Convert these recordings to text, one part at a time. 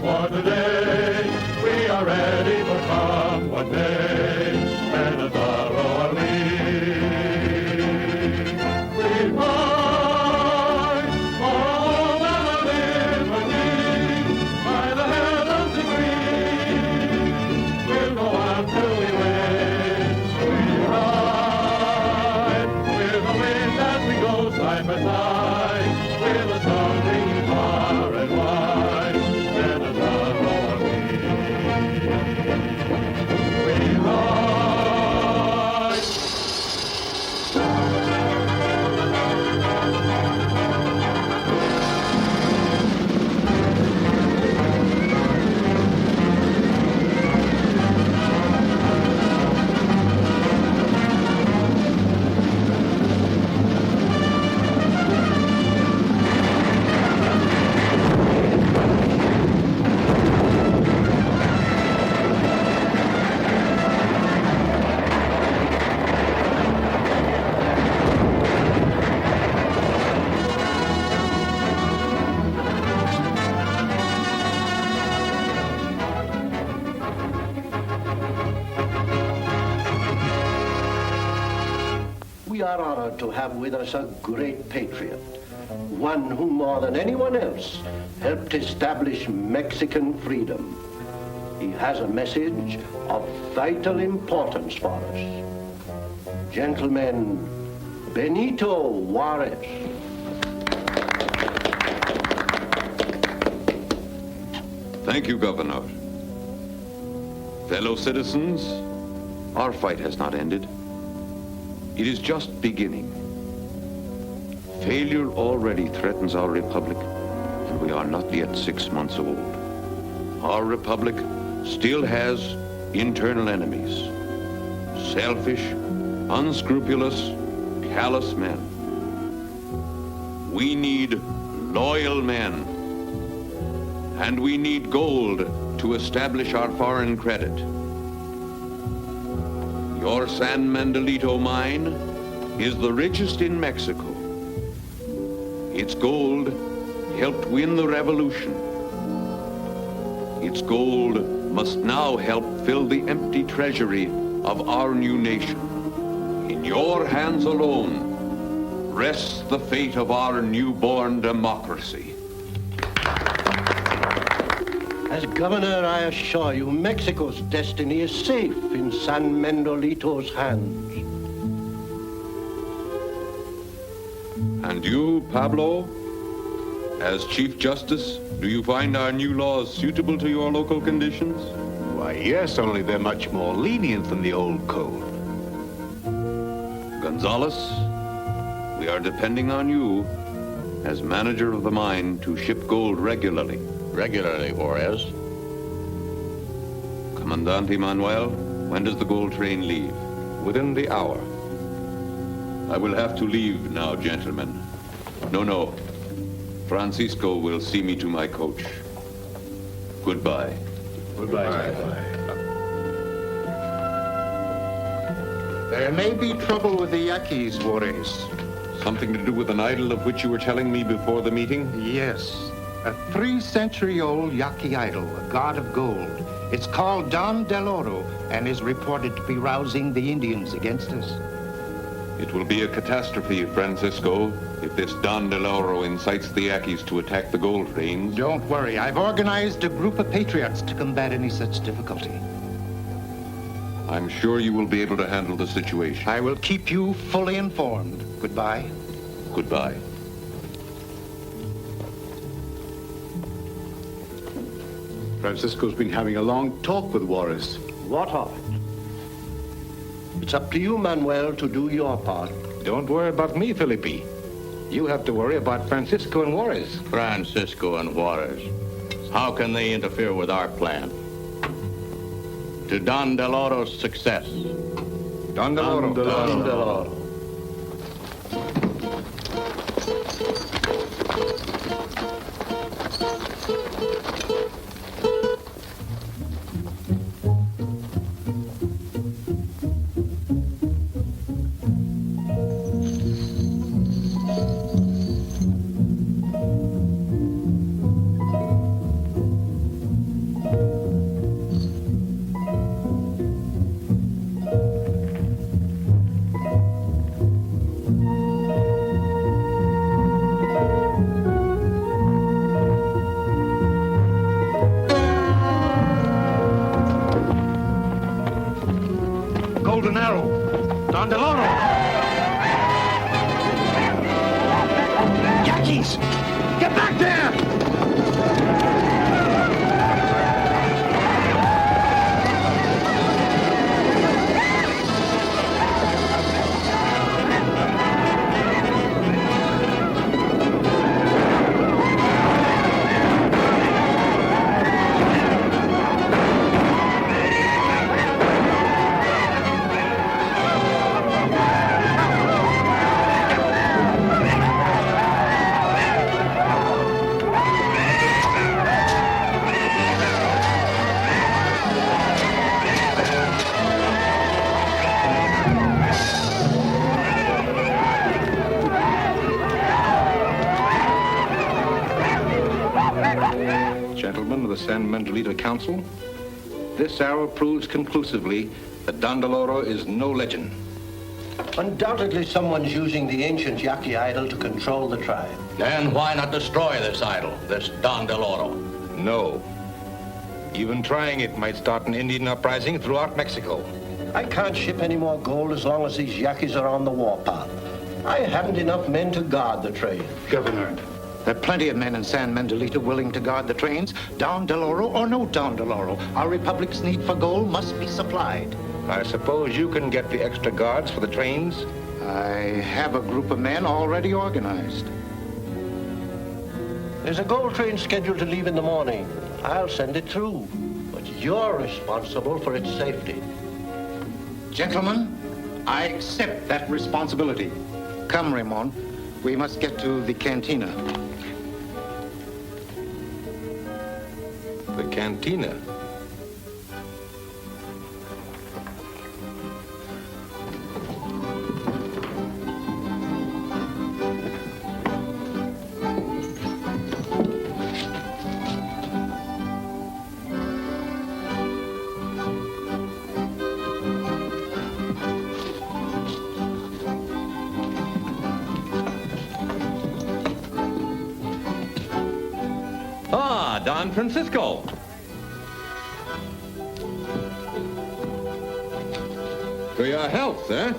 For today, we are ready for come what may, and a Zorro are we. We fight for all and our liberty, by the heavens agree. We'll go on till we win. We ride with the wind as we go side by side, with the sun ringing far and wide, and a Zorro are we. We ride. We are honored to have with us a great patriot, one who more than anyone else helped establish Mexican freedom. He has a message of vital importance for us. Gentlemen, Benito Juarez. Thank you, Governor. Fellow citizens, our fight has not ended. It is just beginning. Failure already threatens our republic, and we are not yet 6 months old. Our republic still has internal enemies. Selfish, unscrupulous, callous men. We need loyal men. And we need gold to establish our foreign credit. Your San Mandelito mine is the richest in Mexico. Its gold helped win the revolution. Its gold must now help fill the empty treasury of our new nation. In your hands alone rests the fate of our newborn democracy. As governor, I assure you, Mexico's destiny is safe in San Mandelito's hands. And you, Pablo, as Chief Justice, do you find our new laws suitable to your local conditions? Why, yes, only they're much more lenient than the old code. Gonzales, we are depending on you as manager of the mine to ship gold regularly. Regularly, Juarez. Comandante Manuel, when does the gold train leave? Within the hour. I will have to leave now, gentlemen. No. Francisco will see me to my coach. Goodbye. Goodbye. There may be trouble with the Yaquis, Juarez. Something to do with an idol of which you were telling me before the meeting? Yes. A 3-century-old Yaqui idol, a god of gold. It's called Don Del Oro and is reported to be rousing the Indians against us. It will be a catastrophe, Francisco, if this Don Del Oro incites the Yaquis to attack the gold trains. Don't worry. I've organized a group of patriots to combat any such difficulty. I'm sure you will be able to handle the situation. I will keep you fully informed. Goodbye. Goodbye. Francisco's been having a long talk with Juarez. What of it? It's up to you, Manuel, to do your part. Don't worry about me, Felipe. You have to worry about Francisco and Juarez. Francisco and Juarez. How can they interfere with our plan? To Don Del Oro's success. Don Del Oro. Don Del Oro. Yankees! Get back there! Gentlemen of the San Mendolito Council, this arrow proves conclusively that Don Del Oro is no legend. Undoubtedly, someone's using the ancient Yaqui idol to control the tribe. Then why not destroy this idol, this Don Del Oro? No. Even trying it might start an Indian uprising throughout Mexico. I can't ship any more gold as long as these Yaquis are on the warpath. I haven't enough men to guard the trade. Governor, there are plenty of men in San Mendolito willing to guard the trains. Don Del Oro or no Don Del Oro, our republic's need for gold must be supplied. I suppose you can get the extra guards for the trains? I have a group of men already organized. There's a gold train scheduled to leave in the morning. I'll send it through, but you're responsible for its safety. Gentlemen, I accept that responsibility. Come, Ramon, we must get to the cantina. The cantina? Don Francisco. To your health, sir.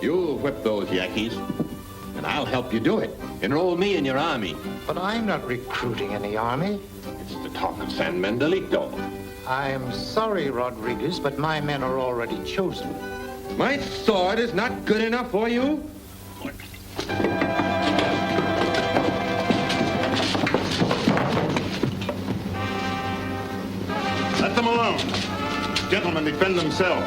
You'll whip those Yankees, and I'll help you do it. Enroll me in your army. But I'm not recruiting any army. It's the talk of San Mendolito. I'm sorry, Rodriguez, but my men are already chosen. My sword is not good enough for you? Let them alone. Gentlemen defend themselves.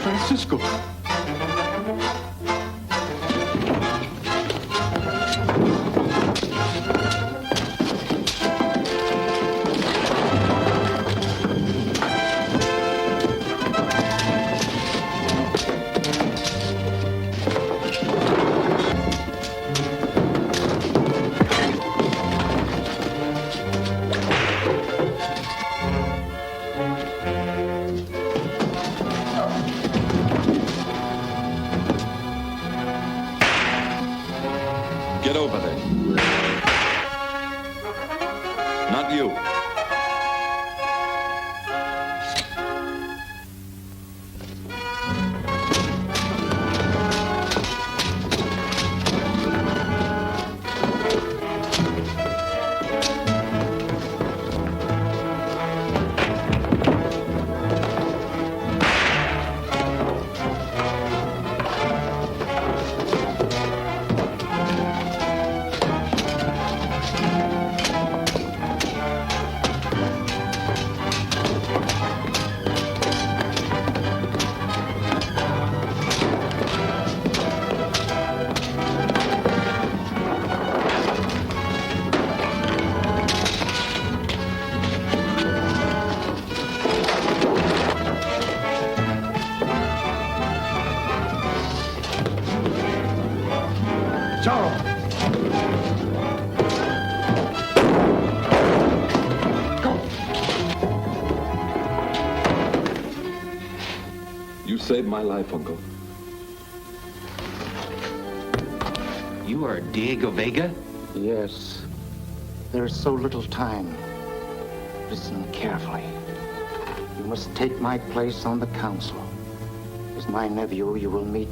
Francisco. Get over there. Not you. saved my life, Uncle. You are Diego Vega? Yes. There is so little time. Listen carefully. You must take my place on the council. As my nephew, you will meet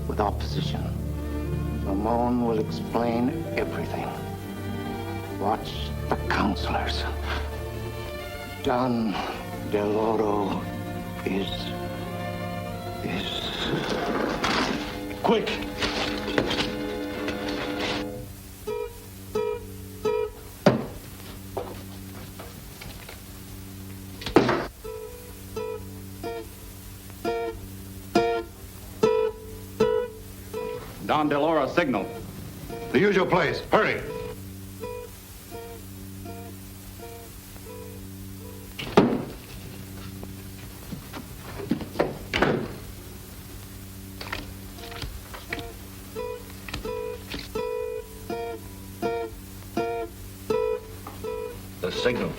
with opposition. Ramon will explain everything. Watch the counselors. Don Del Oro is... Quick! Don Del Oro, signal. The usual place. Hurry. The signal.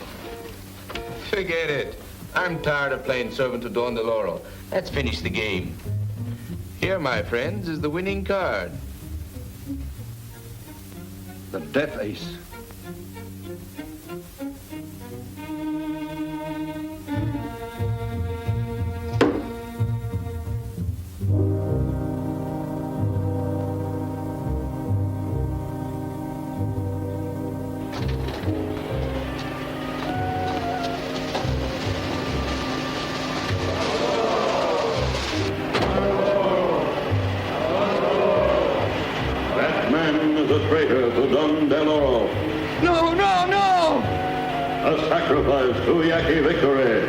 Forget it. I'm tired of playing servant to Don Del Oro. Let's finish the game. Here, my friends, is the winning card. The death ace. Traitor to Don Del Oro. No, no, no! A sacrifice to Yaqui victory.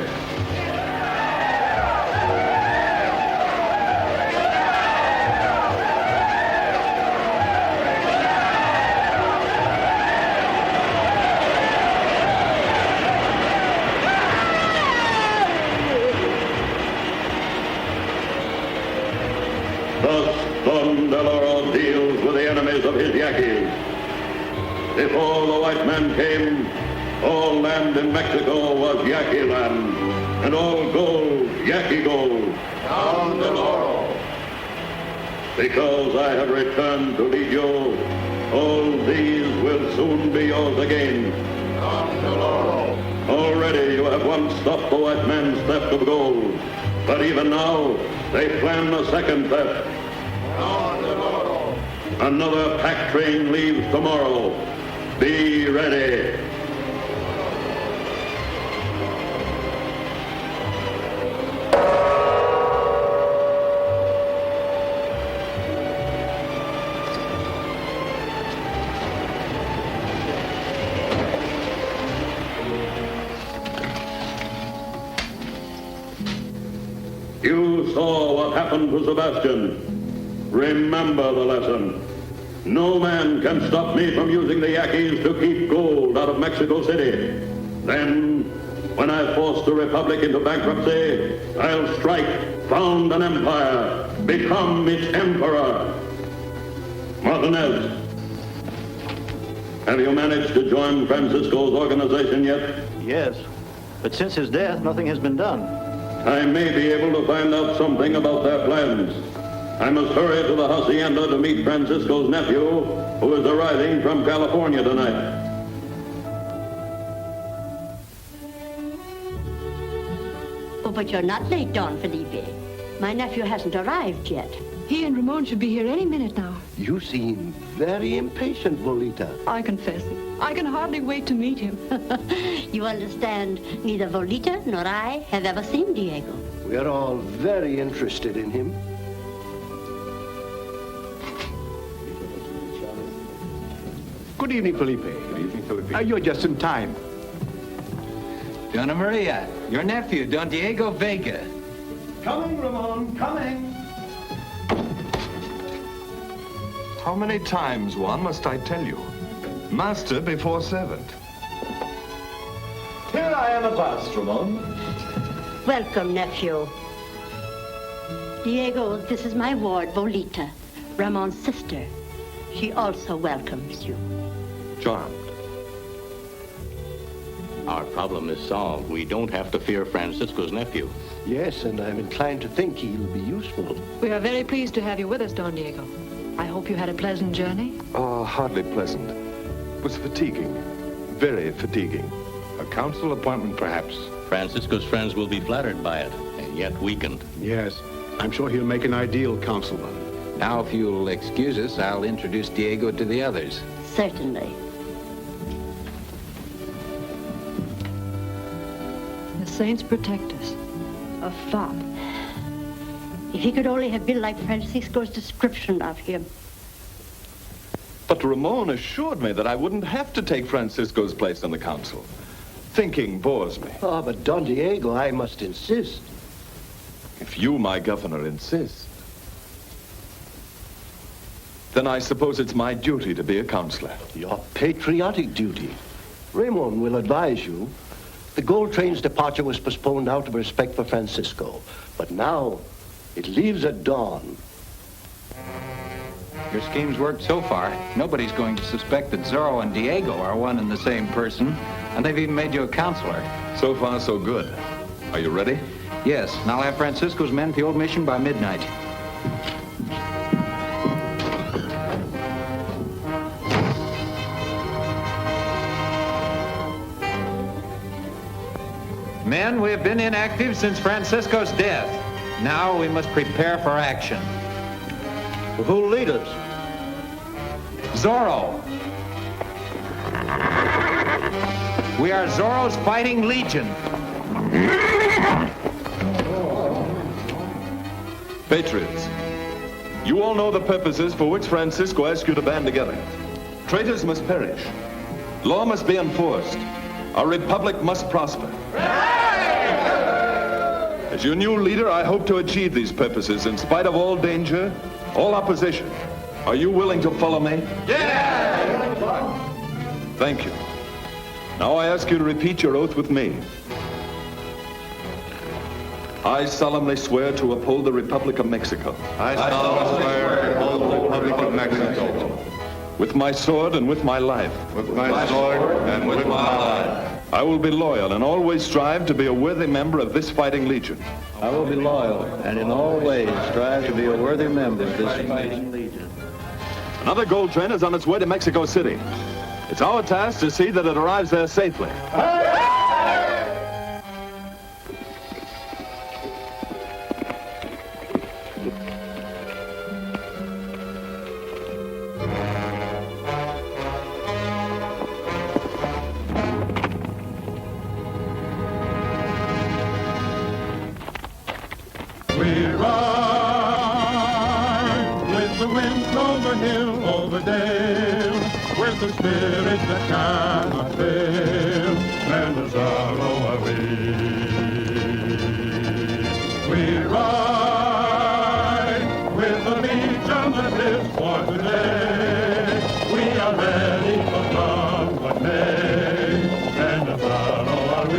Thus, Don Del Oro deals with the enemies of his Yaquis. Before the white man came, all land in Mexico was Yaqui land, and all gold, Yaqui gold. Don Del Oro. Because I have returned to lead you, all these will soon be yours again. Don Del Oro. Already you have once stopped the white man's theft of gold, but even now they plan a second theft. Don Del Oro. Another pack train leaves tomorrow. Be ready. You saw what happened to Sebastian. Remember the lesson. No man can stop me from using the Yaquis to keep gold out of Mexico City. Then, when I force the Republic into bankruptcy, I'll strike, found an empire, become its emperor. Martinez, have you managed to join Francisco's organization yet? Yes, but since his death, nothing has been done. I may be able to find out something about their plans. I must hurry to the hacienda to meet Francisco's nephew, who is arriving from California tonight. Oh, but you're not late, Don Felipe. My nephew hasn't arrived yet. He and Ramon should be here any minute now. You seem very impatient, Volita. I confess, I can hardly wait to meet him. You understand, neither Volita nor I have ever seen Diego. We are all very interested in him. Good evening, Felipe. Good evening, Felipe. You're just in time. Donna Maria, your nephew, Don Diego Vega. Coming, Ramon, coming. How many times, Juan, must I tell you? Master before servant. Here I am at last, Ramon. Welcome, nephew. Diego, this is my ward, Volita, Ramon's sister. She also welcomes you. Charmed. Our problem is solved. We don't have to fear Francisco's nephew. Yes, and I'm inclined to think he'll be useful. We are very pleased to have you with us, Don Diego. I hope you had a pleasant journey. Oh, hardly pleasant. It was fatiguing. Very fatiguing. A council appointment, perhaps. Francisco's friends will be flattered by it, and yet weakened. Yes, I'm sure he'll make an ideal councilman. Now, if you'll excuse us, I'll introduce Diego to the others. Certainly. The saints protect us. A fop. If he could only have been like Francisco's description of him. But Ramon assured me that I wouldn't have to take Francisco's place on the council. Thinking bores me. Oh, but Don Diego, I must insist. If you, my governor, insist, then I suppose it's my duty to be a counselor. Your patriotic duty. Ramon will advise you. The gold train's departure was postponed out of respect for Francisco. But now, it leaves at dawn. Your scheme's worked so far. Nobody's going to suspect that Zorro and Diego are one and the same person, and they've even made you a counselor. So far, so good. Are you ready? Yes, and I'll have Francisco's men at the old mission by midnight. Men, we have been inactive since Francisco's death. Now we must prepare for action. Who'll lead us? Zorro. We are Zorro's fighting legion. Patriots, you all know the purposes for which Francisco asked you to band together. Traitors must perish. Law must be enforced. Our republic must prosper. As your new leader, I hope to achieve these purposes in spite of all danger, all opposition. Are you willing to follow me? Yeah! Thank you. Now I ask you to repeat your oath with me. I solemnly swear to uphold the Republic of Mexico. I solemnly swear to uphold the Republic of Mexico. With my sword and with my life. With my sword and with my life. I will be loyal and always strive to be a worthy member of this fighting legion. I will be loyal and in all ways strive to be a worthy member of this fighting legion. Another gold train is on its way to Mexico City. It's our task to see that it arrives there safely. We ride with the wind over hill, over dale, with the spirit that cannot fail, and the sorrow are we. We ride with the legion that lives for today. We are ready for come what may, and the sorrow are we.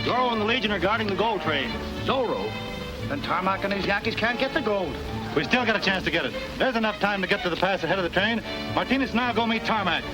Zorro and the Legion are guarding the gold train. Zorro? Then Tarmac and his Yankees can't get the gold. We still got a chance to get it. There's enough time to get to the pass ahead of the train. Martinez and I'll go meet Tarmac.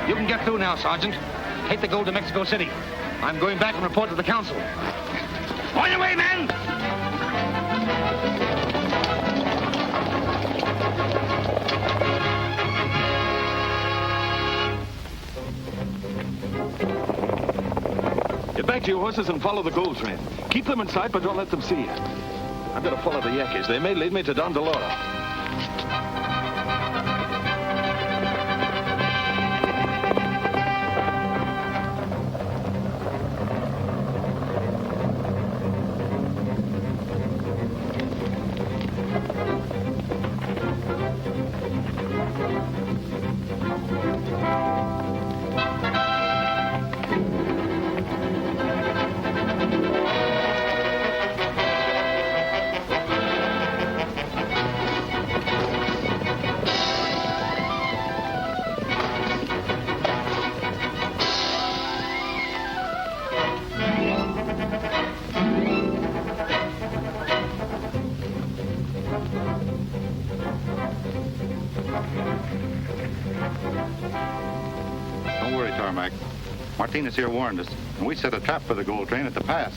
You can get through now, Sergeant. Take the gold to Mexico City. I'm going back and report to the council. On your way, men! Get back to your horses and follow the gold train. Keep them in sight, but don't let them see you. I'm going to follow the Yankees. They may lead me to Don Del Oro. Don't worry, Tarmac. Martinez here warned us, and we set a trap for the gold train at the pass.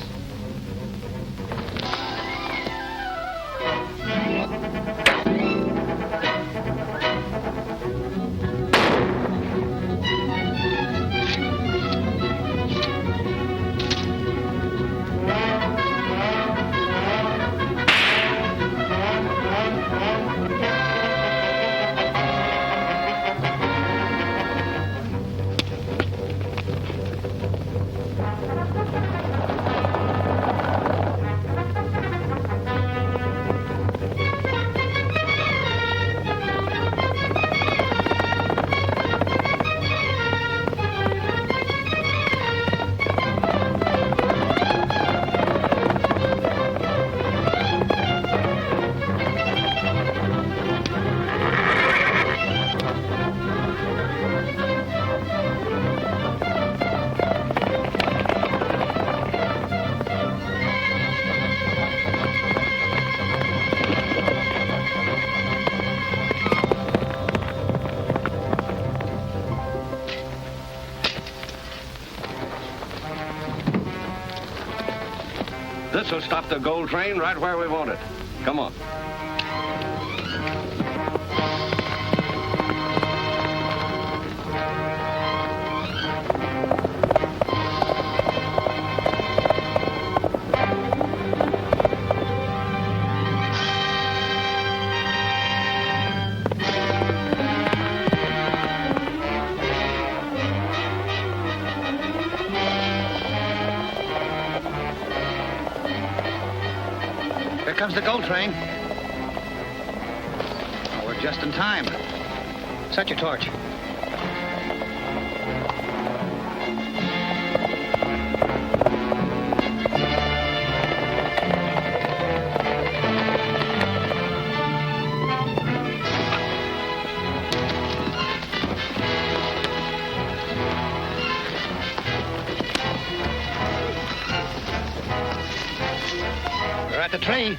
This will stop the gold train right where we want it. Come on. Here comes the gold train. Oh, we're just in time. Set your torch. We're at the train.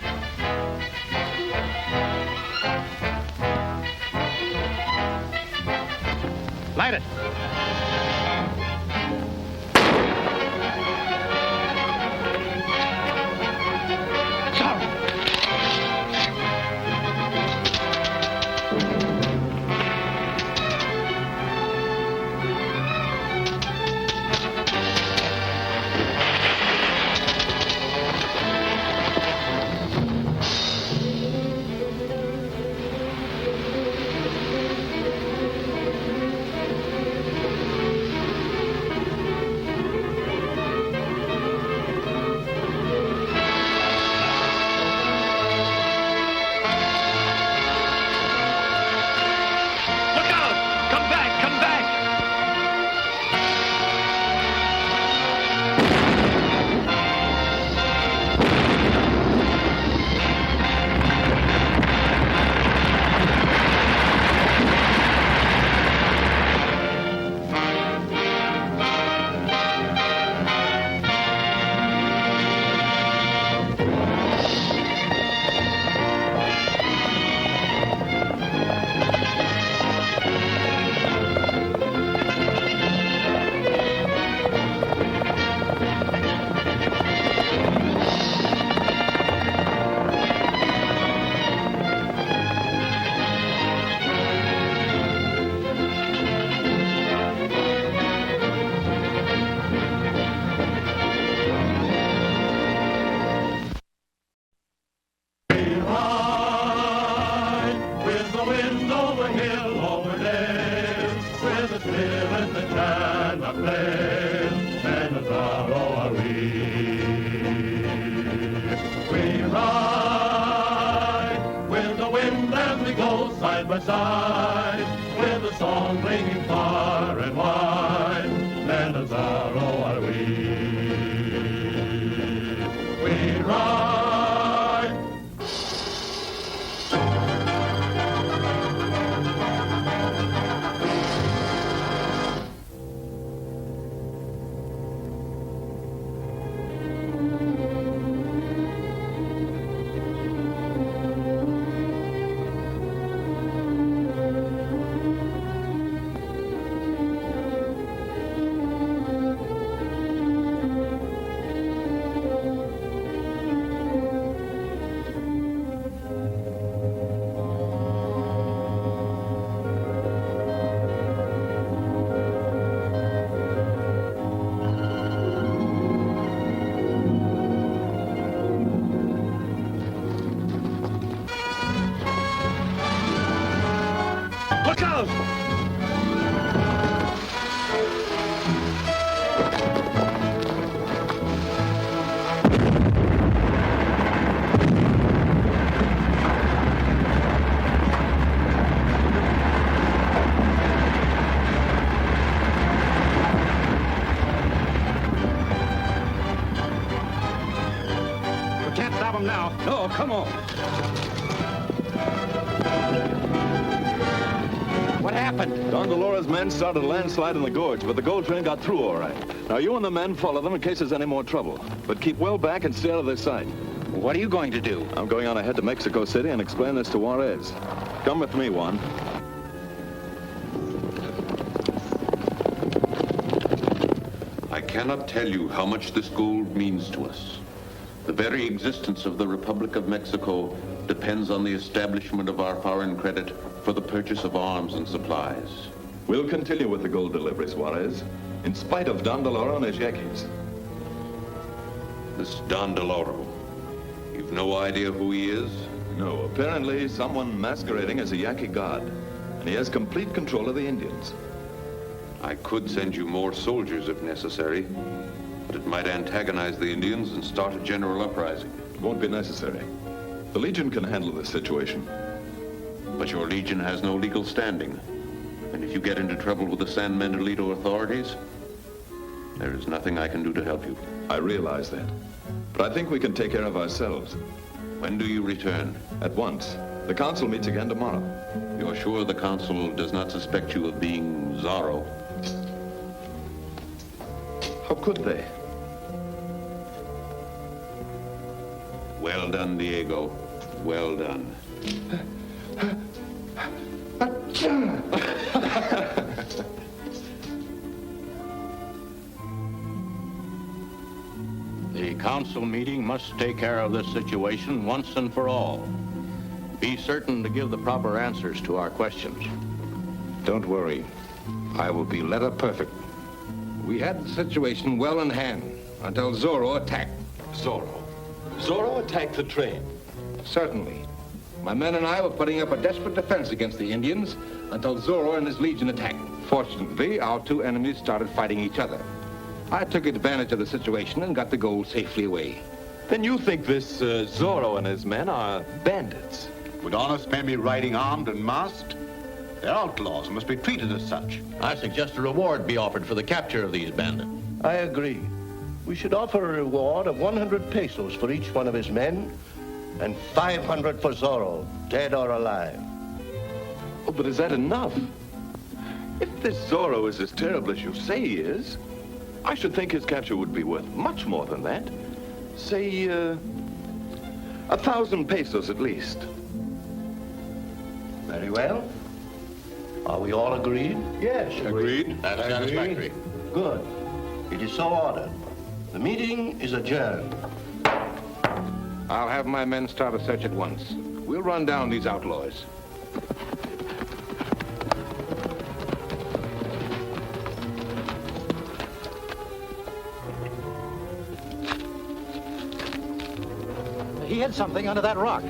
Light it. Zorro. here in the China plain, men of Zorro are we. We ride with the wind as we go side by side, with the song ringing far and wide, men of Zorro are we. We ride. Look out! We can't stop them now. No, come on. What happened? Don Del Oro's men started a landslide in the gorge, but the gold train got through all right. Now, you and the men follow them in case there's any more trouble. But keep well back and stay out of their sight. What are you going to do? I'm going on ahead to Mexico City and explain this to Juarez. Come with me, Juan. I cannot tell you how much this gold means to us. The very existence of the Republic of Mexico depends on the establishment of our foreign credit for the purchase of arms and supplies. We'll continue with the gold deliveries, Juarez, in spite of Don Del Oro and his Yankees. This Don Del Oro, you've no idea who he is? No, apparently someone masquerading as a Yankee god, and he has complete control of the Indians. I could send you more soldiers if necessary, but it might antagonize the Indians and start a general uprising. It won't be necessary. The Legion can handle this situation. But your Legion has no legal standing. And if you get into trouble with the San Mendolito authorities, there is nothing I can do to help you. I realize that. But I think we can take care of ourselves. When do you return? At once. The council meets again tomorrow. You're sure the council does not suspect you of being Zorro? How could they? Well done, Diego. Well done. The council meeting must take care of this situation once and for all. Be certain to give the proper answers to our questions. Don't worry. I will be letter perfect. We had the situation well in hand until Zorro attacked. Zorro? Zorro attacked the train? Certainly. My men and I were putting up a desperate defense against the Indians until Zorro and his legion attacked. Fortunately, our two enemies started fighting each other. I took advantage of the situation and got the gold safely away. Then you think this Zorro and his men are bandits? Would honest men be riding armed and masked? They're outlaws and must be treated as such. I suggest a reward be offered for the capture of these bandits. I agree. We should offer a reward of 100 pesos for each one of his men, and 500 for Zorro, dead or alive. Oh, but is that enough? If this Zorro is as terrible as you say he is, I should think his capture would be worth much more than that. Say, 1,000 pesos at least. Very well. Are we all agreed? Yes, agreed. That's satisfactory. Good. It is so ordered. The meeting is adjourned. I'll have my men start a search at once. We'll run down these outlaws. He hid something under that rock.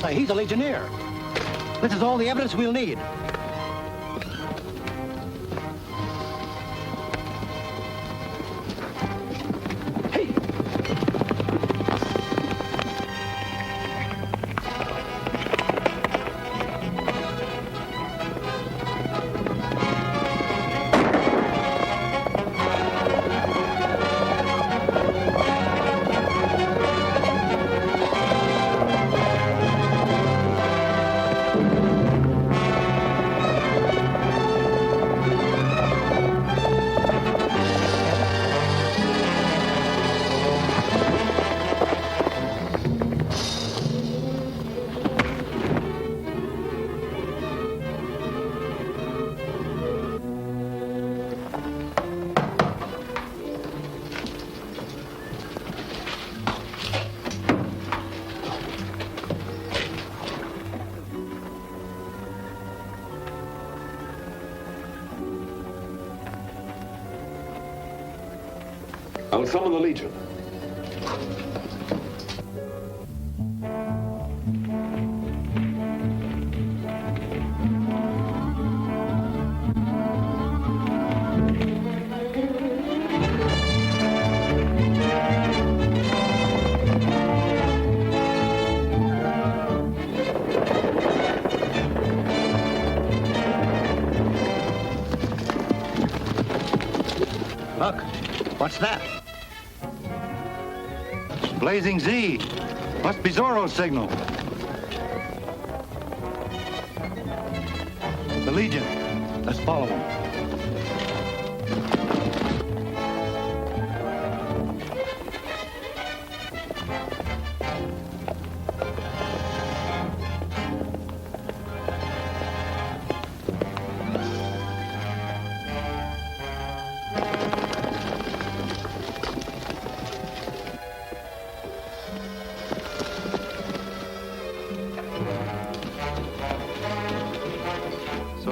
say he's a legionnaire. This is all the evidence we'll need. I'll summon the Legion. Look, what's that? Blazing Z. Must be Zorro's signal. The Legion. Let's follow them.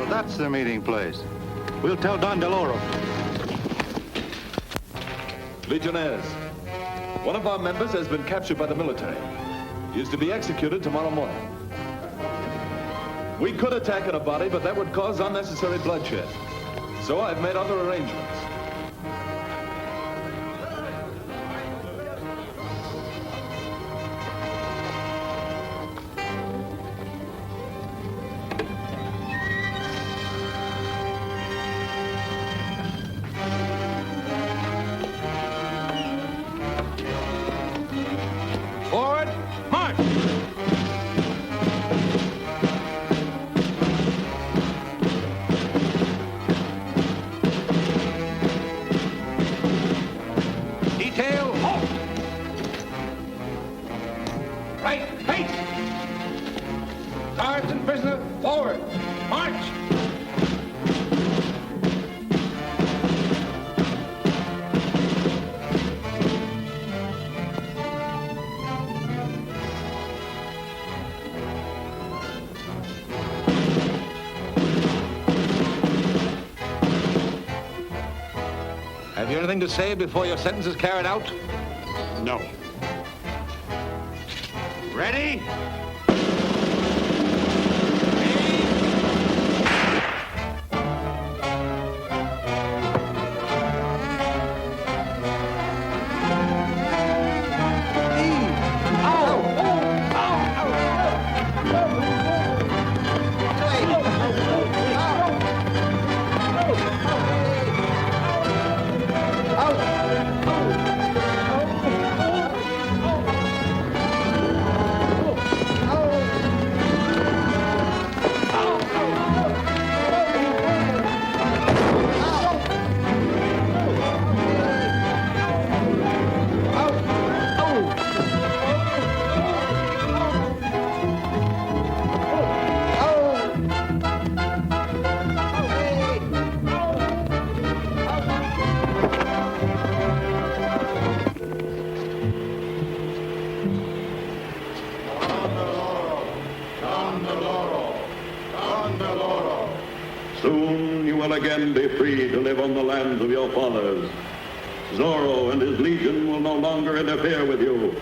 That's their meeting place. We'll tell Don Del Oro. Legionnaires, one of our members has been captured by the military. He is to be executed tomorrow morning. We could attack in a body, but that would cause unnecessary bloodshed. So I've made other arrangements. Have you anything to say before your sentence is carried out? No. Ready? Soon you will again be free to live on the lands of your fathers. Zorro and his legion will no longer interfere with you.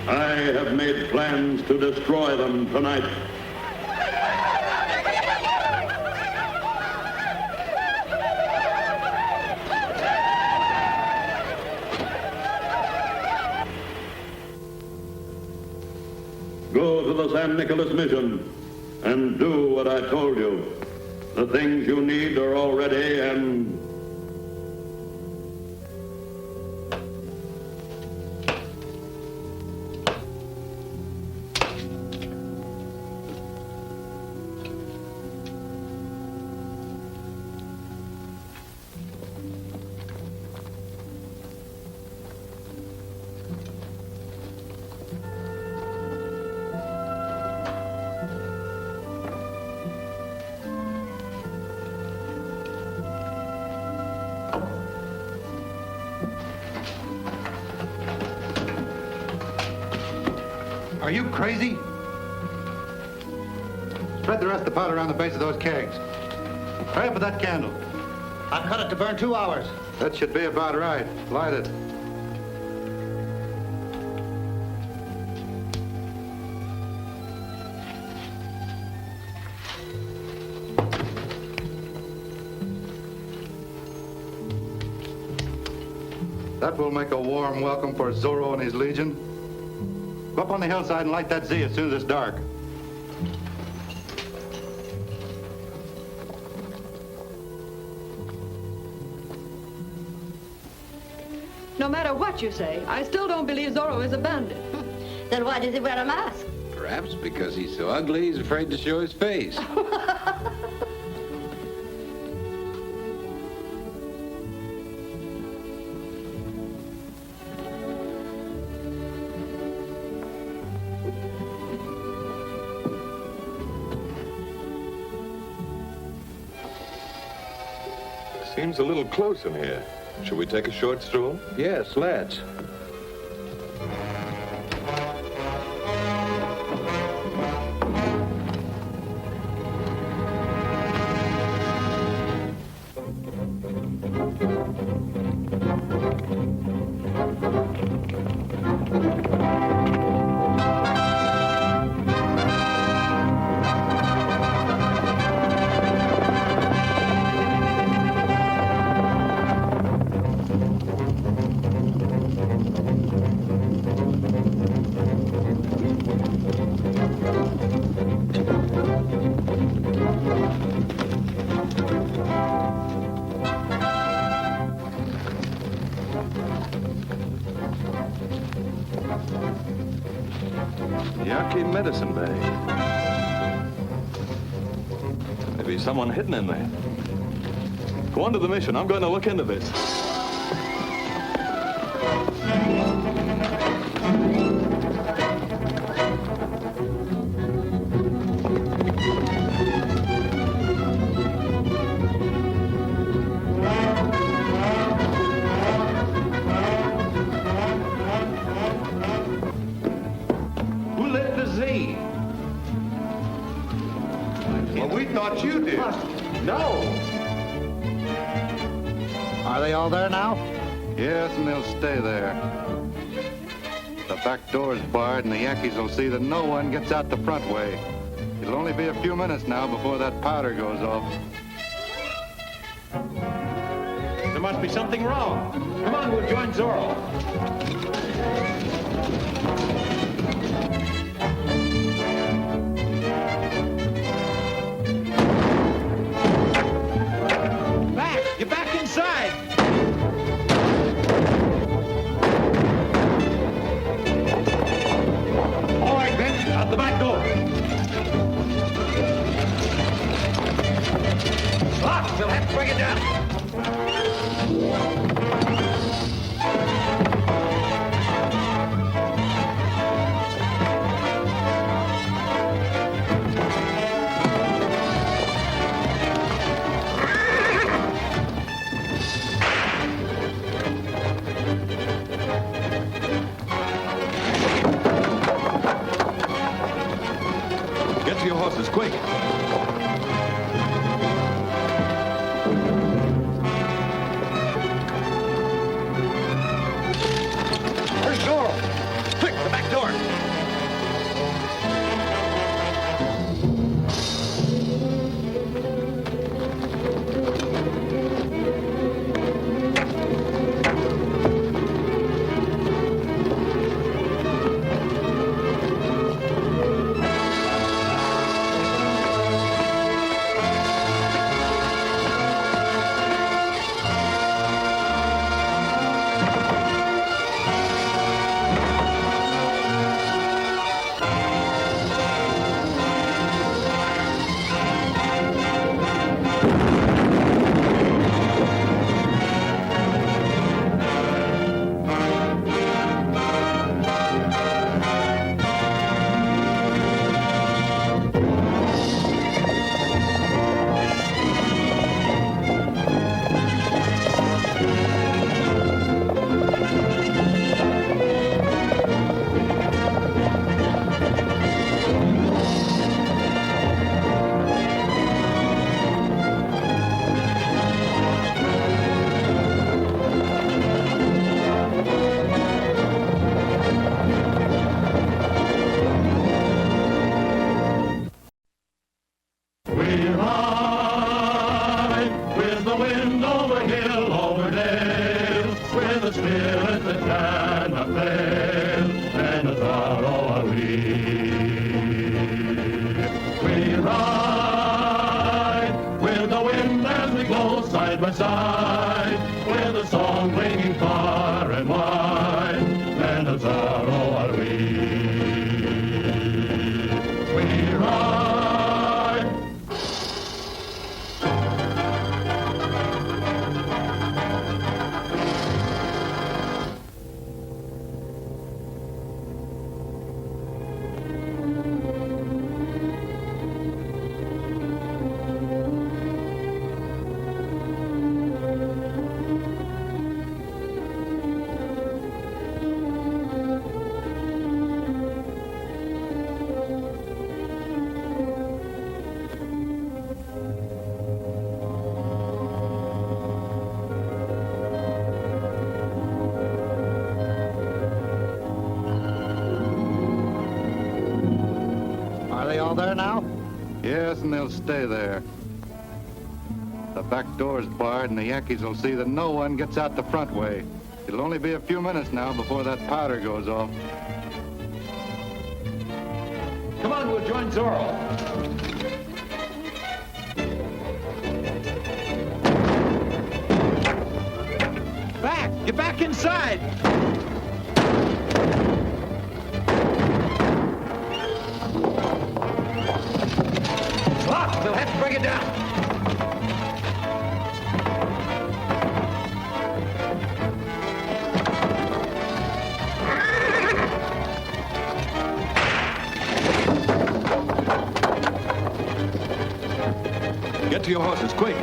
I have made plans to destroy them tonight. Go to the San Nicolas mission and do what I told you. The things you need are already and... Are you crazy? Spread the rest of the powder around the base of those kegs. Hurry up with that candle. I cut it to burn 2 hours. That should be about right. Light it. That will make a warm welcome for Zorro and his legion. Go up on the hillside and light that Z as soon as it's dark. No matter what you say, I still don't believe Zorro is a bandit. Then why does he wear a mask? Perhaps because he's so ugly, he's afraid to show his face. Seems a little close in here. Should we take a short stroll? Yes, let's. Yaqui Medicine Bay. Maybe someone hidden in there. Go on to the mission. I'm going to look into this. Are they all there now? Yes, and they'll stay there. The back door's barred, and the Yankees will see that no one gets out the front way. It'll only be a few minutes now before that powder goes off. There must be something wrong. Come on, we'll join Zorro. Get back inside! All right, Ben, out the back door. Lock! We'll have to bring it down. with a spirit that cannot fail, and a Zorro are we. We ride with the wind as we go side by side, with a song ringing far and wide, and a Zorro are we. We ride. There now? Yes, and they'll stay there. The back door's barred, and the Yankees will see that no one gets out the front way. It'll only be a few minutes now before that powder goes off. Come on, we'll join Zorro. Back! Get back inside! They'll have to bring it down. Get to your horses, quick.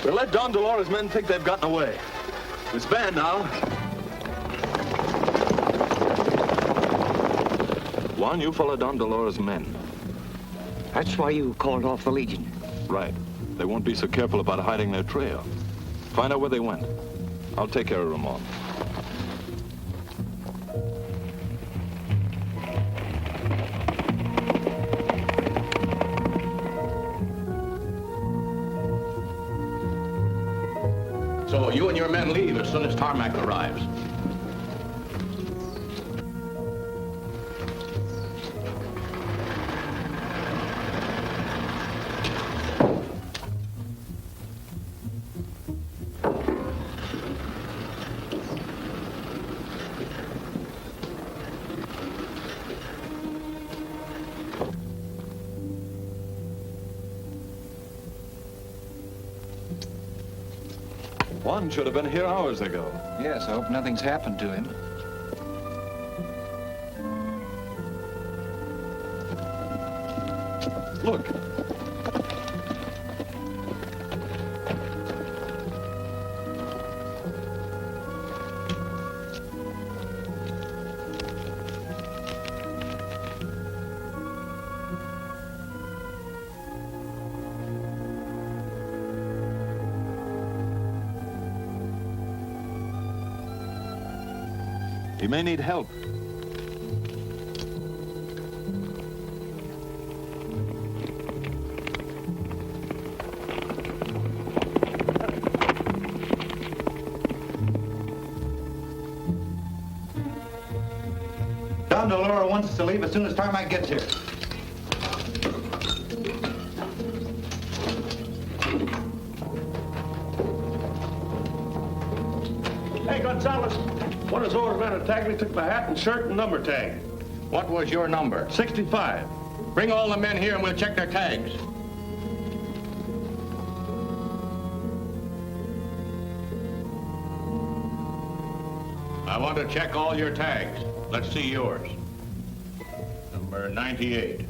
We'll let Don Del Oro's men think they've gotten away. Disband now. Juan, you follow Don Del Oro's men. That's why you called off the Legion. Right. They won't be so careful about hiding their trail. Find out where they went. I'll take care of Ramon. So you and your men leave as soon as Tarmac arrives. Juan should have been here hours ago. Yes, I hope nothing's happened to him. Look. He may need help. wants us to leave as soon as Tarmac gets here. Hey, Gonzalez, one of Zorro's men attacked me, took my hat and shirt and number tag. What was your number? 65. Bring all the men here and we'll check their tags. I want to check all your tags. Let's see yours. Number 98.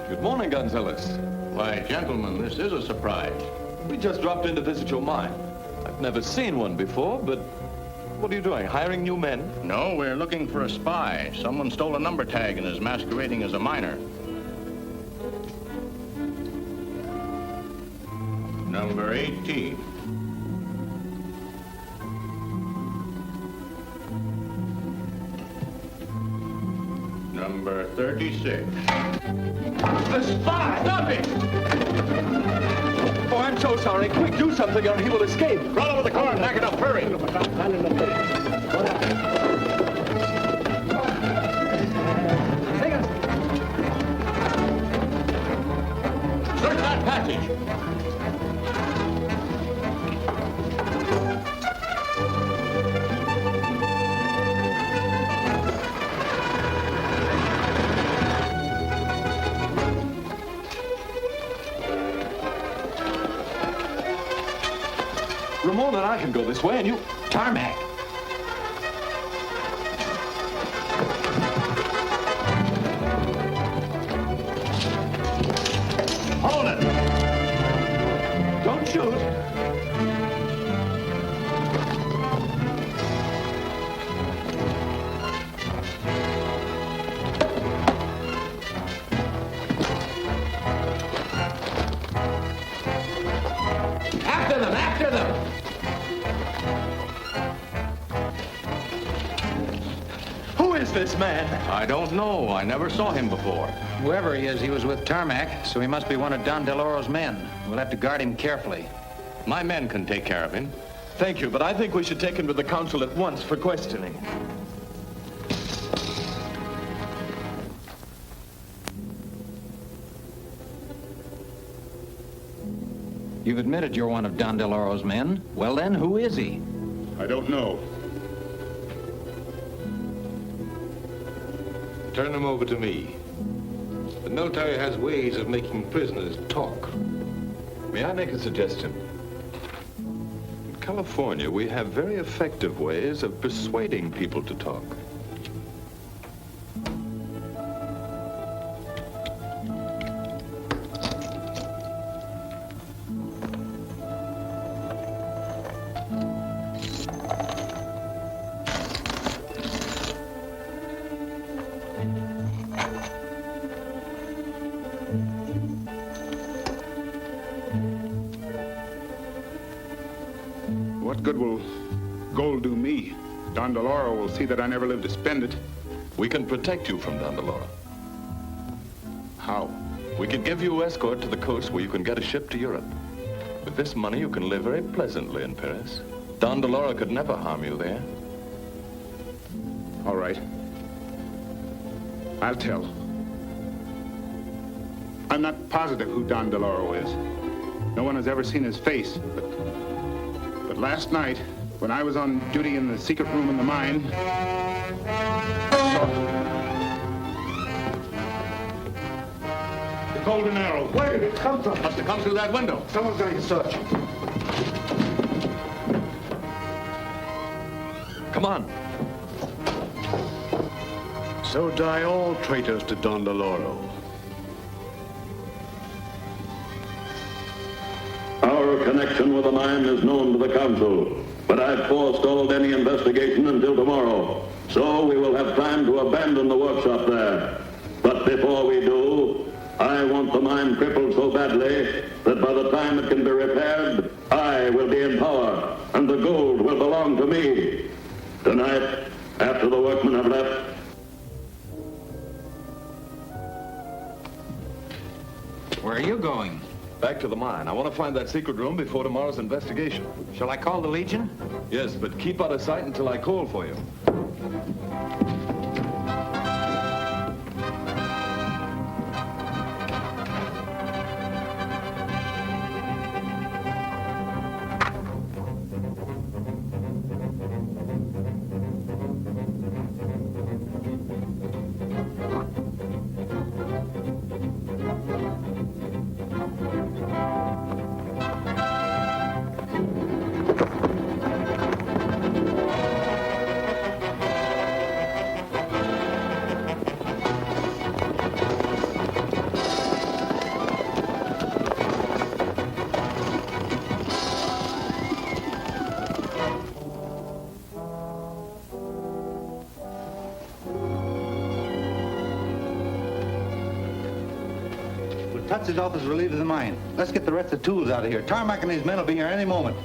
Good morning, Gonzalez. Why, gentlemen, this is a surprise. We just dropped in to visit your mine. I've never seen one before, but what are you doing, hiring new men? No, we're looking for a spy. Someone stole a number tag and is masquerading as a miner. Number 18. Number 36. A spy! Stop it! Oh, I'm so sorry. Quick, do something or he will escape. Run over the car and knock it up. Hurry! Search that passage. Ramon and I can go this way, and you... Tarmac. Hold it! Don't shoot. After them, after them! Who is this man? I don't know. I never saw him before. Whoever he is, he was with Tarmac, so he must be one of Don Del Oro's men. We'll have to guard him carefully. My men can take care of him. Thank you, but I think we should take him to the council at once for questioning. You've admitted you're one of Don Del Oro's men. Well then, who is he? I don't know. Turn him over to me. The military has ways of making prisoners talk. May I make a suggestion? In California, we have very effective ways of persuading people to talk. What good will gold do me? Don Del Oro will see that I never live to spend it. We can protect you from Don Del Oro. How? We can give you escort to the coast where you can get a ship to Europe. With this money, you can live very pleasantly in Paris. Don Del Oro could never harm you there. All right. I'll tell. I'm not positive who Don Del Oro is. No one has ever seen his face, but last night, when I was on duty in the secret room in the mine, The golden arrow. Where did it come from? Must have come through that window. Someone's going to search. Come on. So die all traitors to Don Del Oro. Our connection with the mine is known to the council, but I've forestalled any investigation until tomorrow. So we will have time to abandon the workshop there. But before we do, I want the mine crippled so badly that by the time it can be repaired, I will be in power, and the gold will belong to me. Tonight, after the workmen have left, Where are you going? Back to the mine. I want to find that secret room before tomorrow's investigation. Shall I call the Legion? Yes, but keep out of sight until I call for you. Tutz's office relieved of the mine. Let's get the rest of the tools out of here. Tarmac and his men will be here any moment.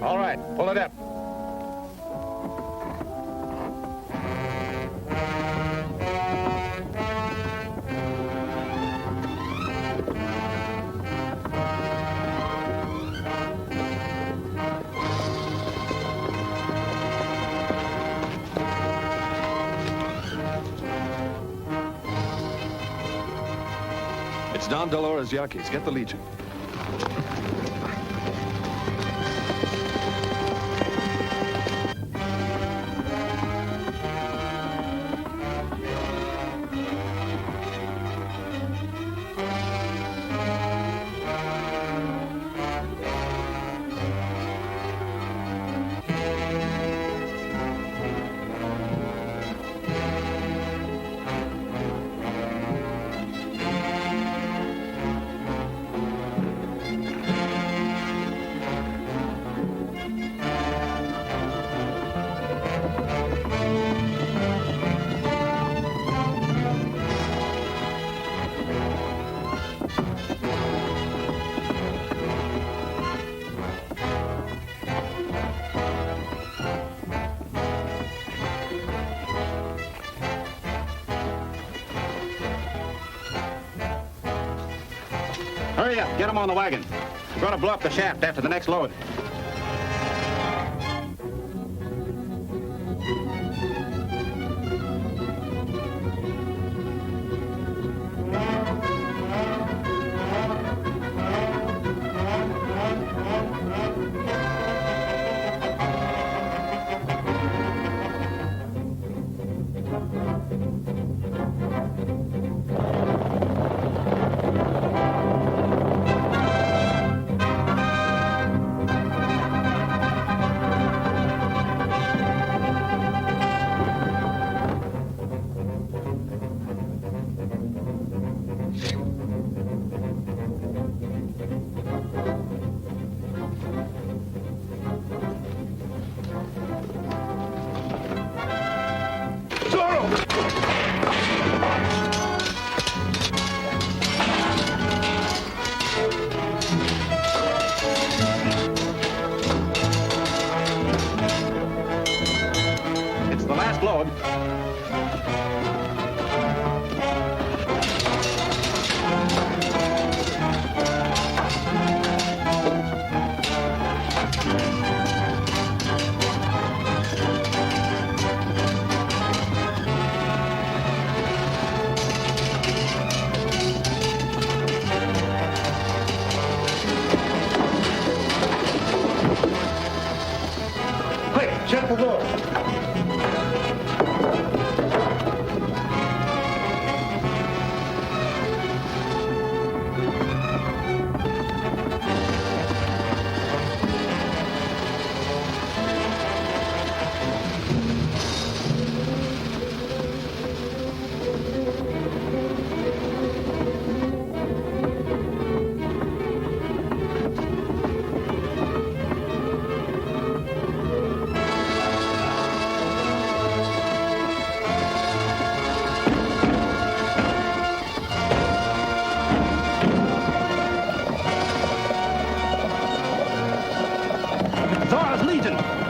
All right, pull it up. It's Don Del Oro's Yankees. Get the Legion. Hurry up, get them on the wagon. We're going to blow up the shaft after the next load. Shut the door. Legion!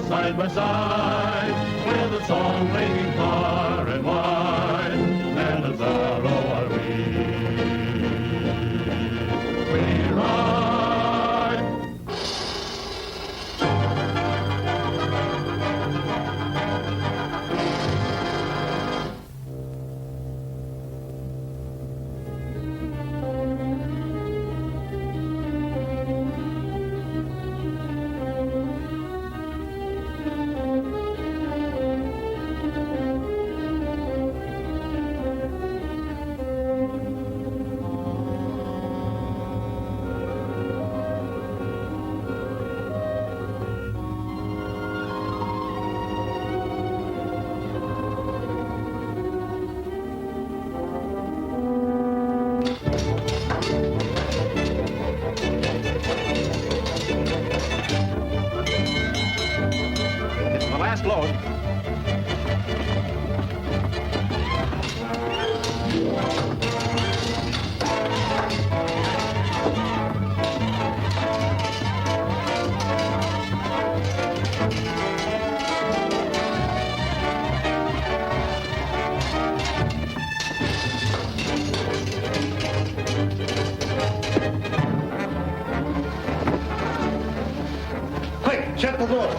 Side by side, with a song ringing far and wide, and a Zorro are we. We ride. Load. Quick, shut the door.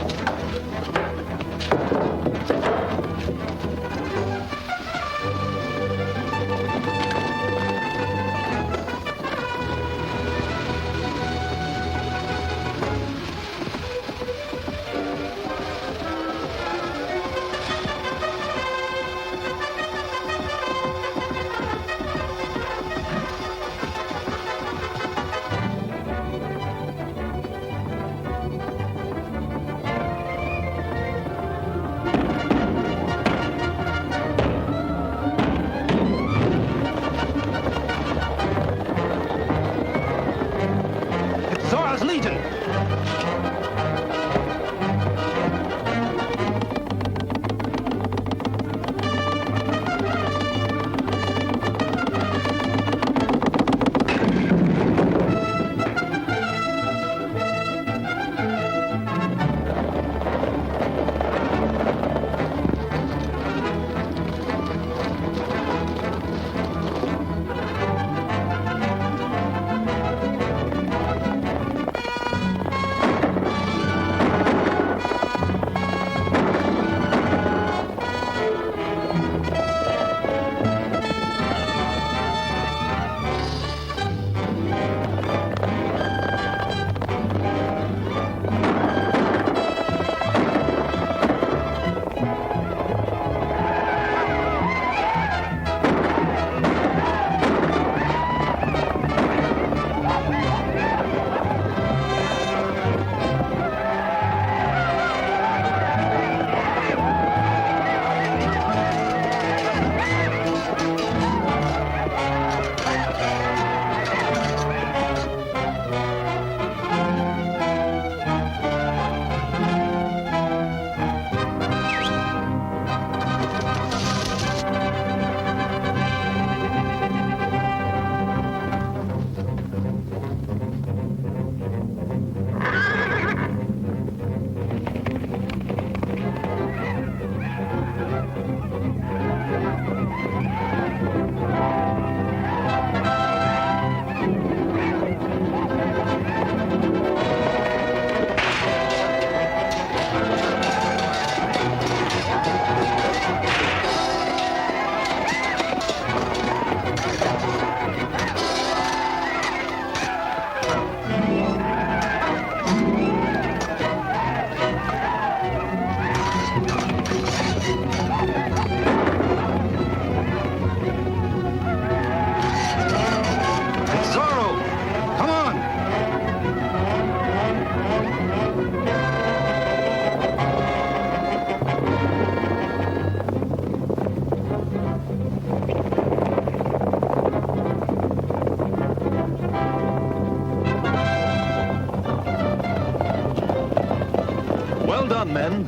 Well done, men.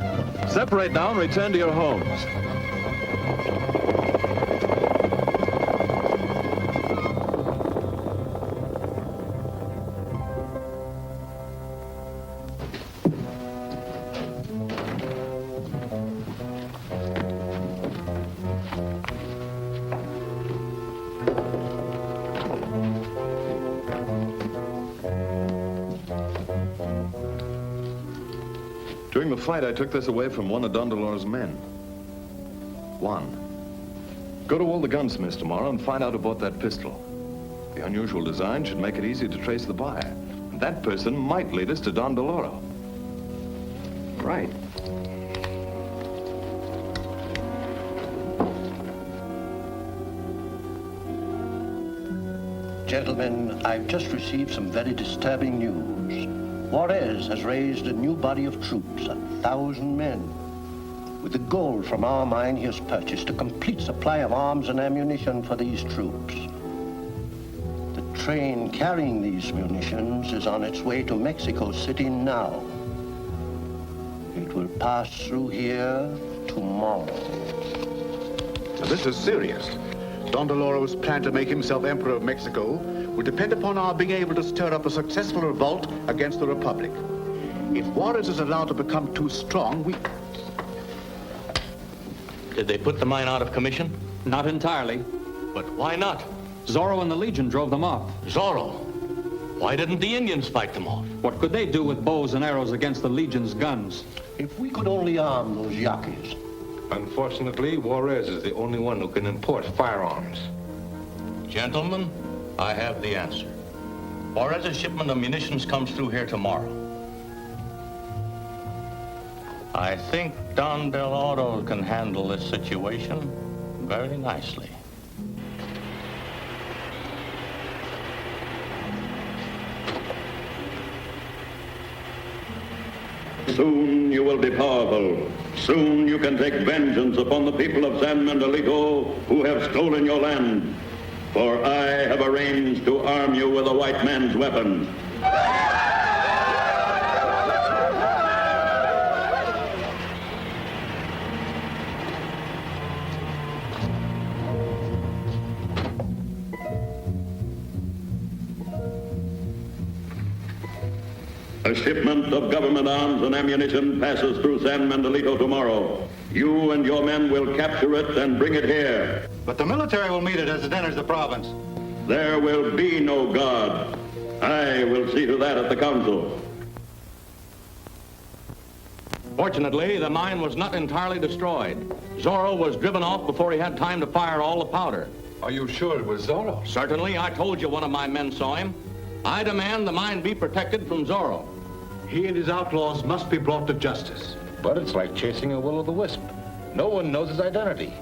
Separate now and return to your homes. During the fight, I took this away from one of Don Del Oro's men. One. Go to all the gunsmiths tomorrow and find out about that pistol. The unusual design should make it easy to trace the buyer. And that person might lead us to Don Del Oro. Right. Gentlemen, I've just received some very disturbing news. Juarez has raised a new body of troops, 1,000 men. With the gold from our mine, he has purchased a complete supply of arms and ammunition for these troops. The train carrying these munitions is on its way to Mexico City now. It will pass through here tomorrow. Now, this is serious. Don Del Oro's plan to make himself Emperor of Mexico will depend upon our being able to stir up a successful revolt against the Republic. If Juarez is allowed to become too strong, we... Did they put the mine out of commission? Not entirely. But why not? Zorro and the Legion drove them off. Zorro? Why didn't the Indians fight them off? What could they do with bows and arrows against the Legion's guns? If we could only arm those Yaquis. Unfortunately, Juarez is the only one who can import firearms. Gentlemen, I have the answer. Juarez's shipment of munitions comes through here tomorrow. I think Don Del Oro can handle this situation very nicely. Soon you will be powerful. Soon you can take vengeance upon the people of San Miguelito who have stolen your land. For I have arranged to arm you with a white man's weapon. A shipment of government arms and ammunition passes through San Miguelito tomorrow. You and your men will capture it and bring it here. But the military will meet it as it enters the province. There will be no God. I will see to that at the council. Fortunately, the mine was not entirely destroyed. Zorro was driven off before he had time to fire all the powder. Are you sure it was Zorro? Certainly. I told you one of my men saw him. I demand the mine be protected from Zorro. He and his outlaws must be brought to justice. But it's like chasing a will-o'-the-wisp. No one knows his identity.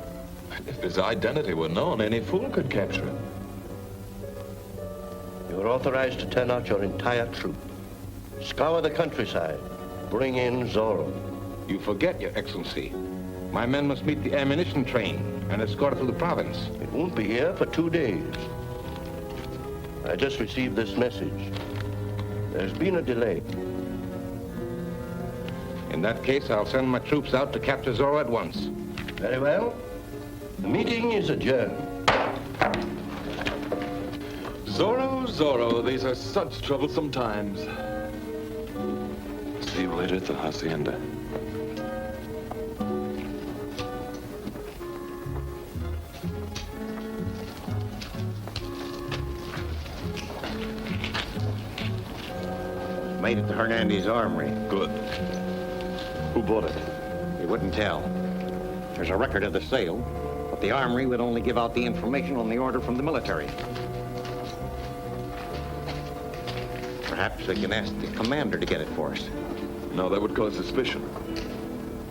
If his identity were known, any fool could capture him. You're authorized to turn out your entire troop. Scour the countryside. Bring in Zorro. You forget, Your Excellency. My men must meet the ammunition train and escort it through the province. It won't be here for 2 days. I just received this message. There's been a delay. In that case, I'll send my troops out to capture Zorro at once. Very well. The meeting is adjourned. Zorro, Zorro, these are such troublesome times. See you later at the hacienda. Made it to Hernandes' armory. Good. Who bought it? He wouldn't tell. There's a record of the sale, but the armory would only give out the information on the order from the military. Perhaps we can ask the commander to get it for us. No, that would cause suspicion.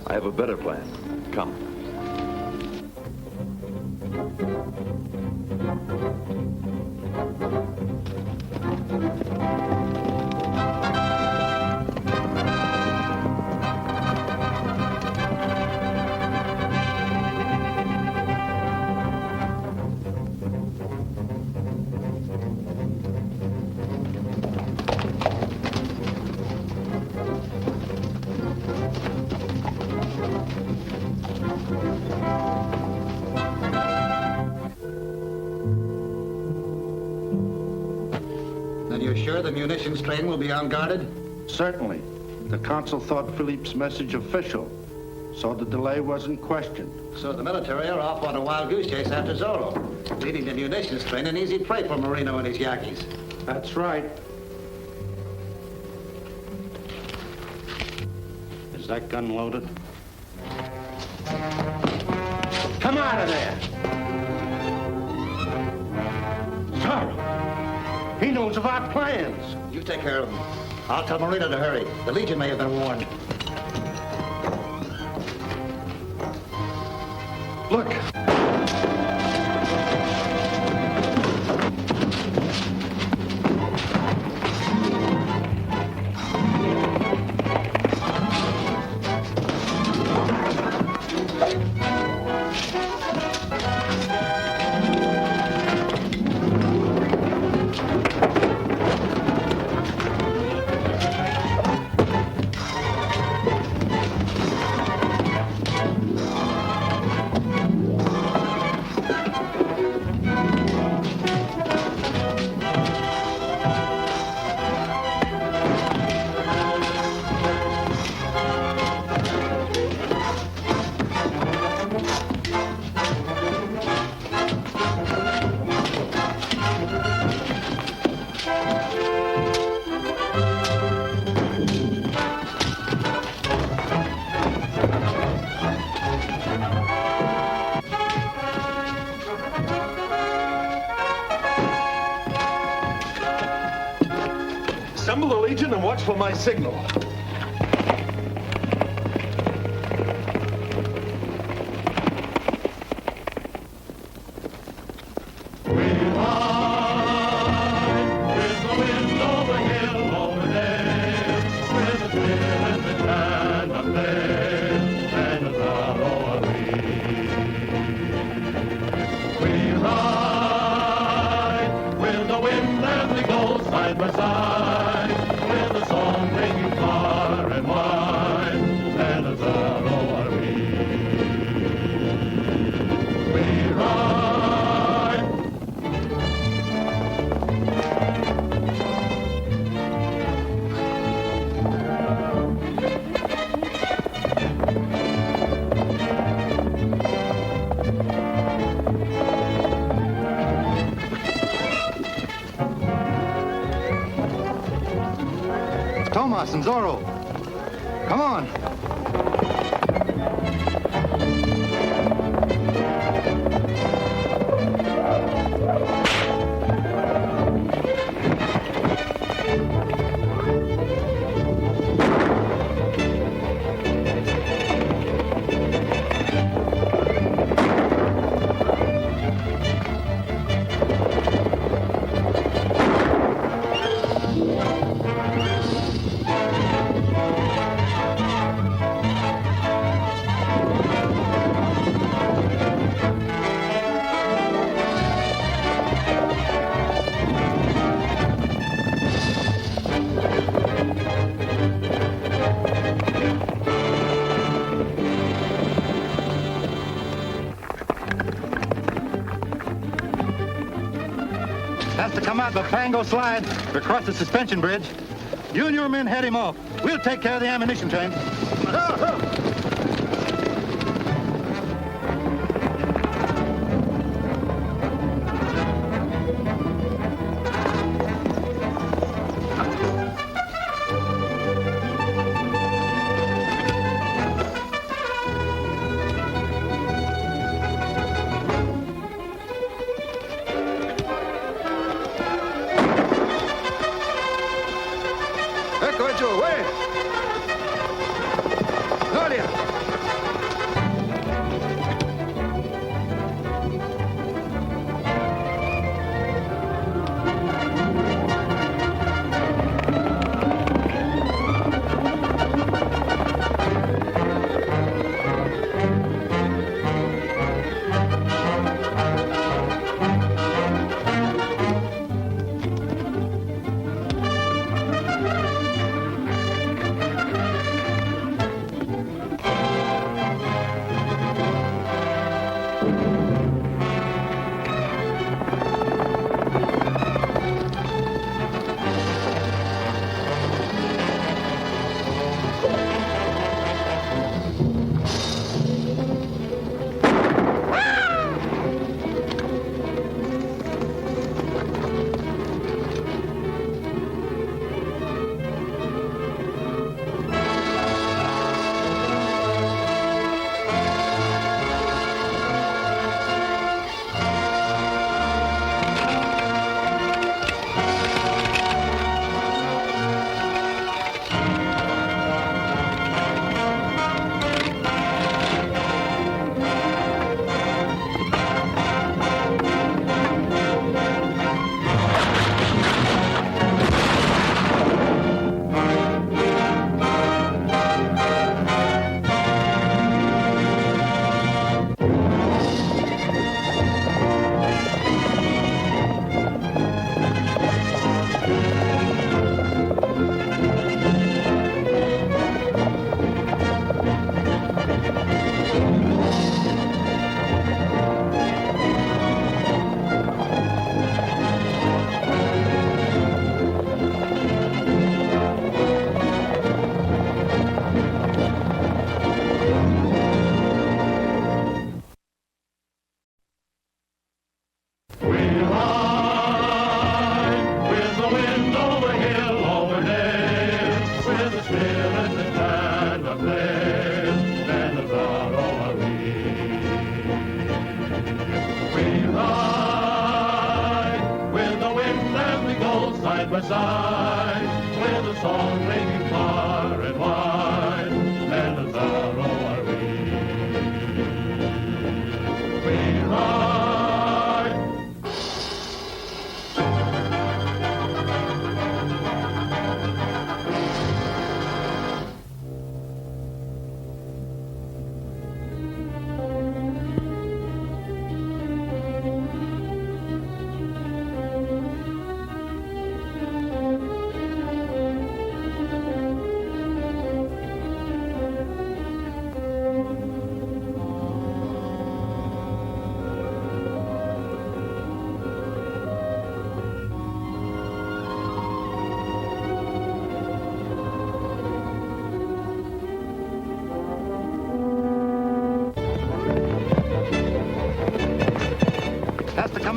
I have a better plan. Come. Then you're sure the munitions train will be unguarded? Certainly. The consul thought Philippe's message official, so the delay wasn't questioned. So the military are off on a wild goose chase after Zorro, leading the munitions train an easy prey for Marino and his Yankees. That's right. Is that gun loaded? Come out of there! Zorro! He knows of our plans. You take care of him. I'll tell Marino to hurry. The Legion may have been warned. Look! Assemble the Legion and watch for my signal. Tomas and Zorro. Come on. Has to come out the Pango slide across the suspension bridge. You and your men head him off. We'll take care of the ammunition train.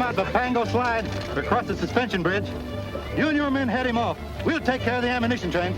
Come out the Pango slide across the suspension bridge. You and your men head him off. We'll take care of the ammunition train.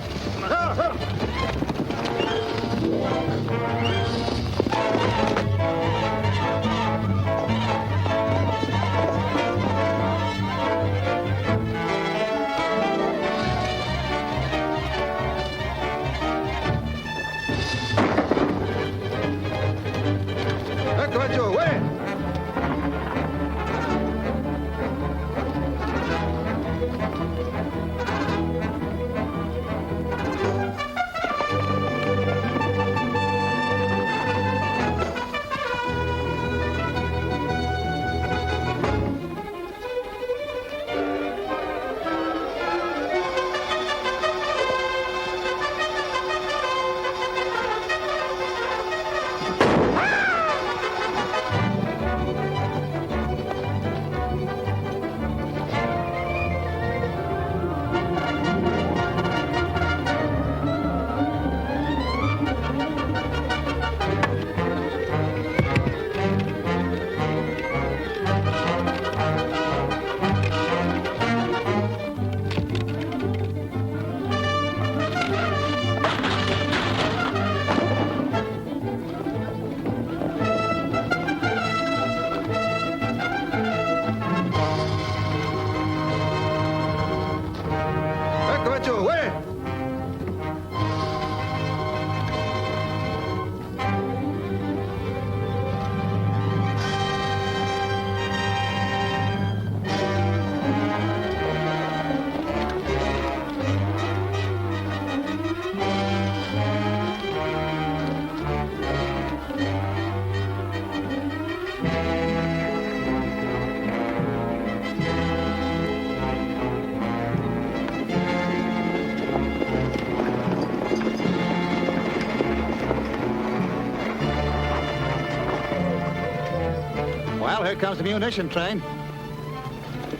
Well, here comes the munition train.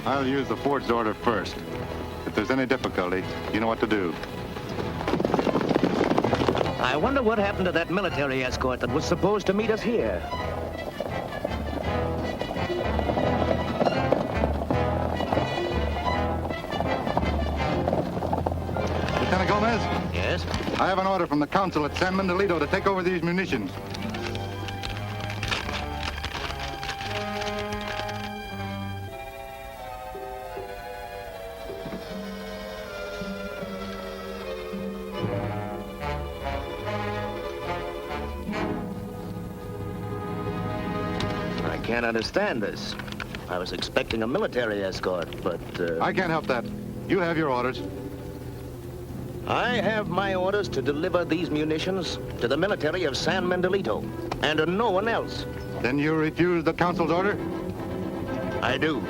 I'll use the thwart's order first. If there's any difficulty, you know what to do. I wonder what happened to that military escort that was supposed to meet us here. Lieutenant Gomez? Yes? I have an order from the council at San Mendolito to take over these munitions. I can't understand this. I was expecting a military escort, but... I can't help that. You have your orders. I have my orders to deliver these munitions to the military of San Mendolito, and to no one else. Then you refuse the council's order? I do.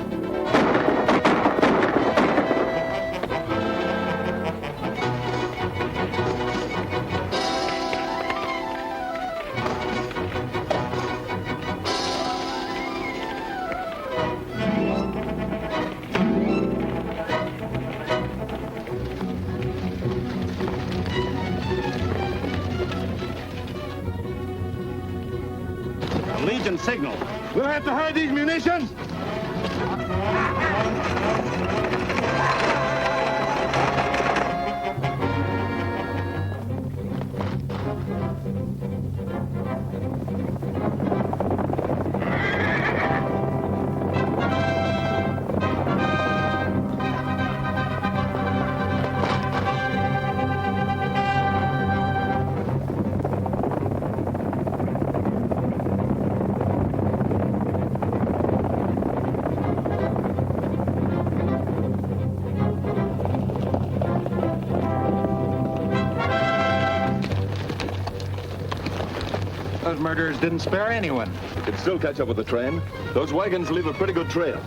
Legion signal. We'll have to hide these munitions. Those murderers didn't spare anyone. Could still catch up with the train. Those wagons leave a pretty good trail.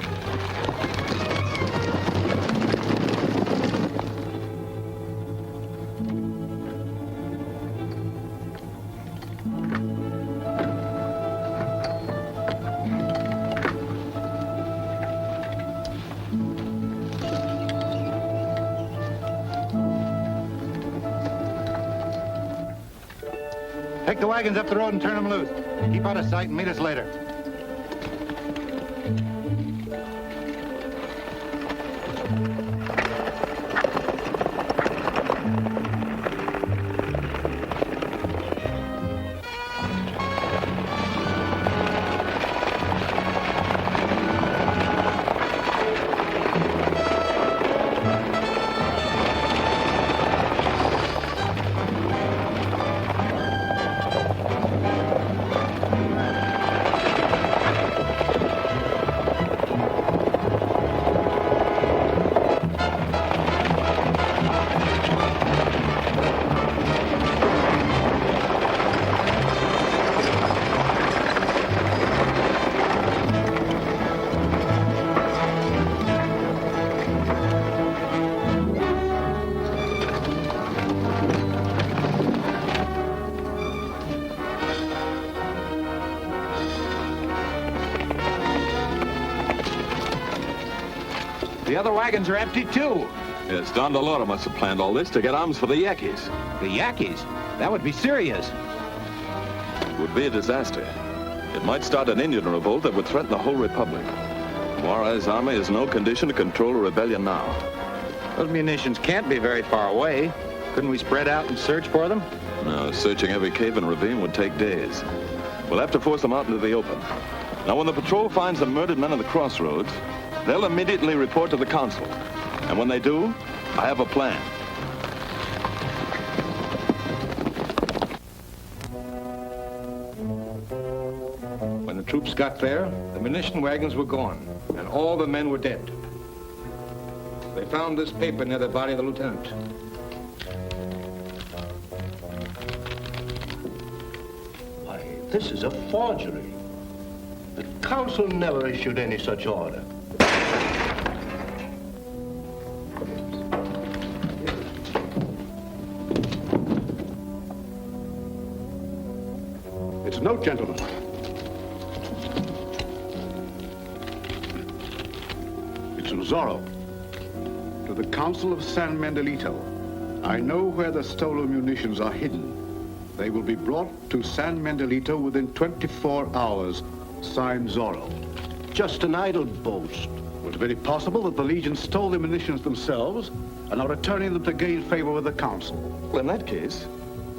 Take the wagons up the road and turn them loose. Keep out of sight and meet us later. The other wagons are empty, too. Yes, Don Del Oro must have planned all this to get arms for the Yankees. The Yankees? That would be serious. It would be a disaster. It might start an Indian revolt that would threaten the whole republic. Juarez's army is in no condition to control a rebellion now. Those munitions can't be very far away. Couldn't we spread out and search for them? No, searching every cave and ravine would take days. We'll have to force them out into the open. Now, when the patrol finds the murdered men at the crossroads, they'll immediately report to the council. And when they do, I have a plan. When the troops got there, the munition wagons were gone, and all the men were dead. They found this paper near the body of the lieutenant. Why, this is a forgery. The council never issued any such order. It's a note, gentlemen. to Zorro. To the Council of San Mendelito. I know where the stolen munitions are hidden. They will be brought to San Mendelito within 24 hours. Signed, Zorro. Just an idle boast. It's very possible that the Legion stole the munitions themselves and are returning them to gain favor with the Council. Well, in that case,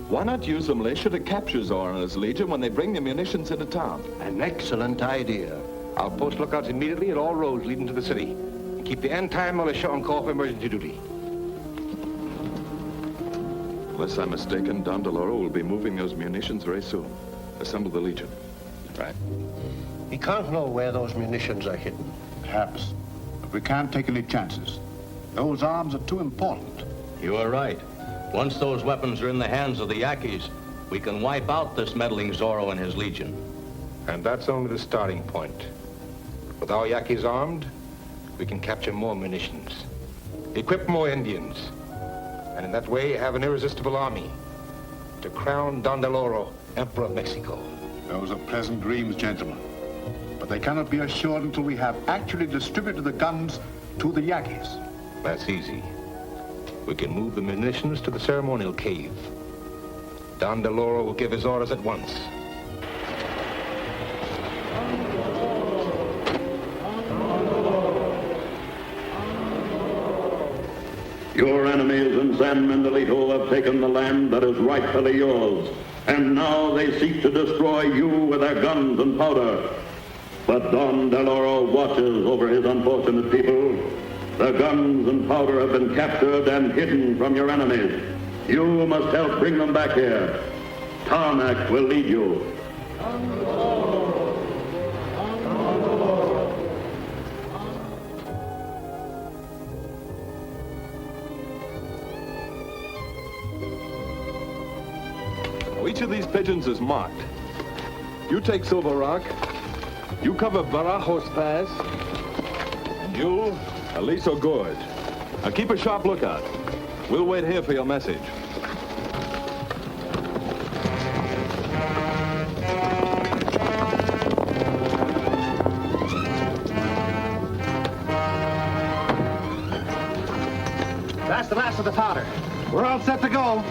why not use the militia to capture Zorro and his Legion when they bring the munitions into town? An excellent idea. I'll post lookouts immediately at all roads leading to the city. And keep the entire militia on call for emergency duty. Unless I'm mistaken, Don Del Oro will be moving those munitions very soon. Assemble the Legion. Right. We can't know where those munitions are hidden. Perhaps. But we can't take any chances. Those arms are too important. You are right. Once those weapons are in the hands of the Yankees, we can wipe out this meddling Zorro and his Legion. And that's only the starting point. With our Yankees armed, we can capture more munitions, equip more Indians, and in that way have an irresistible army to crown Don Del Oro Emperor of Mexico. Those are pleasant dreams, gentlemen. But they cannot be assured until we have actually distributed the guns to the Yankees. That's easy. We can move the munitions to the ceremonial cave. Don Del Oro will give his orders at once. Your enemies in San Mendelito have taken the land that is rightfully yours, and now they seek to destroy you with their guns and powder. But Don Del Oro watches over his unfortunate people. The guns and powder have been captured and hidden from your enemies. You must help bring them back here. Tarmac will lead you. Each of these pigeons is marked. You take Silver Rock. You cover Barajos Pass. And you, Aliso Gorge. Now keep a sharp lookout. We'll wait here for your message. That's the last of the powder. We're all set to go.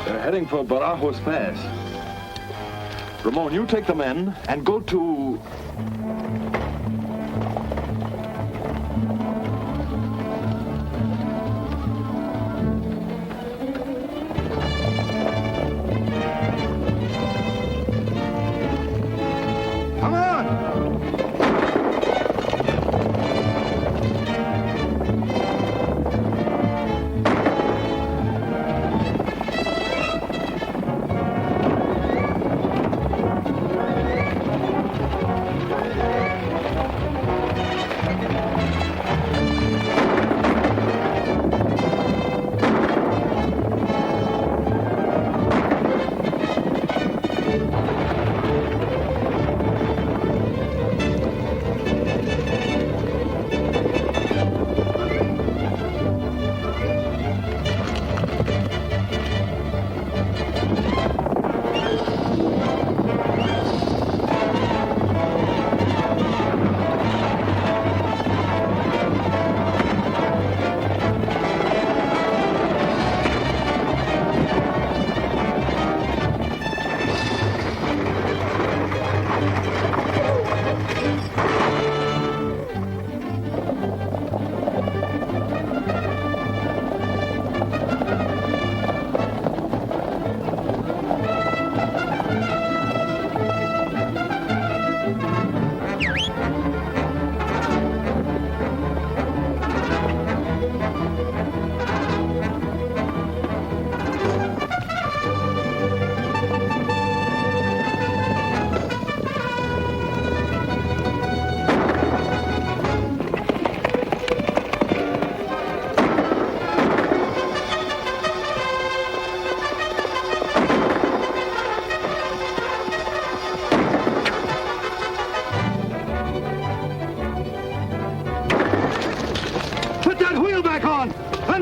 They're heading for Barajos Pass. Ramon, you take the men and go to... Come on!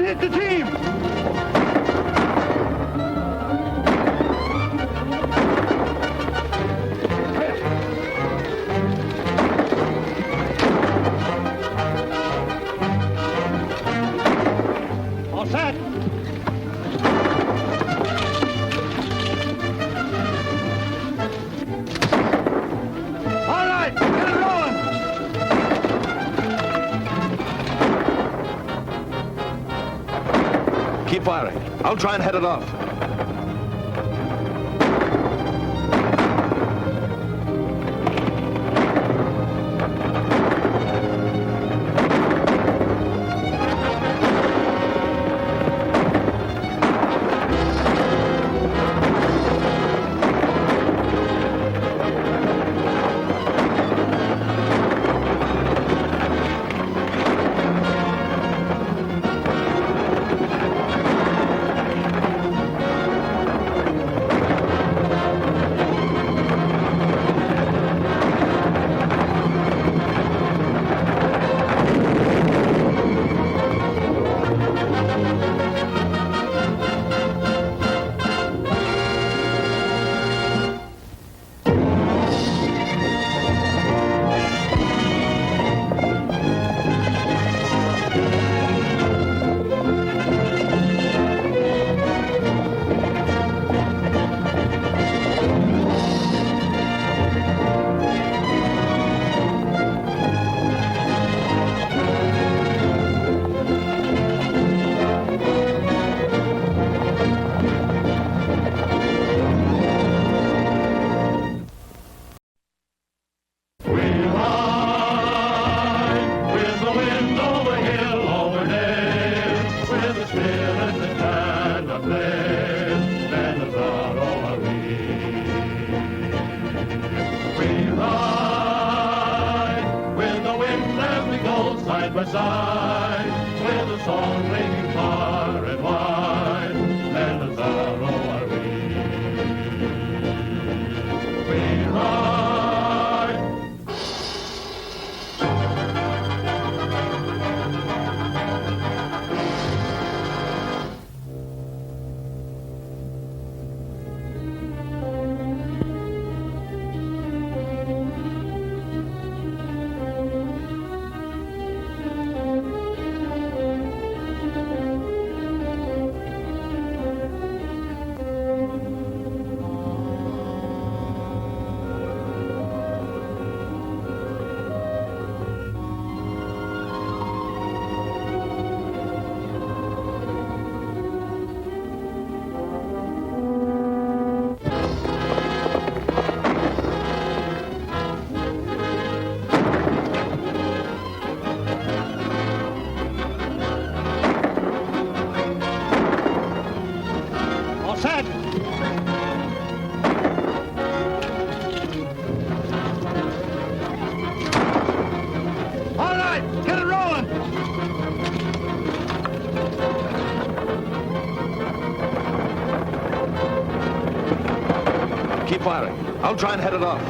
hit the team! All set. All right, get it rolling. Keep firing. I'll try and head it off. I'll try and head it off.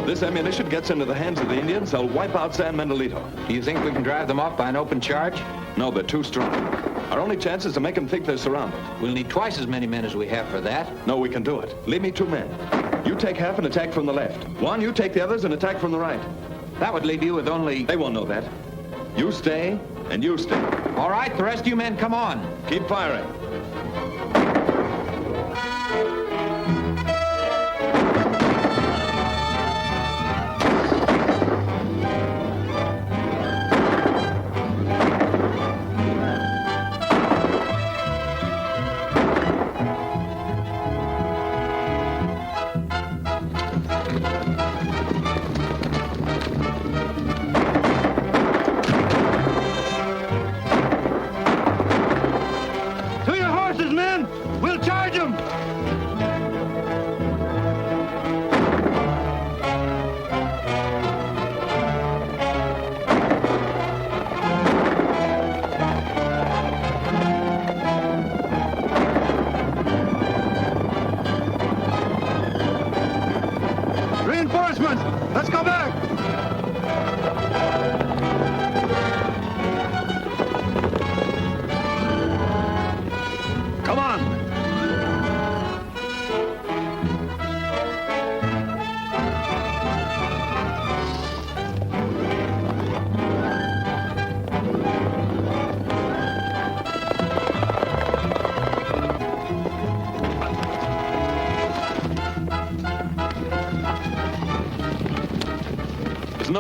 This ammunition gets into the hands of the Indians, they'll wipe out San Mendolito. Do you think we can drive them off by an open charge? No, they're too strong. Our only chance is to make them think they're surrounded. We'll need twice as many men as we have for that. No, we can do it. Leave me 2 men. You take half and attack from the left. One, you take the others and attack from the right. That would leave you with only... They won't know that. You stay, and you stay. All right, the rest of you men, come on. Keep firing.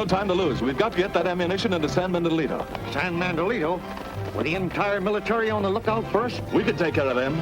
no time to lose. We've got to get that ammunition into San Mendolito. San Mendolito? With the entire military on the lookout for us? We could take care of them.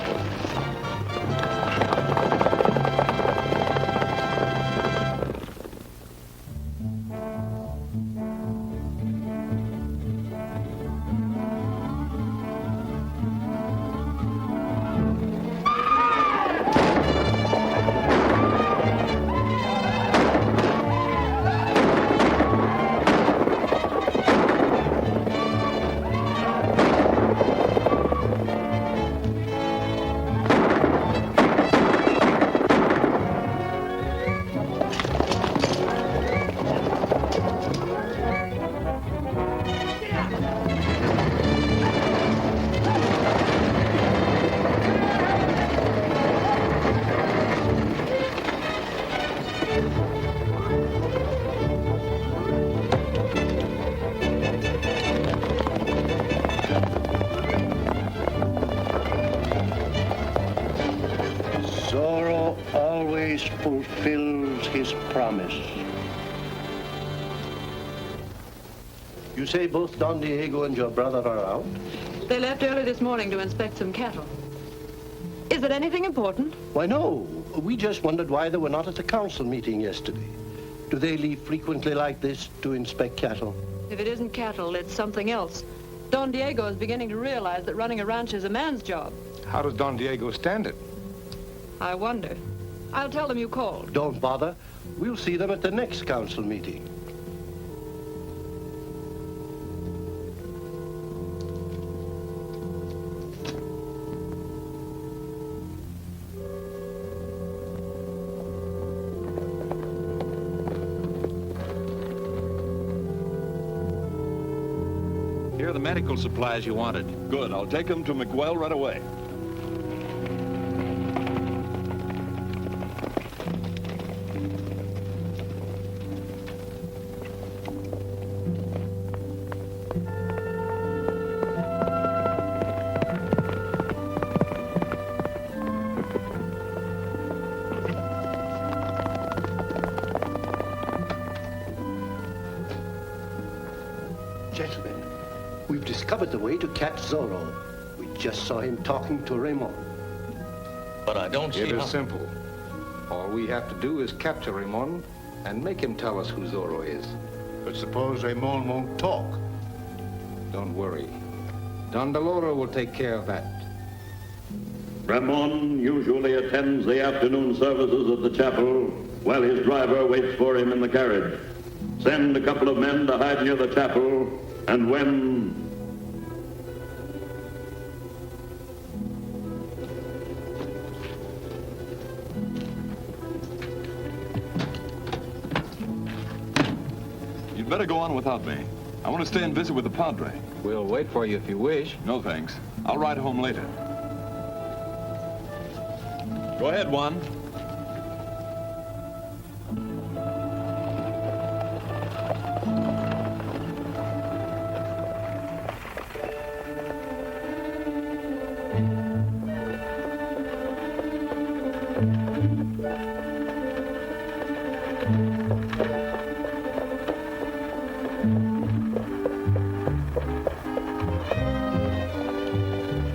Zorro always fulfills his promise. You say both Don Diego and your brother are out? They left early this morning to inspect some cattle. Is it anything important? Why, no. We just wondered why they were not at the council meeting yesterday. Do they leave frequently like this to inspect cattle? If it isn't cattle, it's something else. Don Diego is beginning to realize that running a ranch is a man's job. How does Don Diego stand it? I wonder. I'll tell them you called. Don't bother. We'll see them at the next council meeting. Here are the medical supplies you wanted. Good. I'll take them to McWell right away. Gentlemen, we've discovered the way to catch Zorro. We just saw him talking to Raymond. But I don't see It how... is simple. All we have to do is capture Raymond and make him tell us who Zorro is. But suppose Raymond won't talk? Don't worry. Don Del Oro will take care of that. Ramon usually attends the afternoon services at the chapel while his driver waits for him in the carriage. Send a couple of men to hide near the chapel, and when... You'd better go on without me. I want to stay and visit with the Padre. We'll wait for you if you wish. No, thanks. I'll ride home later. Go ahead, Juan.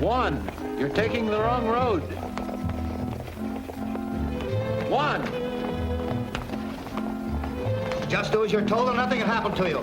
Juan, you're taking the wrong road. Juan! Just do as you're told and nothing will happen to you.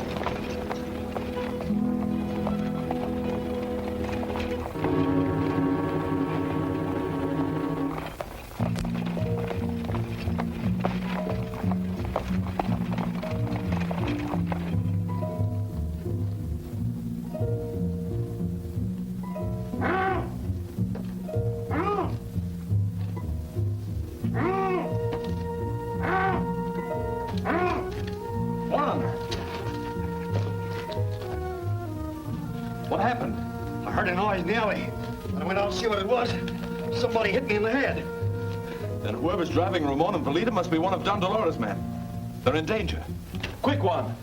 What happened? I heard a noise in the alley. When I went out to see what it was, somebody hit me in the head. Then whoever's driving Ramon and Valita must be one of Don Del Oro's men. They're in danger. Quick, Juan.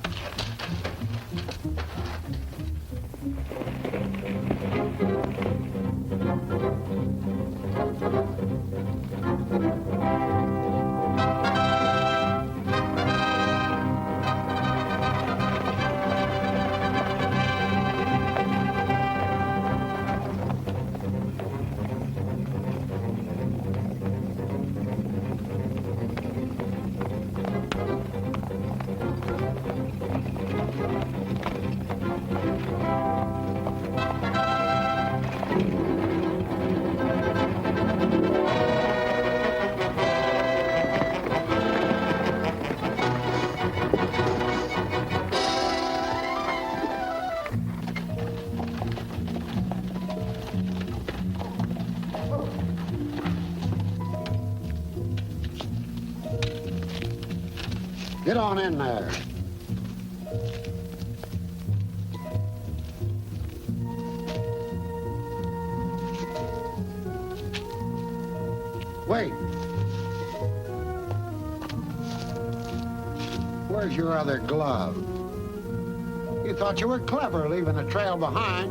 Get on in there. Wait. Where's your other glove? You thought you were clever leaving a trail behind.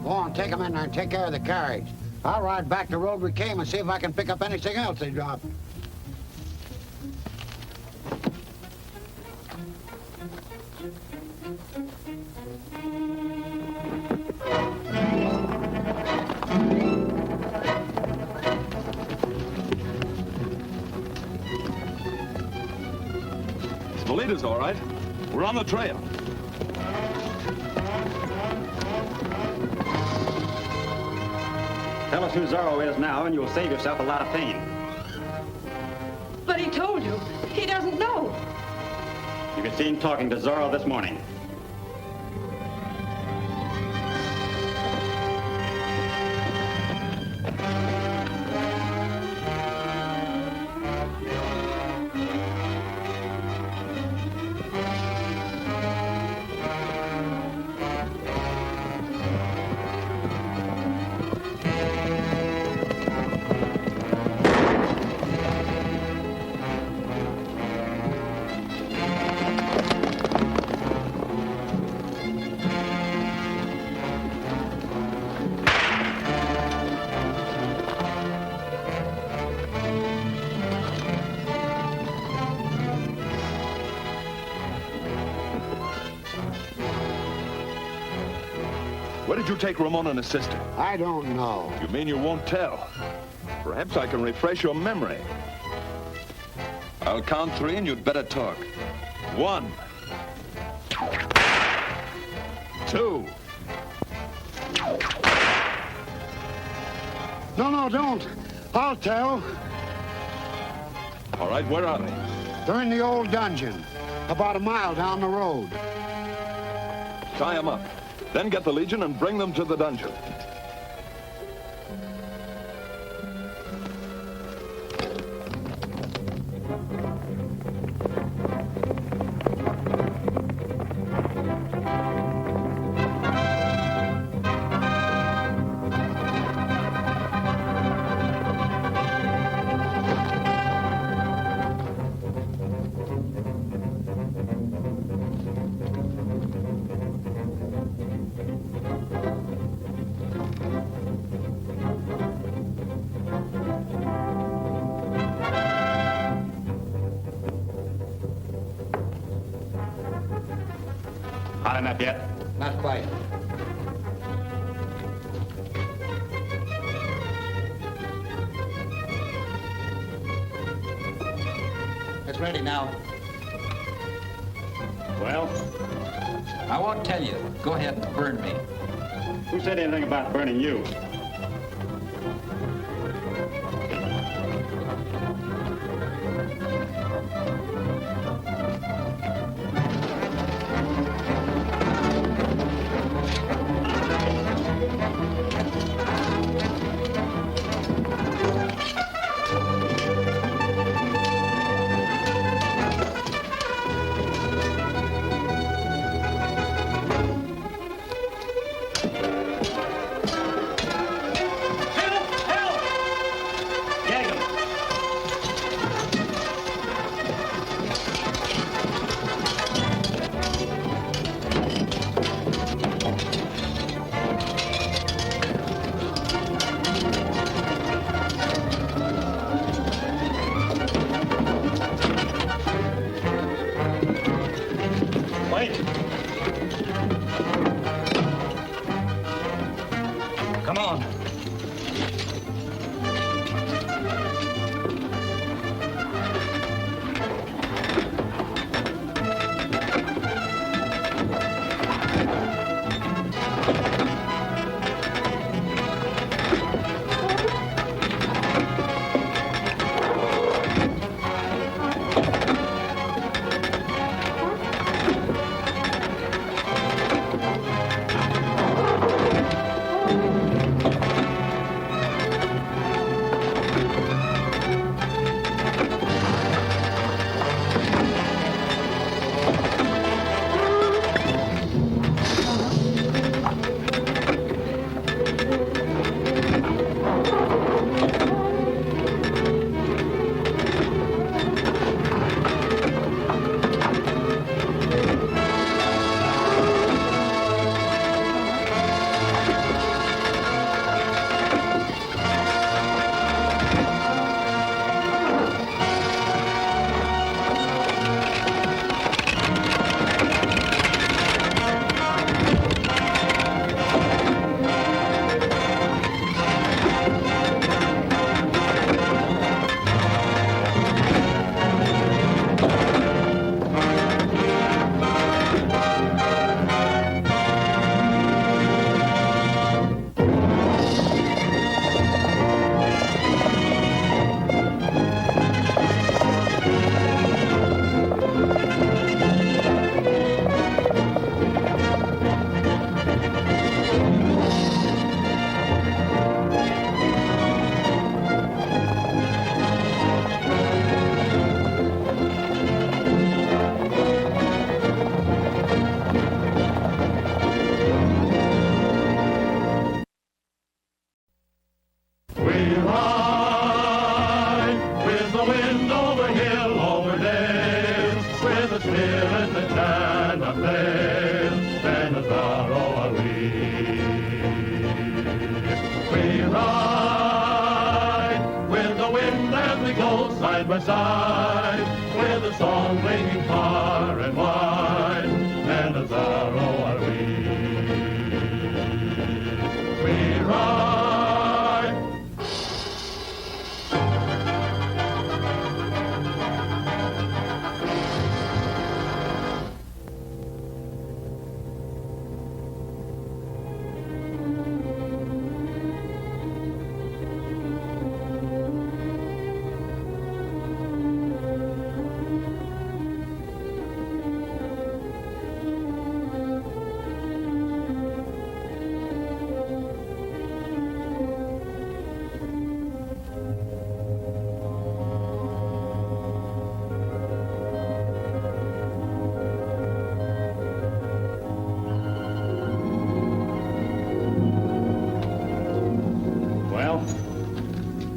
Go on, take them in there and take care of the carriage. I'll ride back the road we came and see if I can pick up anything else they dropped. The leader's all right. We're on the trail. Tell us who Zorro is now, and you'll save yourself a lot of pain. But he told you. He doesn't know. You could see him talking to Zorro this morning. Where did you take Ramon and his sister? I don't know. You mean you won't tell? Perhaps I can refresh your memory. I'll count 3 and you'd better talk. 1, 2. No, don't. I'll tell. All right, where are they? They're in the old dungeon, about a mile down the road. Tie them up. Then get the Legion and bring them to the dungeon. Hot enough yet? Not quite. It's ready now. Well, I won't tell you. Go ahead and burn me. Who said anything about burning you? side, with a song ringing far and wide, and a Zorro are we. We ride.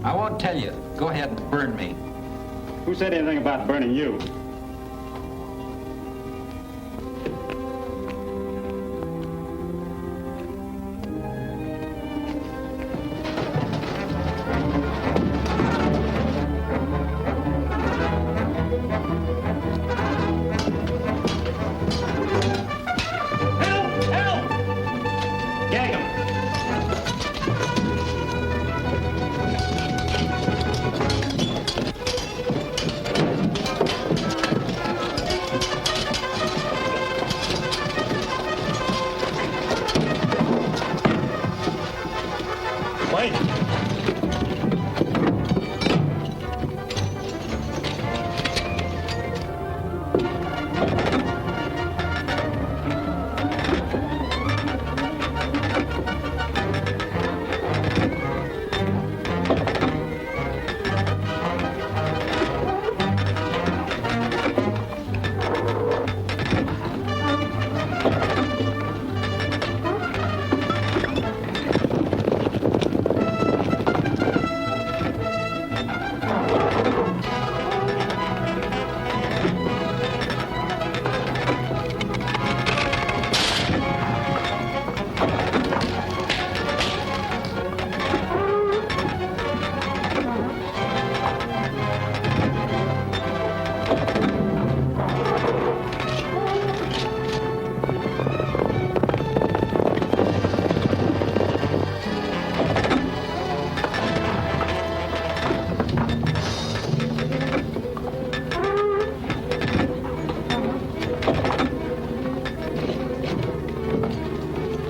I won't tell you. Go ahead and burn me. Who said anything about burning you?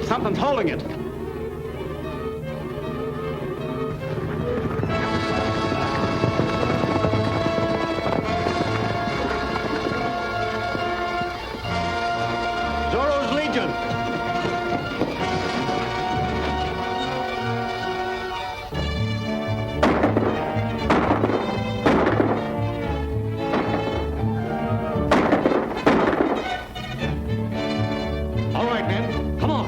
Something's holding it. Zorro's Legion. All right, men, come on.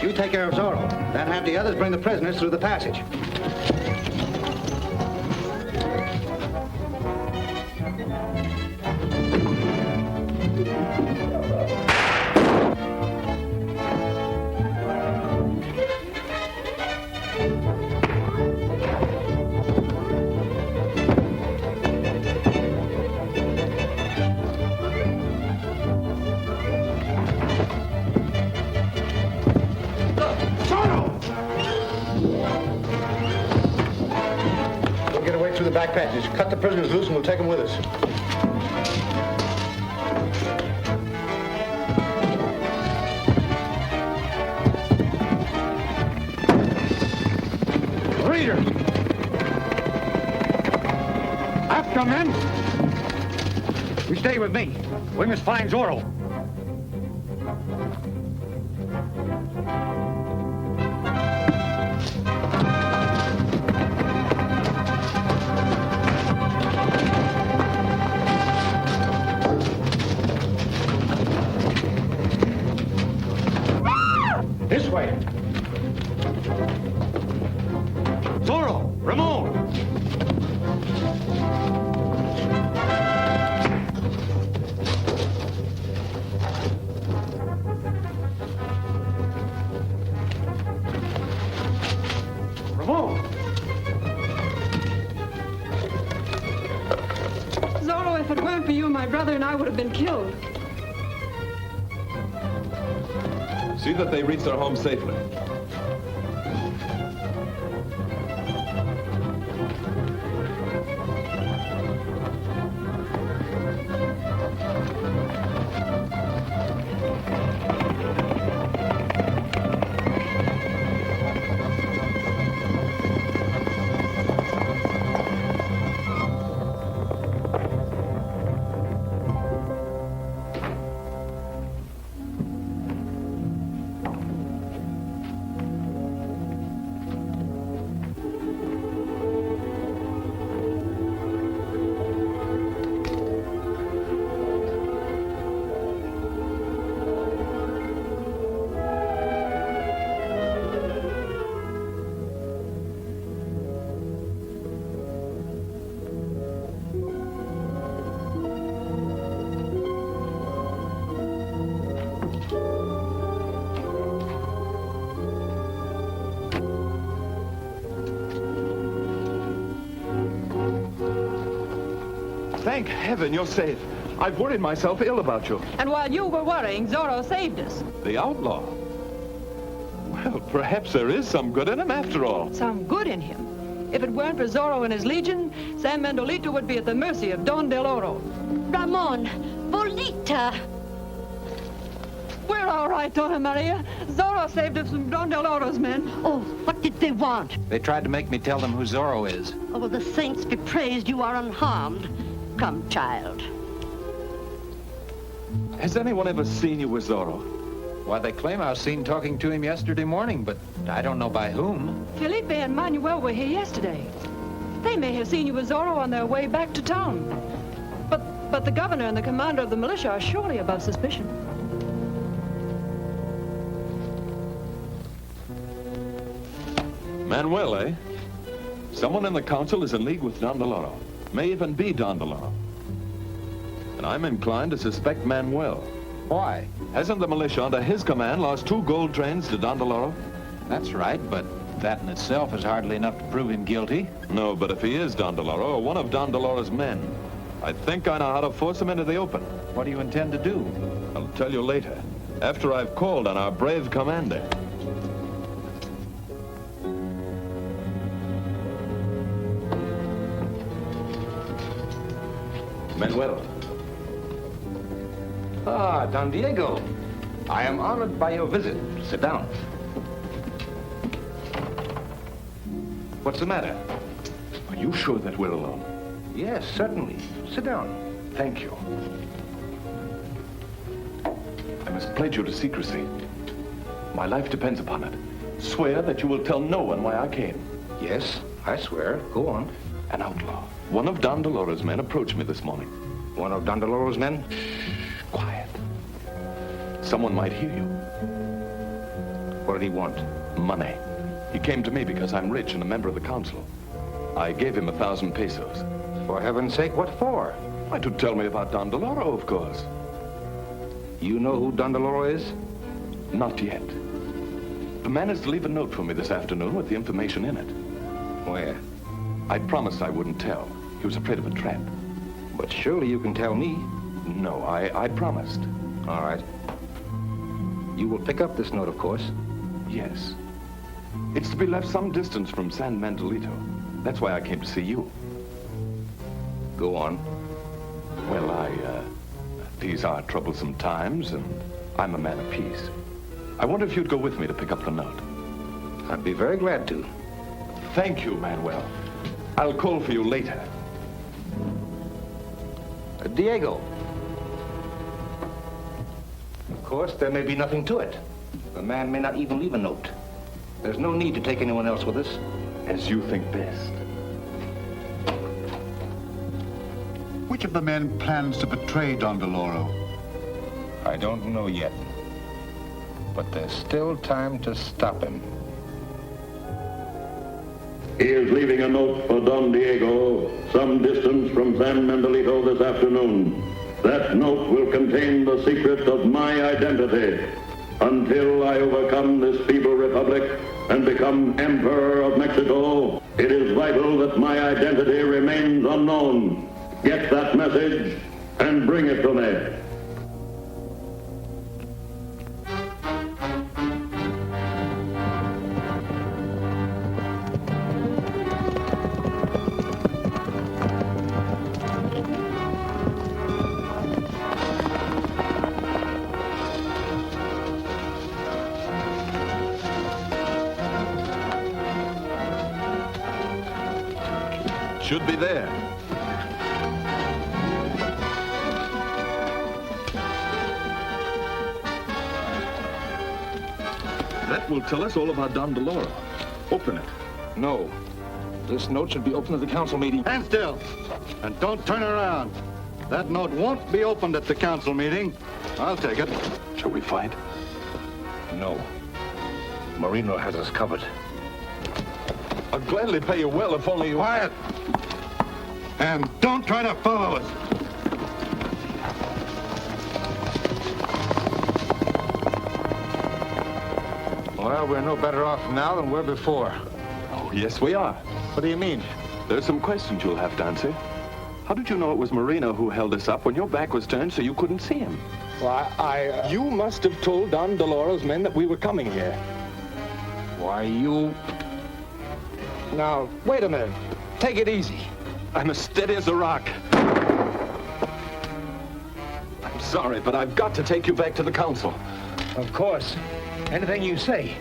You take care of Zorro. Then have the others bring the prisoners through the passage. Through the back passage. Cut the prisoners loose and we'll take them with us. Reader! After men! You stay with me. We must find Zorro. This way. Zorro! Ramon! my brother and I would have been killed. See that they reach their home safely. Thank heaven you're safe. I've worried myself ill about you. And while you were worrying, Zorro saved us. The outlaw? Well, perhaps there is some good in him after all. Some good in him. If it weren't for Zorro and his legion, San Mendolito would be at the mercy of Don Del Oro. Ramon, Bolita. We're all right, Donna Maria. Zorro saved us from Don Del Oro's men. Oh, what did they want? They tried to make me tell them who Zorro is. Oh, the saints be praised you are unharmed. Come, child. Has anyone ever seen you with Zorro? Why, they claim I was seen talking to him yesterday morning, but I don't know by whom. Felipe and Manuel were here yesterday. They may have seen you with Zorro on their way back to town. But the governor and the commander of the militia are surely above suspicion. Manuel, eh? Someone in the council is in league with Don Del Oro. May even be Don Del Oro. And I'm inclined to suspect Manuel. Why? Hasn't the militia under his command lost 2 gold trains to Don Del Oro? That's right, but that in itself is hardly enough to prove him guilty. No, but if he is Don Del Oro, or one of Don Del Oro's men, I think I know how to force him into the open. What do you intend to do? I'll tell you later, after I've called on our brave commander. Manuel. Ah, Don Diego. I am honored by your visit. Sit down. What's the matter? Are you sure that we're alone? Yes, certainly. Sit down. Thank you. I must pledge you to secrecy. My life depends upon it. Swear that you will tell no one why I came. Yes, I swear. Go on. An outlaw. One of Don Del Oro's men approached me this morning. One of Don Del Oro's men? Shh, quiet. Someone might hear you. What did he want? Money. He came to me because I'm rich and a member of the council. I gave him 1,000 pesos. For heaven's sake, what for? Why, to tell me about Don Del Oro, of course. You know who Don Del Oro is? Not yet. The man is to leave a note for me this afternoon with the information in it. Where? I promised I wouldn't tell. He was afraid of a trap. But surely you can tell me. No, I promised. All right. You will pick up this note, of course. Yes. It's to be left some distance from San Mendolito. That's why I came to see you. Go on. Well, these are troublesome times, and I'm a man of peace. I wonder if you'd go with me to pick up the note. I'd be very glad to. Thank you, Manuel. I'll call for you later. Diego. Of course, there may be nothing to it. The man may not even leave a note. There's no need to take anyone else with us. As you think best. Which of the men plans to betray Don Del Oro? I don't know yet. But there's still time to stop him. He is leaving a note for Don Diego some distance from San Mendolito this afternoon. That note will contain the secret of my identity. Until I overcome this feeble republic and become Emperor of Mexico, it is vital that my identity remains unknown. Get that message and bring it to me. Should be there. That will tell us all about Don Del Oro. Open it. No. This note should be opened at the council meeting. Stand still. And don't turn around. That note won't be opened at the council meeting. I'll take it. Shall we fight? No. Marino has us covered. I'll gladly pay you well if only you... Quiet! And don't try to follow us. Well, we're no better off now than we were before. Oh, yes, we are. What do you mean? There's some questions you'll have to answer. How did you know it was Marino who held us up when your back was turned so you couldn't see him? Well, You must have told Don Del Oro's men that we were coming here. Why, you... Now, wait a minute. Take it easy. I'm as steady as a rock. I'm sorry, but I've got to take you back to the council. Of course. Anything you say.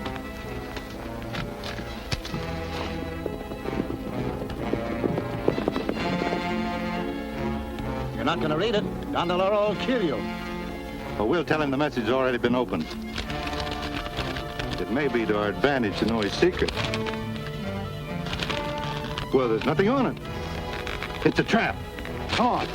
You're not going to read it. Don Del Oro will kill you. But we'll tell him the message has already been opened. It may be to our advantage to know his secret. Well, there's nothing on it. It's a trap. Come on.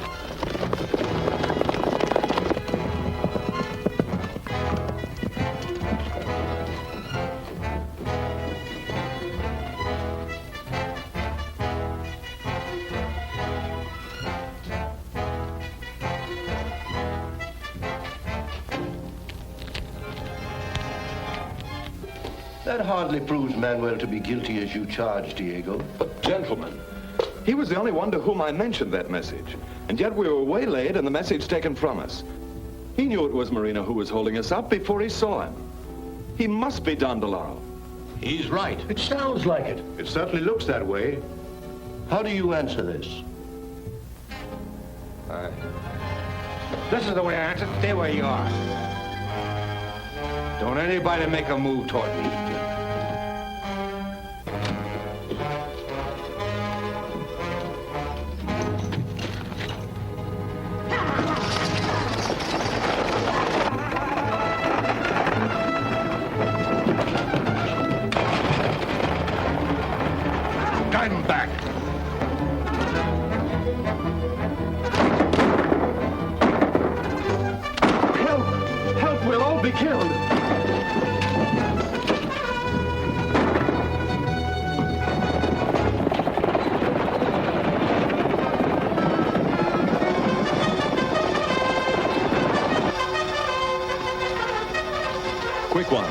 That hardly proves Manuel to be guilty as you charge, Diego. But, gentlemen, he was the only one to whom I mentioned that message. And yet we were waylaid and the message taken from us. He knew it was Marino who was holding us up before he saw him. He must be Don Del Oro. He's right. It sounds like it. It certainly looks that way. How do you answer this? This is the way I answer. Stay where you are. Don't anybody make a move toward me. Guide him back. Help, we'll all be killed. Quick one.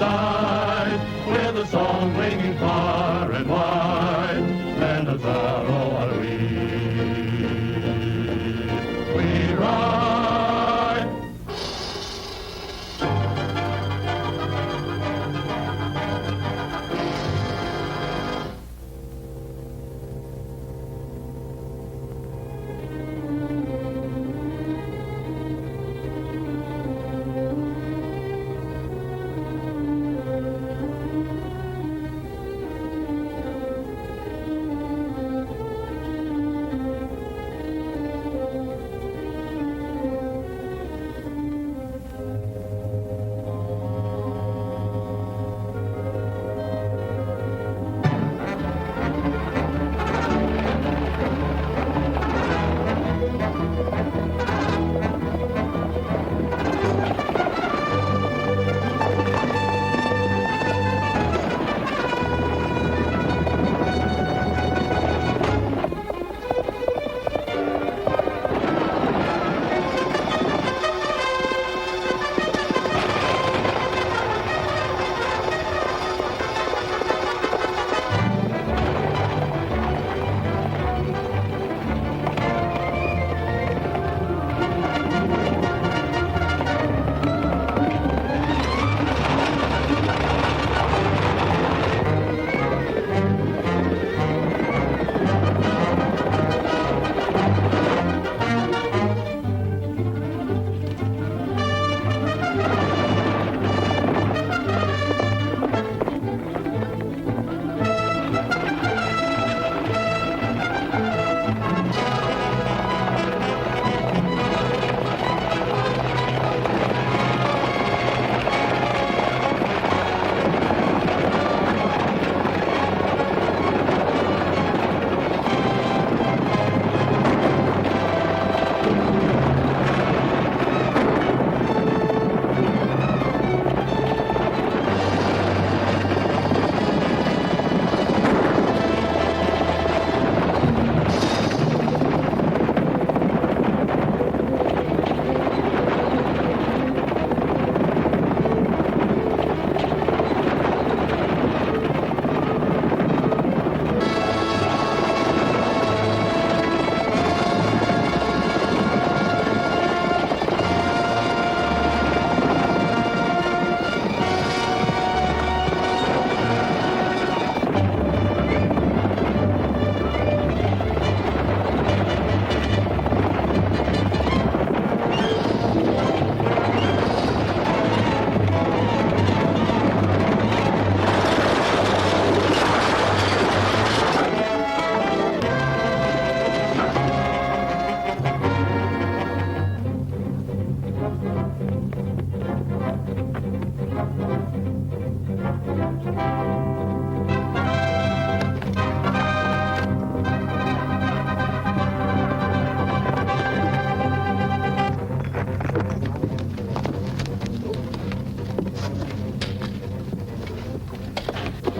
side, with a song ringing far and wide, and a Zorro are we. We ride.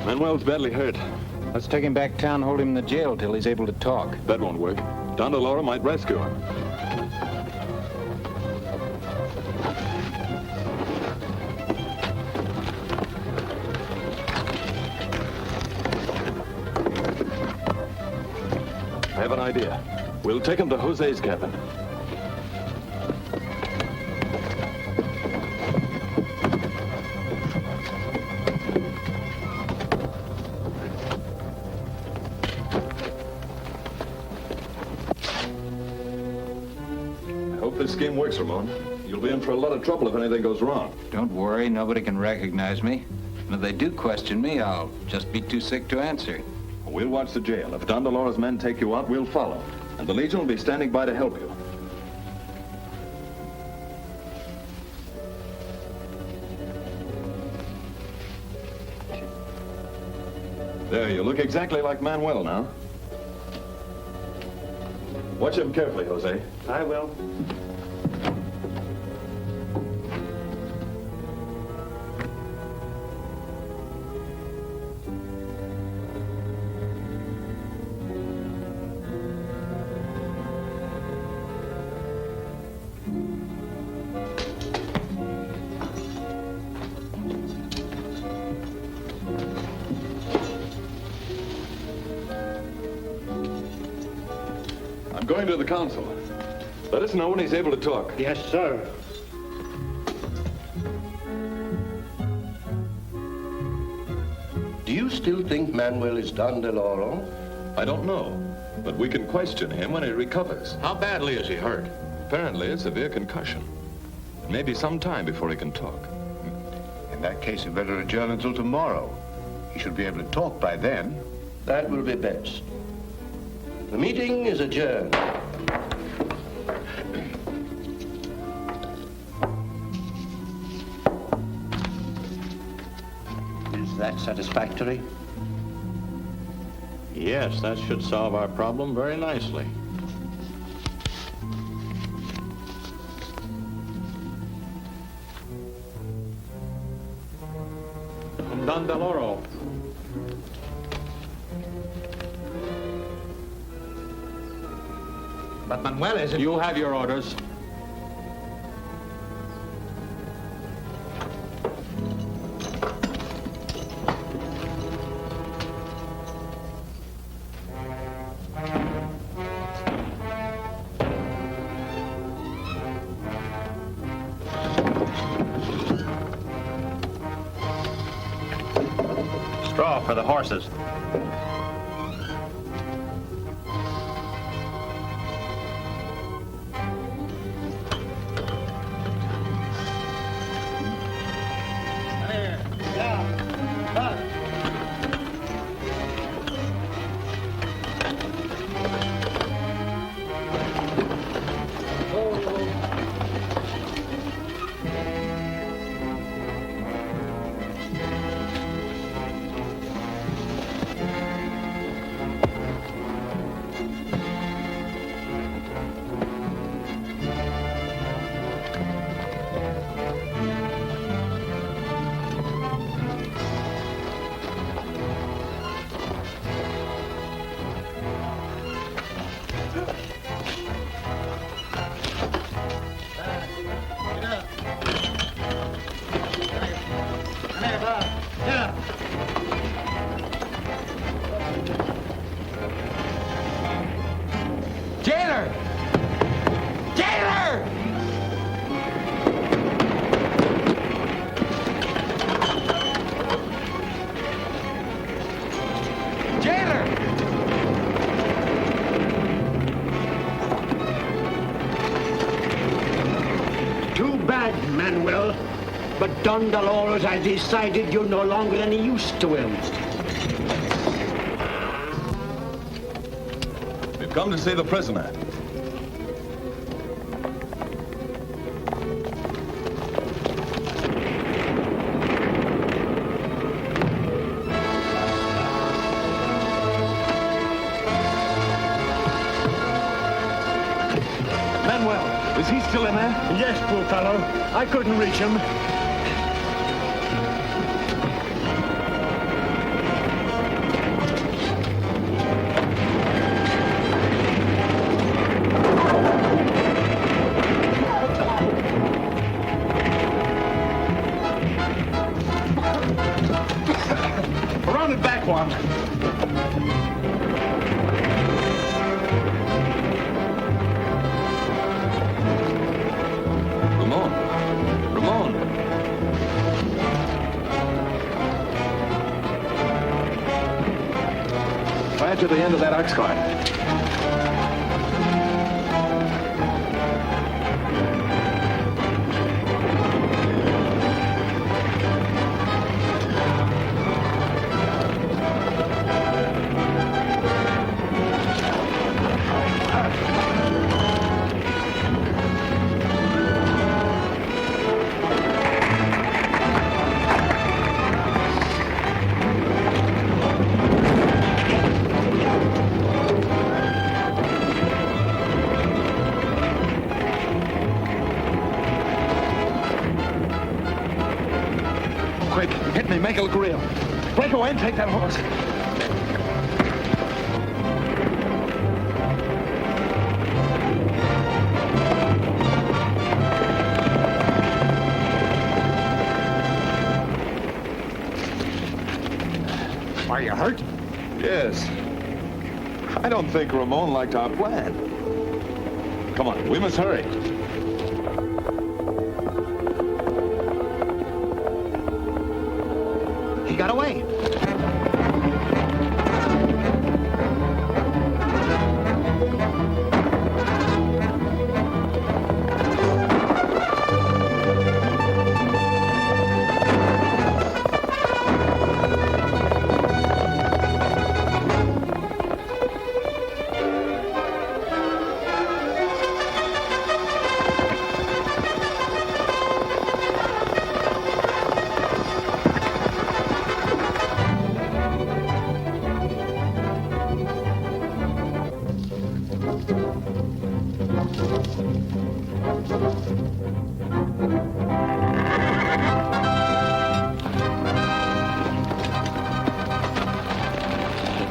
Manuel's badly hurt. Let's take him back town, hold him in the jail till he's able to talk. That won't work. Don Del Oro might rescue him. I have an idea. We'll take him to Jose's cabin. This scheme works, Ramon. You'll be in for a lot of trouble if anything goes wrong. Don't worry, nobody can recognize me. And if they do question me, I'll just be too sick to answer. We'll watch the jail. If Don Del Oro's men take you out, we'll follow. And the Legion will be standing by to help you. There, you look exactly like Manuel now. Watch him carefully, Jose. I will. I'm going to the council. Let us know when he's able to talk. Yes, sir. Do you still think Manuel is Don Del Oro? I don't know, but we can question him when he recovers. How badly is he hurt? Apparently a severe concussion. It may be some time before he can talk. In that case, you better adjourn until tomorrow. He should be able to talk by then. That will be best. The meeting is adjourned. Is that satisfactory? Yes, that should solve our problem very nicely. Don Del Oro. But Manuel isn't... You have your orders. Straw for the horses. Jailer! Jailer! Jailer! Too bad, Manuel. But Don Del Oro has decided you're no longer any use to him. We've come to see the prisoner. Manuel, is he still in there? Yes, poor fellow. I couldn't reach him. Around the back one. Right to the end of that ox cart. Quick, hit me, make it look real. Break away and take that horse. Are you hurt? Yes. I don't think Ramon liked our plan. Come on, we must hurry. He got away.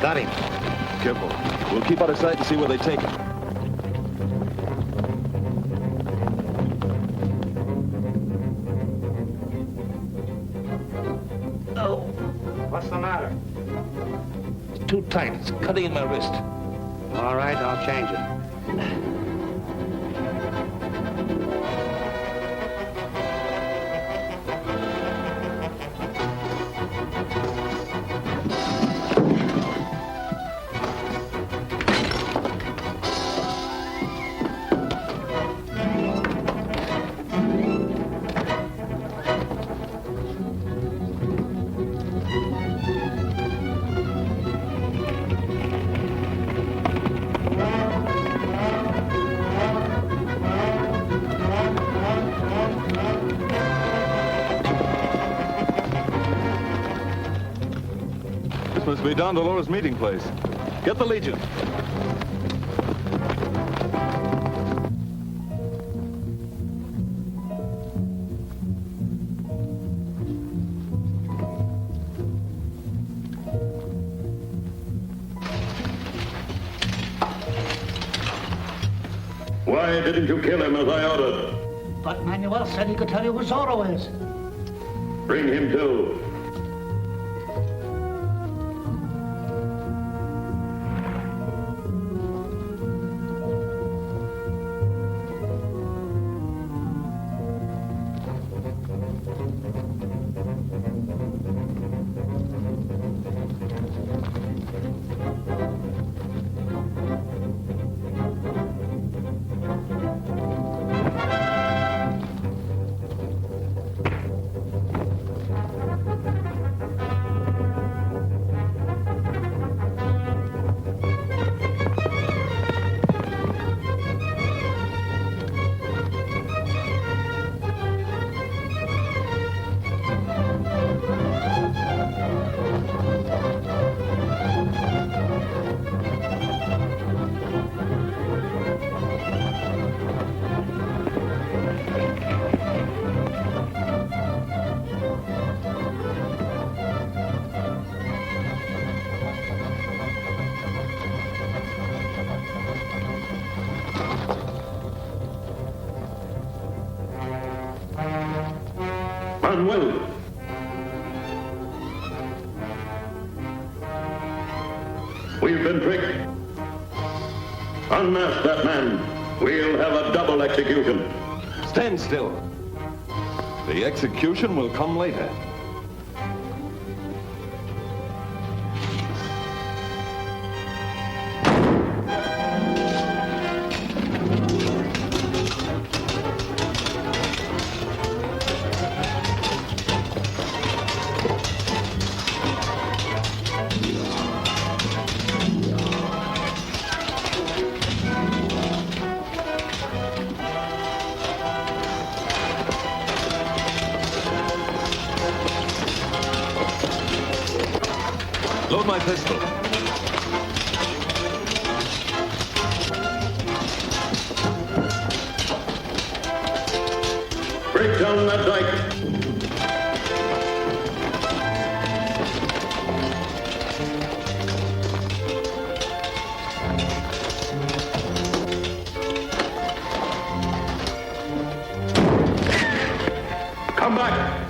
Got him. Careful. We'll keep out of sight and see where they take him. Oh. What's the matter? It's too tight. It's cutting in my wrist. All right, I'll change it. This must be Don Del Oro's meeting place. Get the Legion. Why didn't you kill him as I ordered? But Manuel said he could tell you who Zorro is. Bring him too. Manuel. We've been tricked. Unmask that man. We'll have a double execution. Stand still. The execution will come later. Load my pistol. Break down that dike. Come back.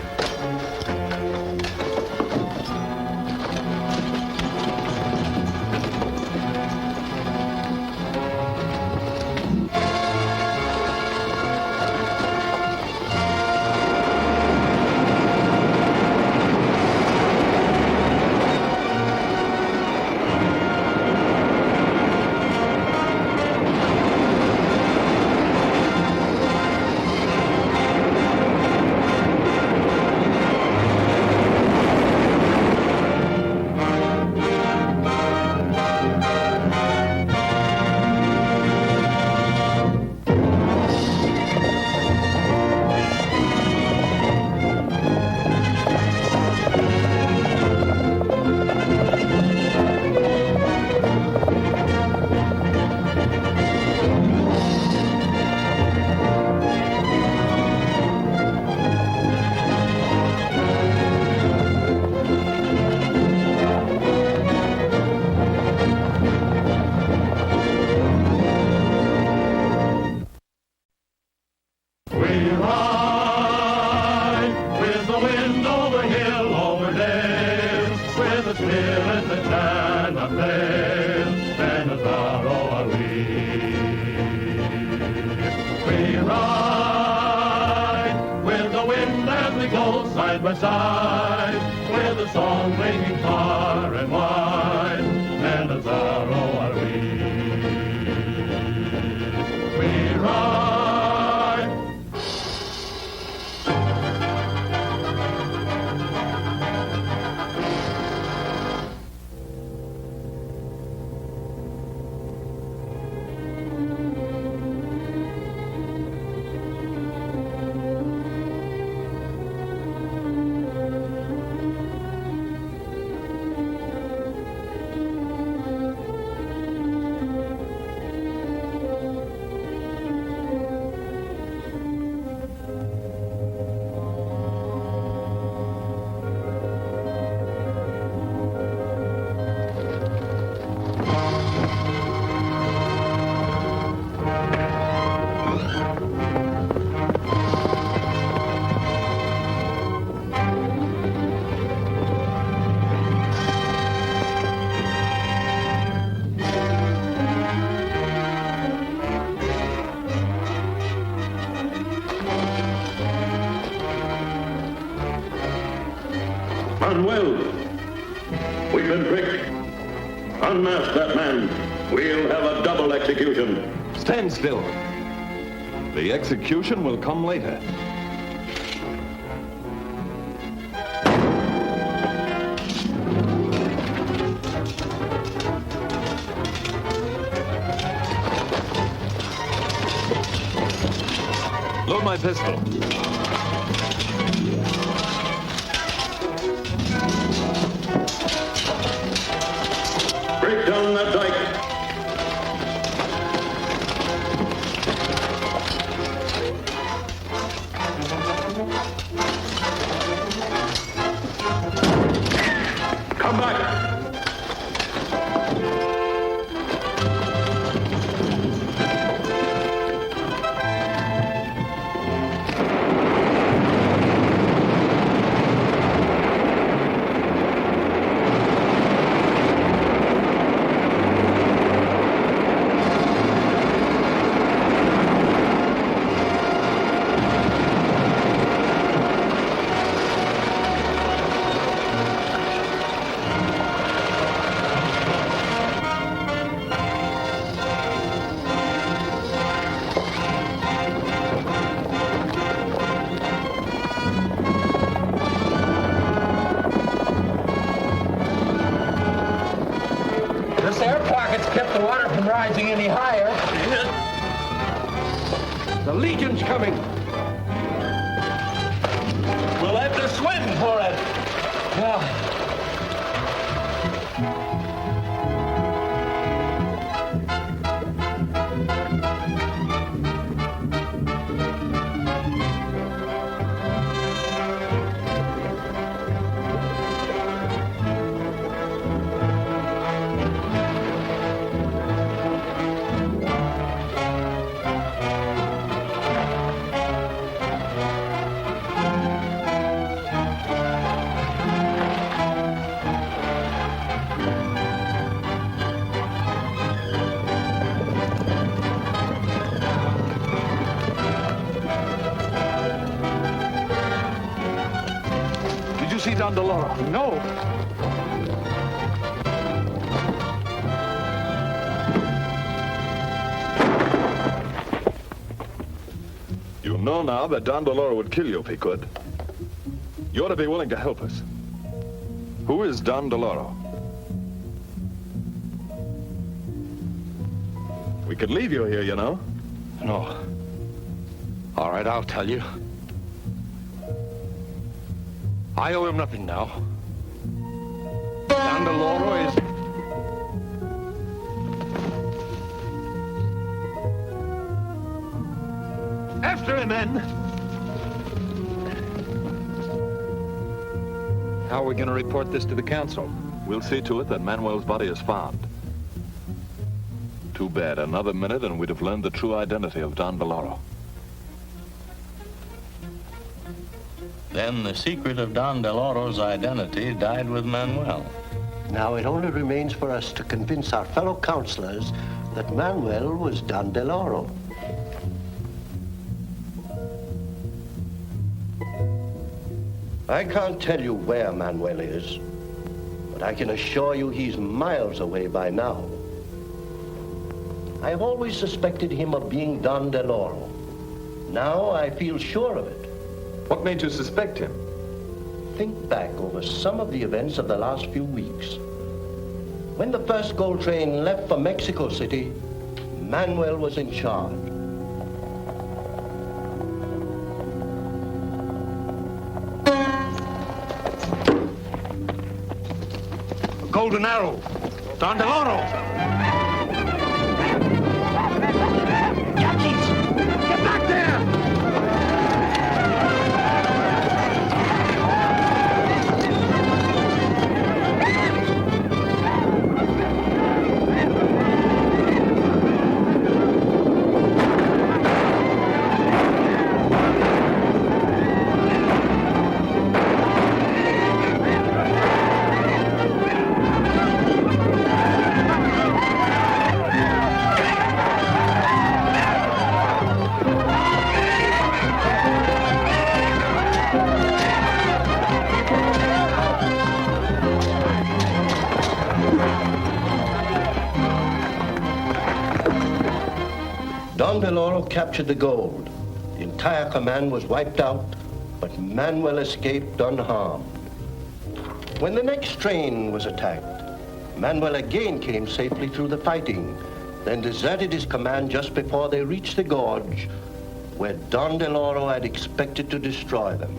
side, with a song ringing far and wide, and a Zorro are we. We ride. Manuel, we've been tricked. Unmask that man. We'll have a double execution. Stand still. The execution will come later. Load my pistol. Break down that dike. Come back. This air pocket's kept the water from rising any higher. The Legion's coming. We'll have to swim for it. Yeah. See Don Del Oro? No. You know now that Don Del Oro would kill you if he could. You ought to be willing to help us. Who is Don Del Oro? We could leave you here, you know. No. All right, I'll tell you. I owe him nothing now. Don Del Oro is... After him, men! How are we going to report this to the council? We'll see to it that Manuel's body is found. Too bad. Another minute and we'd have learned the true identity of Don Del Oro. Then the secret of Don Del Oro's identity died with Manuel. Now it only remains for us to convince our fellow councilors that Manuel was Don Del Oro. I can't tell you where Manuel is, but I can assure you he's miles away by now. I've always suspected him of being Don Del Oro. Now I feel sure of it. What made you suspect him? Think back over some of the events of the last few weeks. When the first gold train left for Mexico City, Manuel was in charge. Golden Arrow. Don Del Oro. Yankees! Get back there! Don Del Oro captured the gold. The entire command was wiped out, but Manuel escaped unharmed. When the next train was attacked, Manuel again came safely through the fighting, then deserted his command just before they reached the gorge, where Don Del Oro had expected to destroy them.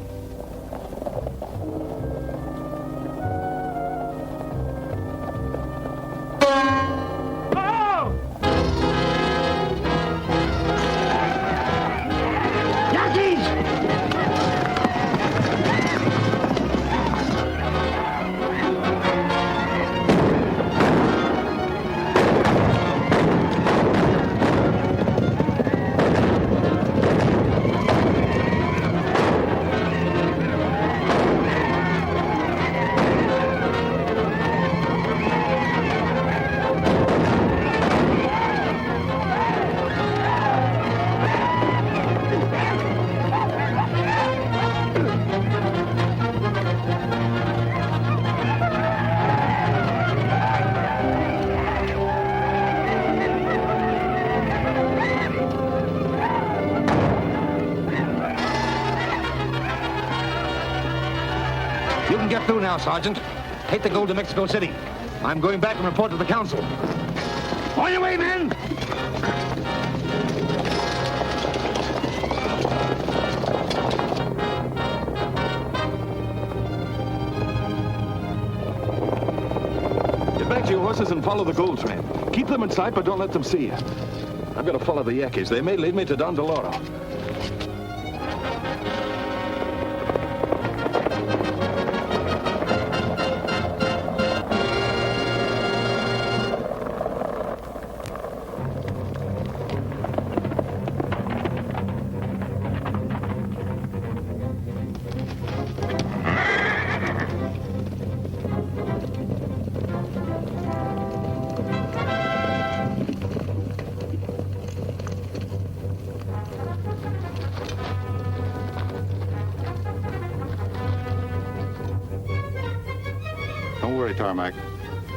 You can get through now, Sergeant. Take the gold to Mexico City. I'm going back and report to the council. On your way, men! Get back to your horses and follow the gold train. Keep them in sight, but don't let them see you. I'm going to follow the Yankees. They may lead me to Don Del Oro. Don't worry, Tarmac.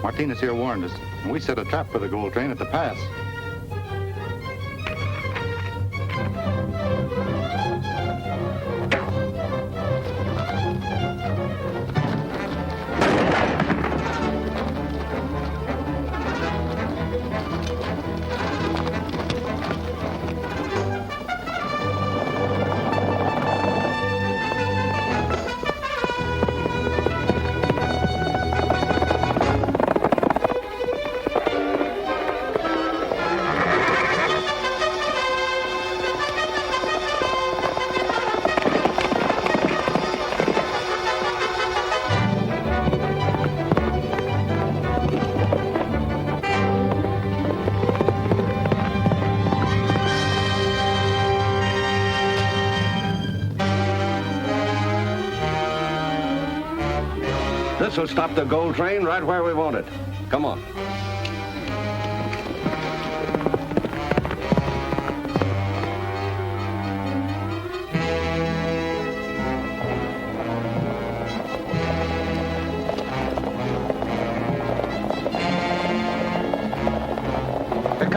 Martinez here warned us, and we set a trap for the gold train at the pass. This will stop the gold train right where we want it. Come on.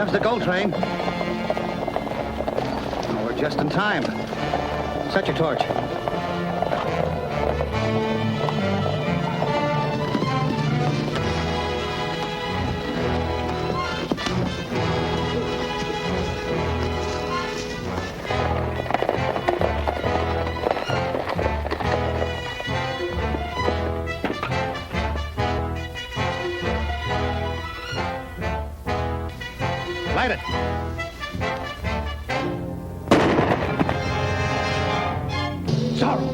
comes the gold train. Oh, we're just in time. Set your torch. Light it. Zorro!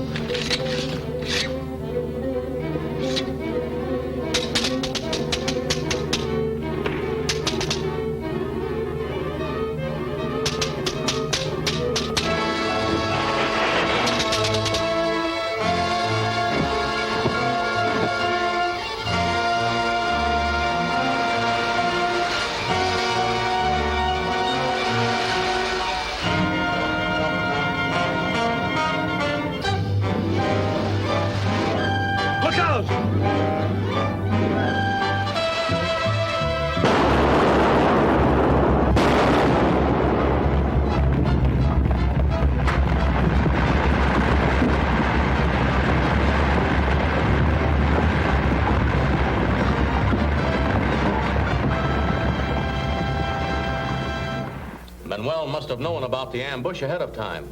Manuel must have known about the ambush ahead of time.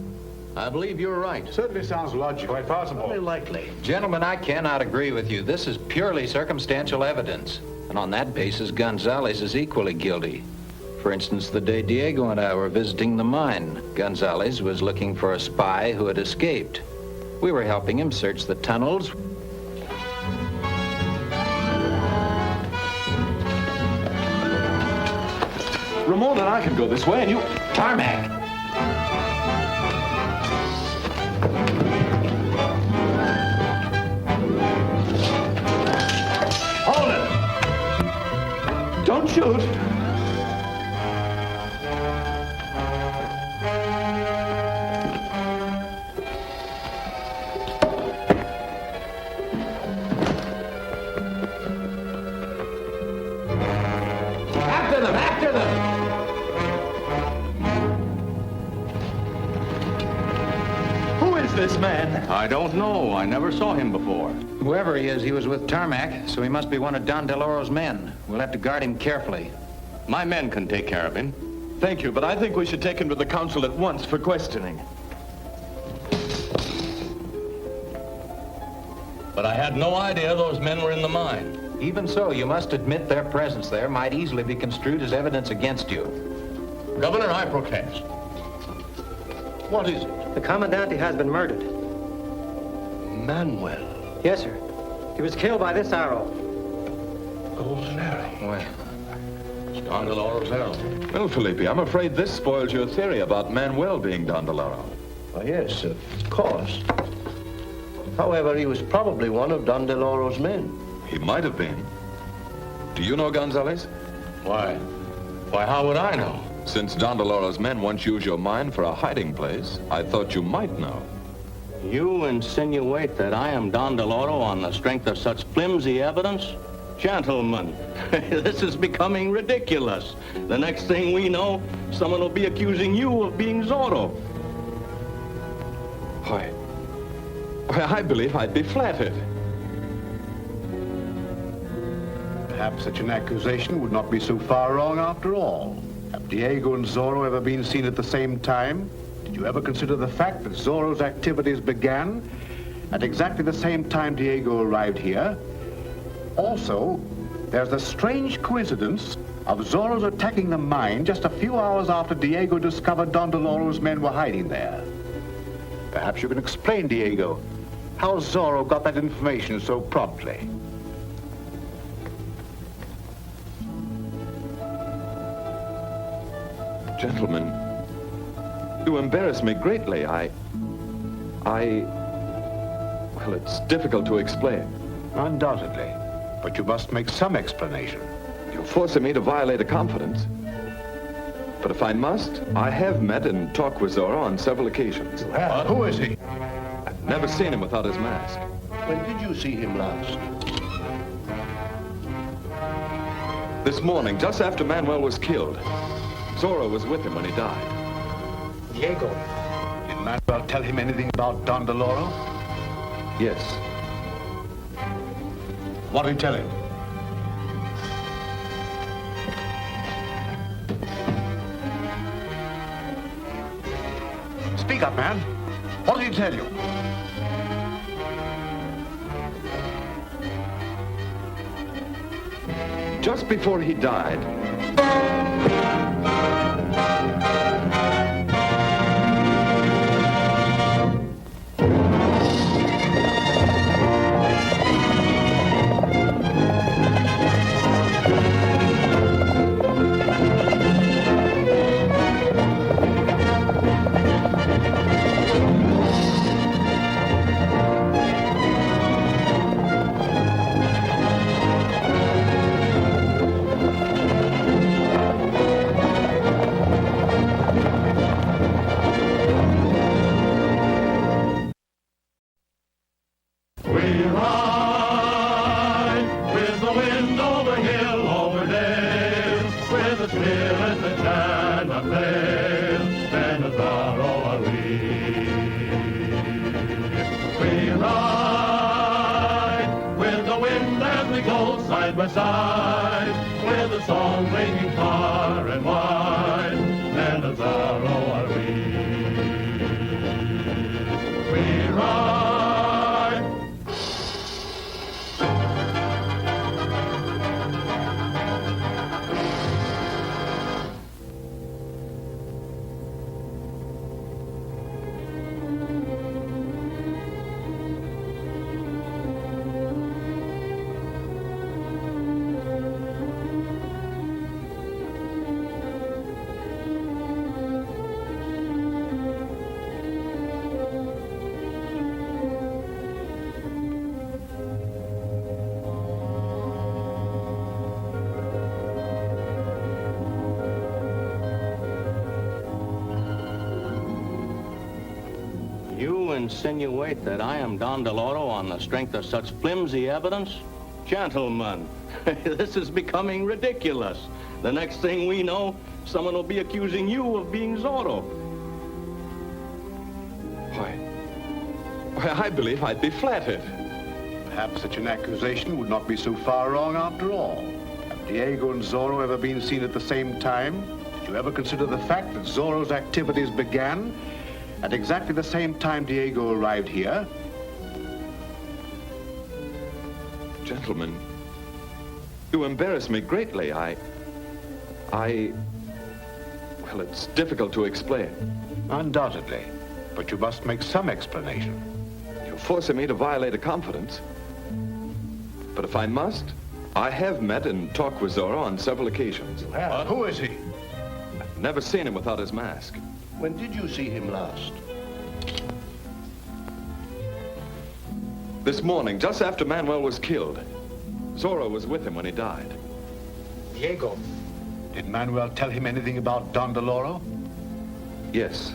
I believe you're right. Certainly sounds logical. Quite possible. Very likely. Gentlemen, I cannot agree with you. This is purely circumstantial evidence. And on that basis, Gonzalez is equally guilty. For instance, the day Diego and I were visiting the mine, Gonzalez was looking for a spy who had escaped. We were helping him search the tunnels. Ramon and I can go this way, and you... Tarmac! Hold it! Don't shoot! After them! After them! This man? I don't know. I never saw him before. Whoever he is, he was with Tarmac, so he must be one of Don Del Oro's men. We'll have to guard him carefully. My men can take care of him. Thank you, but I think we should take him to the council at once for questioning. But I had no idea those men were in the mine. Even so, you must admit their presence there might easily be construed as evidence against you. Governor, I protest. What is it? The Commandante has been murdered. Manuel. Yes, sir. He was killed by this arrow. Ordinary. Well, it's Don Del Oro's arrow. Well, Felipe, I'm afraid this spoils your theory about Manuel being Don Del Oro. Oh, yes, of course. However, he was probably one of Don Del Oro's men. He might have been. Do you know Gonzalez? Why, how would I know? Since Don Del Oro's men once used your mine for a hiding place, I thought you might know. You insinuate that I am Don Del Oro on the strength of such flimsy evidence? Gentlemen, this is becoming ridiculous. The next thing we know, someone will be accusing you of being Zorro. Why, I believe I'd be flattered. Perhaps such an accusation would not be so far wrong after all. Have Diego and Zorro ever been seen at the same time? Did you ever consider the fact that Zorro's activities began at exactly the same time Diego arrived here? Also, there's the strange coincidence of Zorro's attacking the mine just a few hours after Diego discovered Don Del Oro's men were hiding there. Perhaps you can explain, Diego, how Zorro got that information so promptly. Gentlemen, you embarrass me greatly. Well, it's difficult to explain. Undoubtedly. But you must make some explanation. You're forcing me to violate a confidence. But if I must, I have met and talked with Zorro on several occasions. You have? Who is he? I've never seen him without his mask. When did you see him last? This morning, just after Manuel was killed. Zorro was with him when he died. Diego. Did Manuel tell him anything about Don Del Oro? Yes. What did he tell him? Speak up, man. What did he tell you? Just before he died, You insinuate that I am Don Del Oro on the strength of such flimsy evidence? Gentlemen, this is becoming ridiculous. The next thing we know, someone will be accusing you of being Zorro. Why, I believe I'd be flattered. Perhaps such an accusation would not be so far wrong after all. Have Diego and Zorro ever been seen at the same time? Did you ever consider the fact that Zorro's activities began at exactly the same time Diego arrived here? Gentlemen, you embarrass me greatly. Well, it's difficult to explain. Undoubtedly. But you must make some explanation. You're forcing me to violate a confidence. But if I must, I have met and talked with Zorro on several occasions. Who is he? I've never seen him without his mask. When did you see him last? This morning, just after Manuel was killed. Zorro was with him when he died. Diego. Did Manuel tell him anything about Don Del Oro? Yes.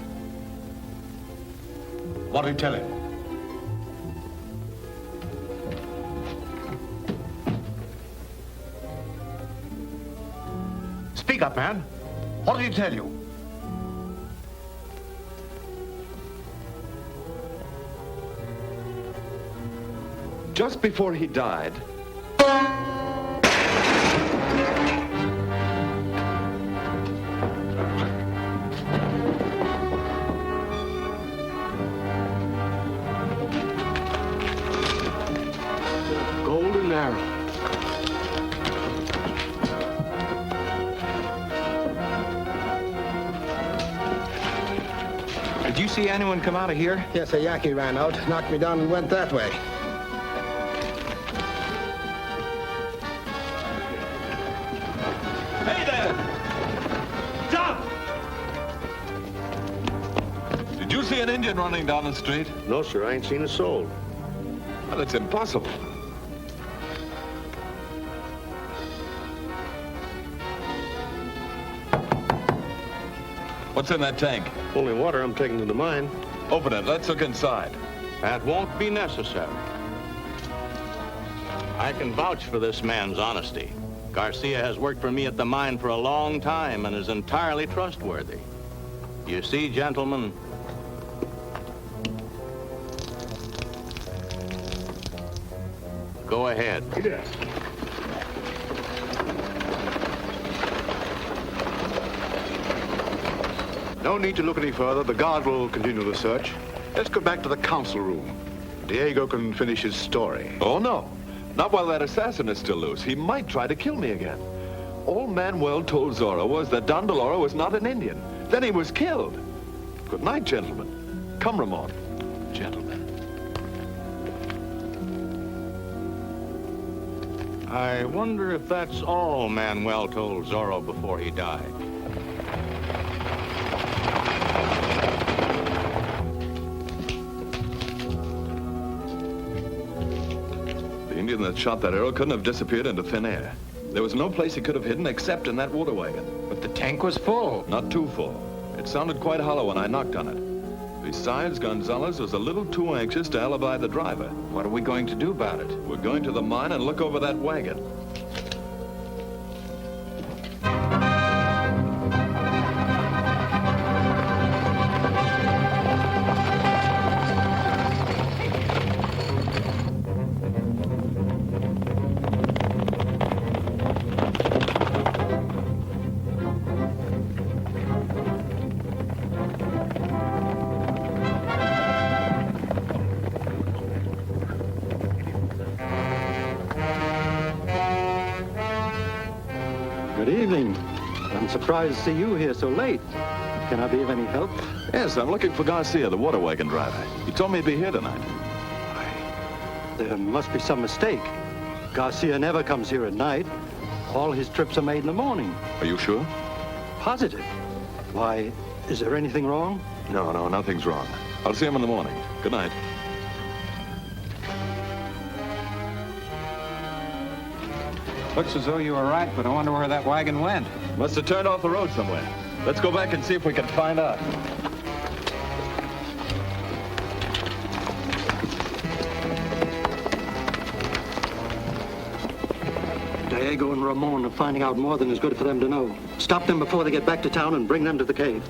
What did he tell him? Speak up, man. What did he tell you? Just before he died, Golden arrow. Did you see anyone come out of here? Yes, a Yaqui ran out, knocked me down and went that way. Hey there! Stop! Did you see an Indian running down the street? No, sir, I ain't seen a soul. Well, it's impossible. What's in that tank? Only water I'm taking to the mine. Open it. Let's look inside. That won't be necessary. I can vouch for this man's honesty. Garcia has worked for me at the mine for a long time and is entirely trustworthy. You see, gentlemen, go ahead. Yes. No need to look any further. The guard will continue the search. Let's go back to the council room. Diego can finish his story. Oh, no. Not while that assassin is still loose. He might try to kill me again. All Manuel told Zorro was that Don Del Oro was not an Indian. Then he was killed. Good night, gentlemen. Come, Ramon. Gentlemen. I wonder if that's all Manuel told Zorro before he died. The Indian that shot that arrow couldn't have disappeared into thin air. There was no place he could have hidden except in that water wagon. But the tank was full. Not too full. It sounded quite hollow when I knocked on it. Besides, Gonzalez was a little too anxious to alibi the driver. What are we going to do about it? We're going to the mine and look over that wagon. Good evening. I'm surprised to see you here so late. Can I be of any help? Yes, I'm looking for Garcia, the water wagon driver. He told me he'd be here tonight. There must be some mistake. Garcia never comes here at night. All his trips are made in the morning. Are you sure? Positive. Why, is there anything wrong? No, nothing's wrong. I'll see him in the morning. Good night. Looks as though you were right, but I wonder where that wagon went. Must have turned off the road somewhere. Let's go back and see if we can find out. Diego and Ramon are finding out more than is good for them to know. Stop them before they get back to town and bring them to the cave.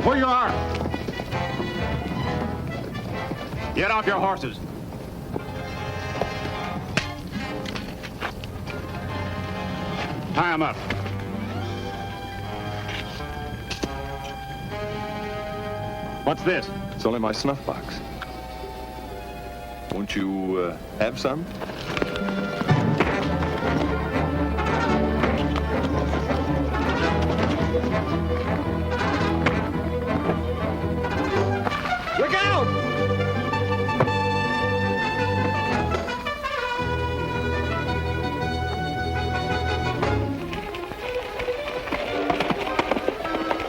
Where you are! Get off your horses. Tie them up. What's this? It's only my snuff box. Won't you have some? Look out!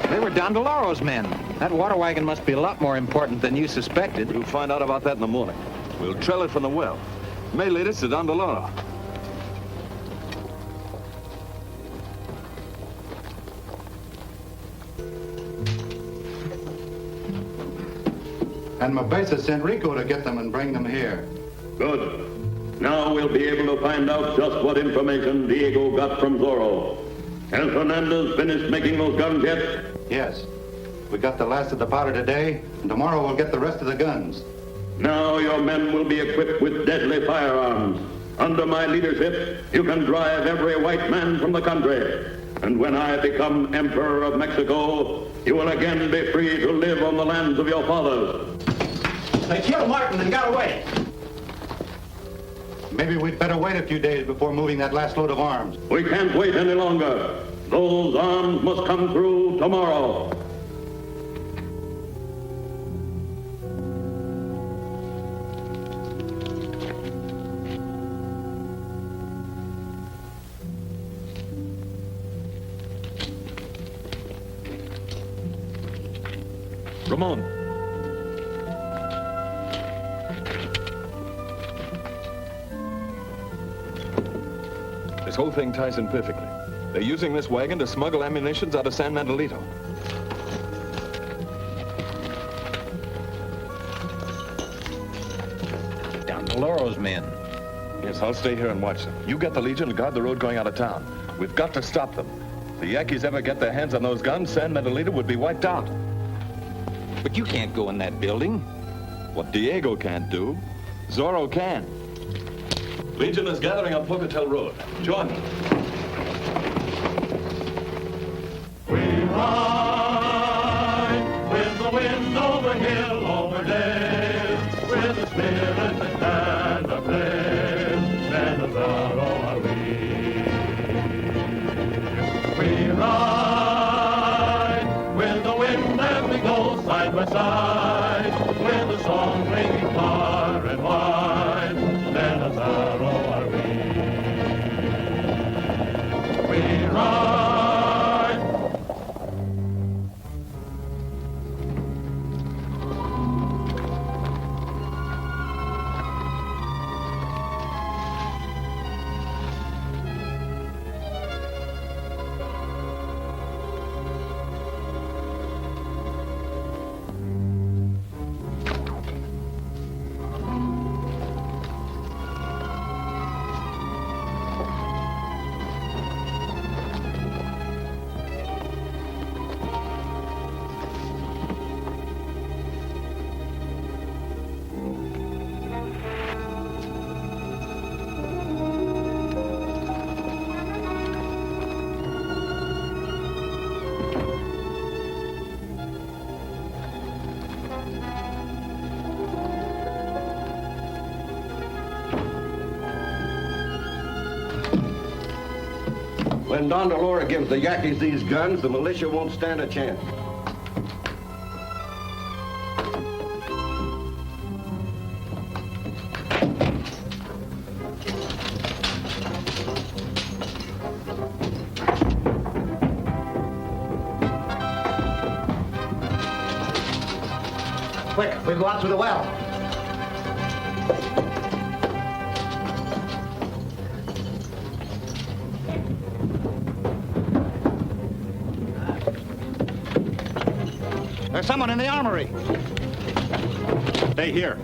They were Don Del Oro's men. That water wagon must be a lot more important than you suspected. We'll find out about that in the morning. We'll trail it from the well. It may lead us to Don Del Oro. And Mabeza sent Rico to get them and bring them here. Good. Now we'll be able to find out just what information Diego got from Zorro. Has Hernandez finished making those guns yet? Yes. We got the last of the powder today, and tomorrow we'll get the rest of the guns. Now your men will be equipped with deadly firearms. Under my leadership, you can drive every white man from the country. And when I become Emperor of Mexico, you will again be free to live on the lands of your fathers. They killed Martin and got away. Maybe we'd better wait a few days before moving that last load of arms. We can't wait any longer. Those arms must come through tomorrow. Ramon. This whole thing ties in perfectly. They're using this wagon to smuggle ammunitions out of San Manuelito. Don Del Oro's men. Yes, I'll stay here and watch them. You get the Legion and guard the road going out of town. We've got to stop them. If the Yankees ever get their hands on those guns, San Manuelito would be wiped out. But you can't go in that building. What Diego can't do, Zorro can. Legion is gathering on Pocatello Road. Join me. We ride with the wind over hill, over dale, with the spirit that can a flame, and the Zorro are we. We ride with the wind as we go side by side, with the song ringing far and wide, then a Zorro are we. We ride. When Don Del Oro gives the Yankees these guns, the militia won't stand a chance. Quick, we'll go out through the well. There's someone in the armory. Stay here.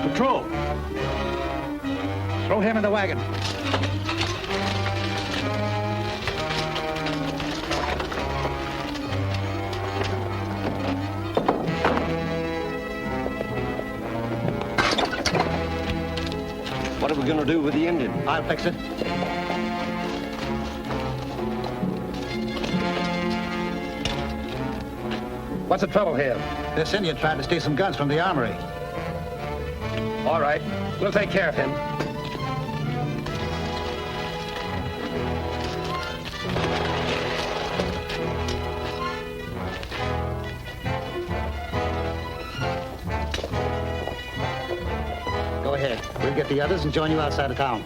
Patrol. Throw him in the wagon. What are we going to do with the Indian? I'll fix it. What's the trouble here? This Indian tried to steal some guns from the armory. All right, we'll take care of him. Go ahead. We'll get the others and join you outside of town.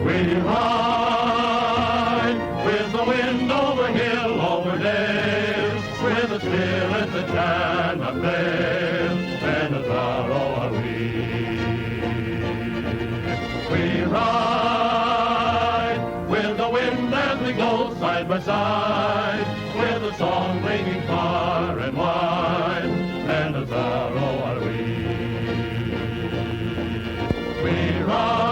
We ride with the wind over hill, over dale, with the spirit that cannot fail, and the Zorro are we. We ride with the wind as we go side by side, with the song ringing far and wide, and the Zorro are we. We ride.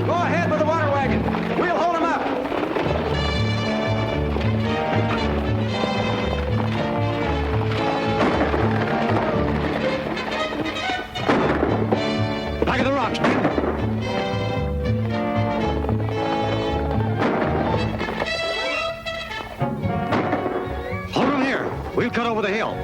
Go ahead with the water wagon. We'll hold him up. Back of the rocks, men. Hold him here. We'll cut over the hill.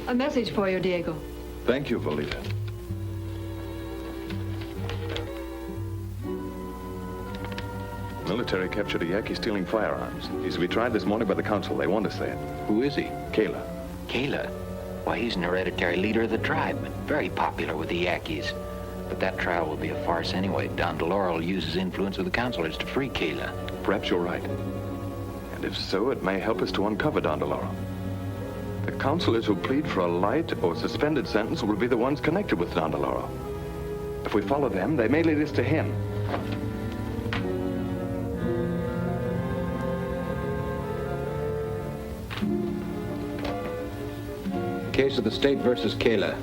A message for you, Diego. Thank you, Volita. Military captured a Yaqui stealing firearms. He's to be tried this morning by the council. They want to say it. Who is he? Kayla. Kayla? Why, he's an hereditary leader of the tribe. Very popular with the Yaquis. But that trial will be a farce anyway. Don Del Oro will use his influence with the councilors to free Kayla. Perhaps you're right. And if so, it may help us to uncover Don Del Oro. The councilors who plead for a light or suspended sentence will be the ones connected with Don Del Oro. If we follow them, they may lead us to him. Case of the state versus Kayla.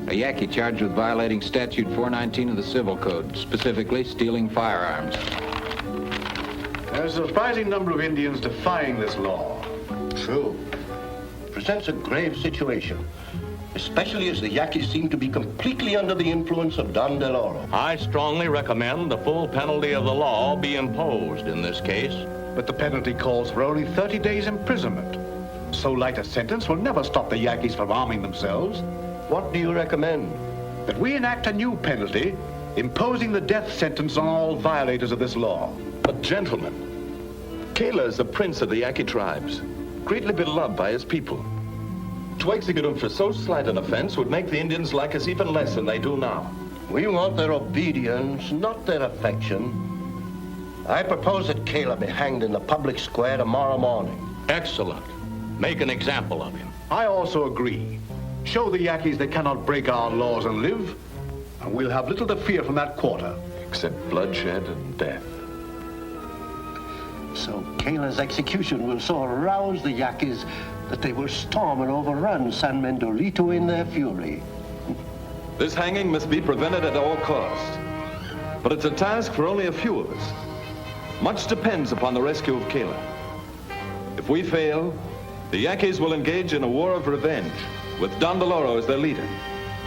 A Yaqui charged with violating statute 419 of the Civil Code, specifically stealing firearms. There's a surprising number of Indians defying this law. True. Presents a grave situation, especially as the Yaquis seem to be completely under the influence of Don Del Oro. I strongly recommend the full penalty of the law be imposed in this case. But the penalty calls for only 30 days imprisonment. So light a sentence will never stop the Yaquis from arming themselves. What do you recommend? That we enact a new penalty, imposing the death sentence on all violators of this law. But gentlemen, Kayla is the prince of the Yaqui tribes, greatly beloved by his people. To execute him for so slight an offense would make the Indians like us even less than they do now. We want their obedience, not their affection. I propose that Kayla be hanged in the public square tomorrow morning. Excellent. Make an example of him. I also agree. Show the Yaquis they cannot break our laws and live, and we'll have little to fear from that quarter. Except bloodshed and death. So Kayla's execution will so arouse the Yaquis that they will storm and overrun San Mendolito in their fury. This hanging must be prevented at all costs. But it's a task for only a few of us. Much depends upon the rescue of Kayla. If we fail, the Yaquis will engage in a war of revenge, with Don Del Oro as their leader.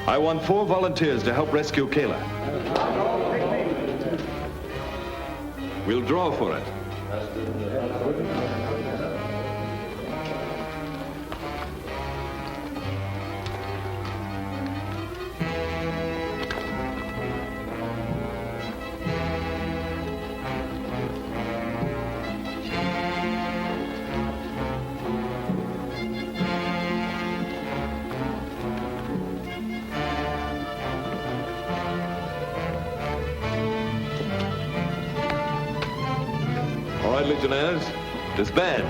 I want 4 volunteers to help rescue Kayla. We'll draw for it. All right, Legionnaires, disband.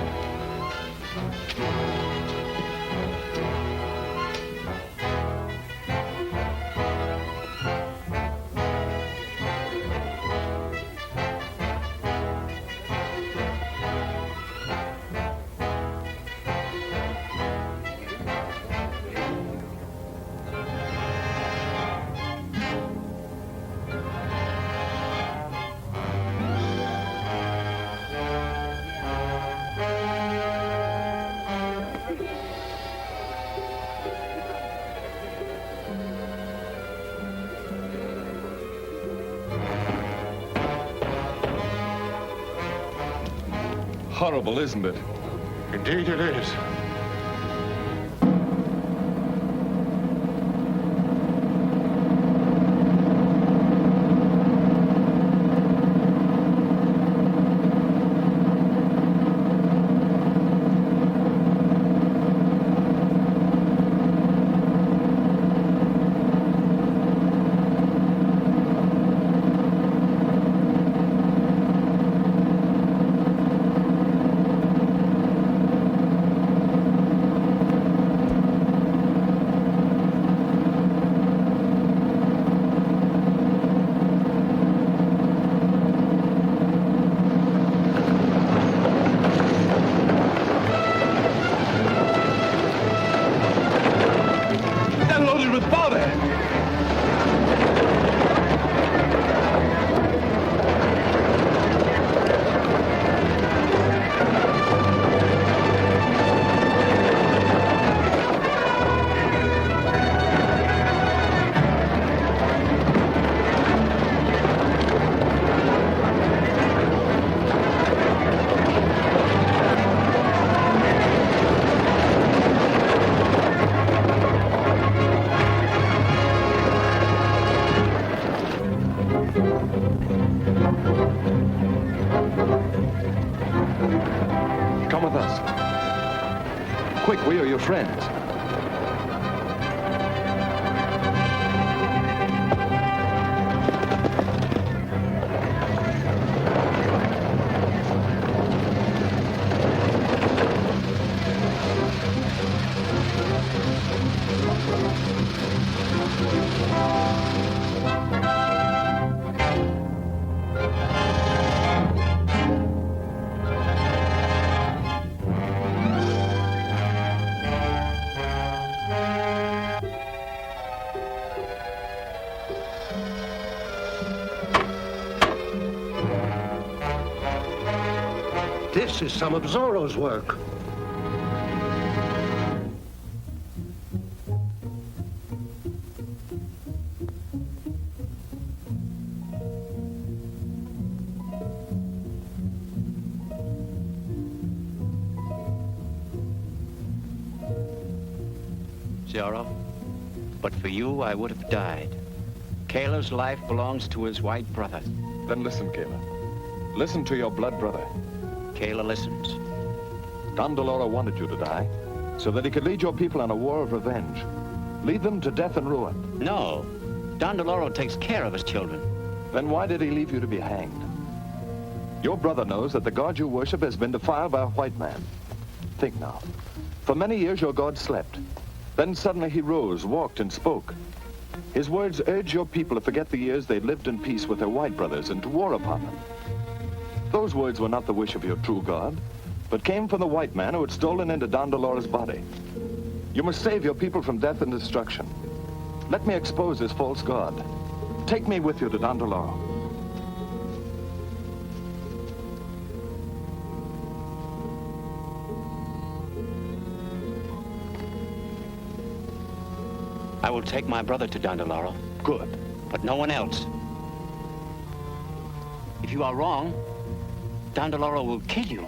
Horrible, isn't it? Indeed it is. Come with us. Quick, we are your friends. This is some of Zorro's work. Zorro, but for you, I would have died. Kayla's life belongs to his white brother. Then listen, Kayla. Listen to your blood brother. Kayla listens. Don Del Oro wanted you to die so that he could lead your people on a war of revenge. Lead them to death and ruin. No. Don Del Oro takes care of his children. Then why did he leave you to be hanged? Your brother knows that the God you worship has been defiled by a white man. Think now. For many years your God slept. Then suddenly he rose, walked, and spoke. His words urged your people to forget the years they lived in peace with their white brothers and to war upon them. Those words were not the wish of your true God, but came from the white man who had stolen into Don Del Oro's body. You must save your people from death and destruction. Let me expose this false God. Take me with you to Don Del Oro. I will take my brother to Don Del Oro. Good. But no one else. If you are wrong, Don Del Oro will kill you.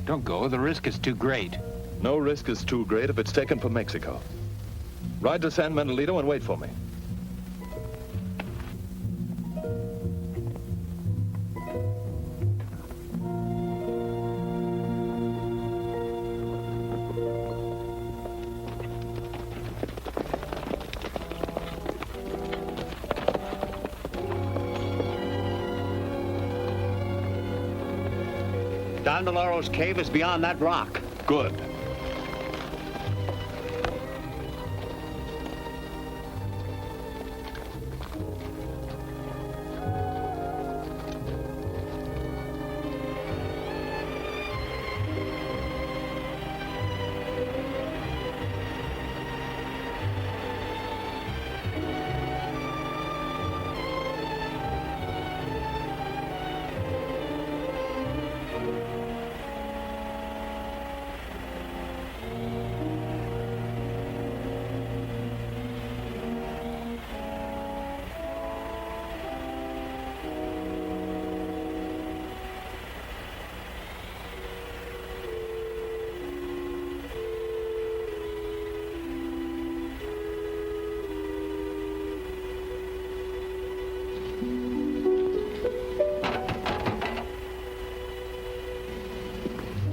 Don't go. The risk is too great. No risk is too great if it's taken for Mexico. Ride to San Mendolito and wait for me. Don Del Oro's cave is beyond that rock. Good.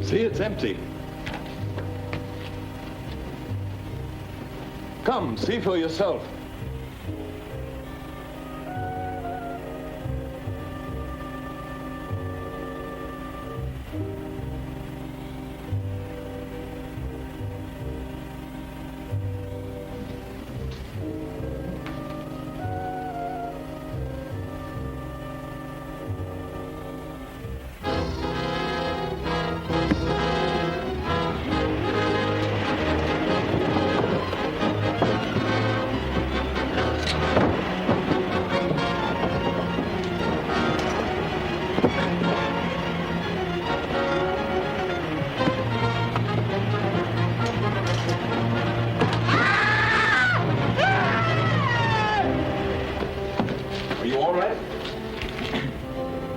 See, it's empty. Come, see for yourself.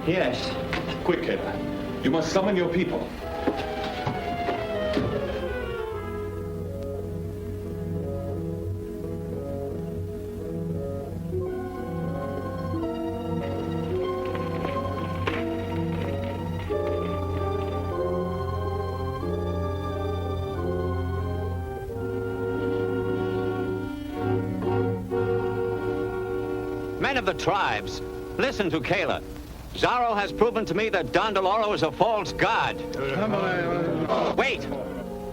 Yes. Quick, Kayla. You must summon your people. Men of the tribes, listen to Kayla. Zorro has proven to me that Don Del Oro is a false god. Wait!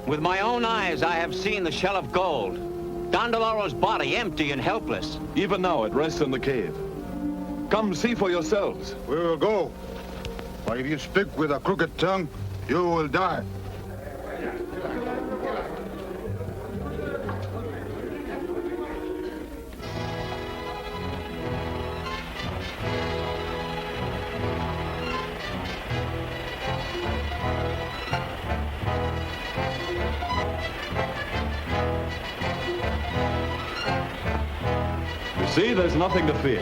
With my own eyes, I have seen the shell of gold. Don Del Oro's body empty and helpless. Even now, it rests in the cave. Come see for yourselves. We will go. But if you speak with a crooked tongue, you will die. see, there's nothing to fear.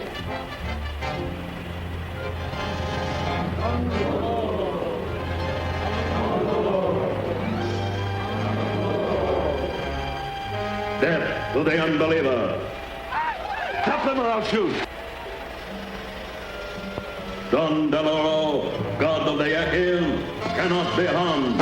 Death to the unbeliever. Stop them or I'll shoot. Don Del Oro, god of the Yankees, cannot be harmed.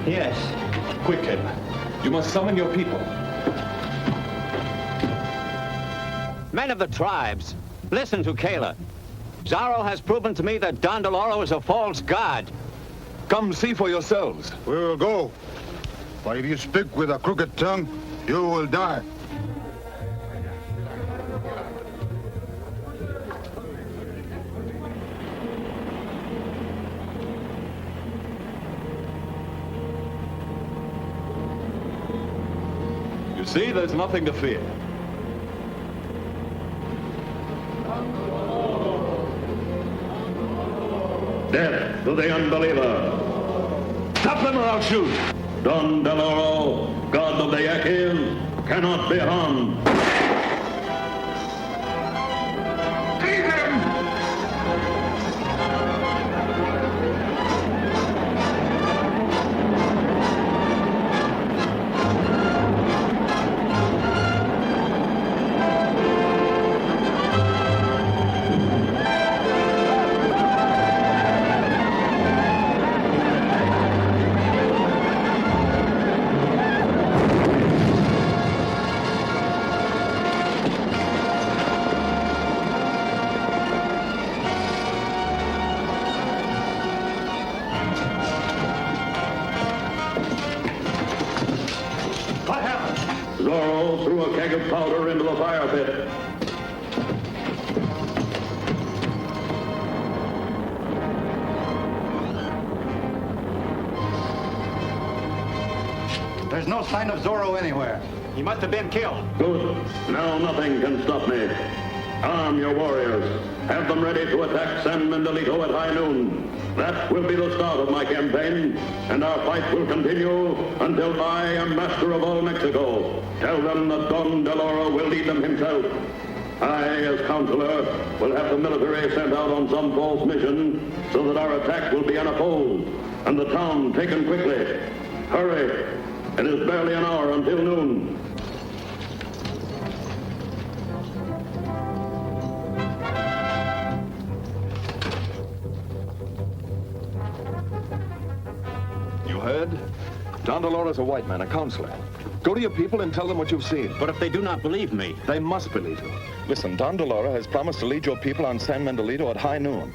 Yes. Quickly. You must summon your people. Men of the tribes, listen to Kayla. Zorro has proven to me that Don Del Oro is a false god. Come see for yourselves. We will go. But if you speak with a crooked tongue, you will die. You see, there's nothing to fear. Death to the unbeliever. Stop them or I'll shoot. Don Del Oro, god of the Yankees, cannot be harmed. Zorro threw a keg of powder into the fire pit. There's no sign of Zorro anywhere. He must have been killed. Good. Now nothing can stop me. Arm your warriors. Have them ready to attack San Miguelito at high noon. That will be the start of my campaign, and our fight will continue until I am master of all Mexico. Tell them that Don Del Oro will lead them himself. I, as counselor, will have the military sent out on some false mission so that our attack will be unopposed and the town taken quickly. Hurry. It is barely an hour until noon. You heard? Don Del Oro's a white man, a counselor. Go to your people and tell them what you've seen. But if they do not believe me... They must believe you. Listen, Don Del Oro has promised to lead your people on San Miguelito at high noon.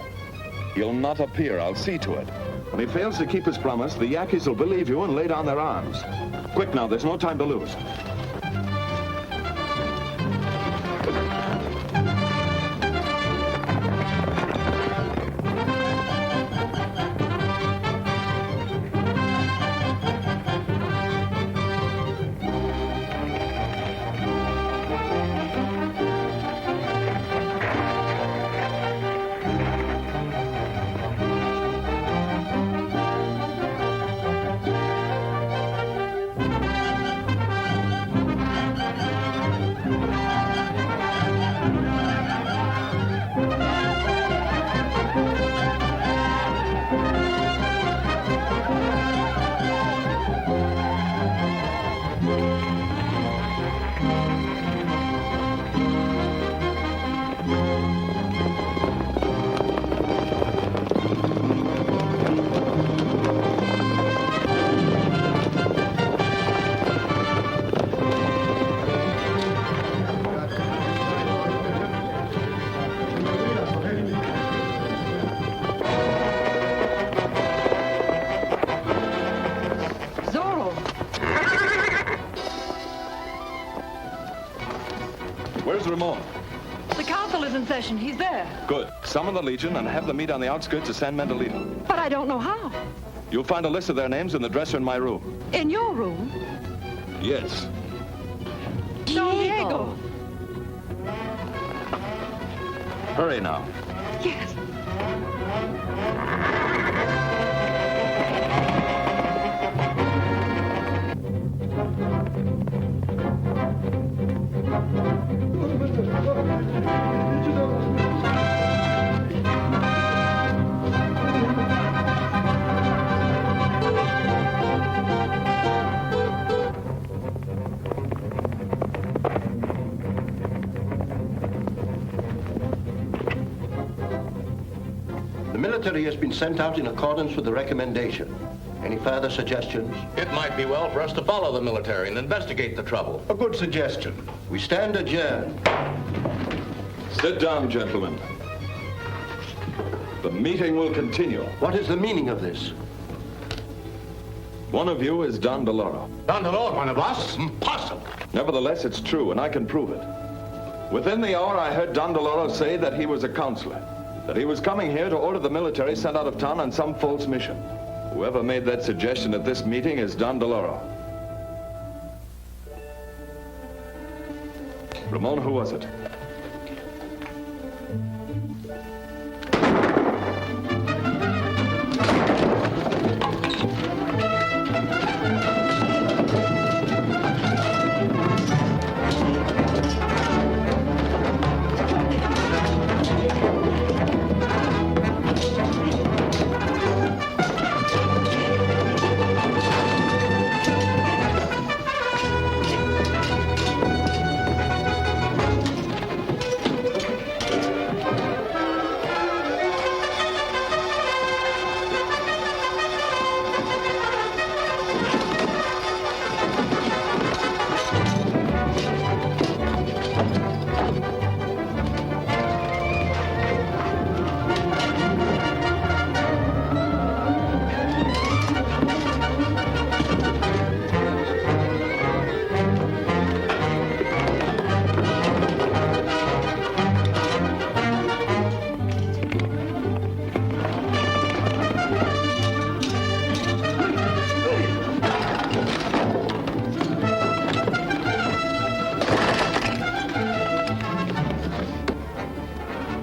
He'll not appear. I'll see to it. When he fails to keep his promise, the Yankees will believe you and lay down their arms. Quick now, there's no time to lose. Where's Ramon? The council is in session. He's there. Good. Summon the Legion and have them meet on the outskirts of San Miguelito. But I don't know how. You'll find a list of their names in the dresser in my room. In your room? Yes. Don Diego. Hurry now. Yes. The military has been sent out in accordance with the recommendation. Any further suggestions? It might be well for us to follow the military and investigate the trouble. A good suggestion. We stand adjourned. Sit down, gentlemen. The meeting will continue. What is the meaning of this? One of you is Don Del Oro. Don Del Oro, one of us? Impossible. Nevertheless, it's true, and I can prove it. Within the hour, I heard Don Del Oro say that he was a counselor, that he was coming here to order the military sent out of town on some false mission. Whoever made that suggestion at this meeting is Don Del Oro. Ramon, who was it?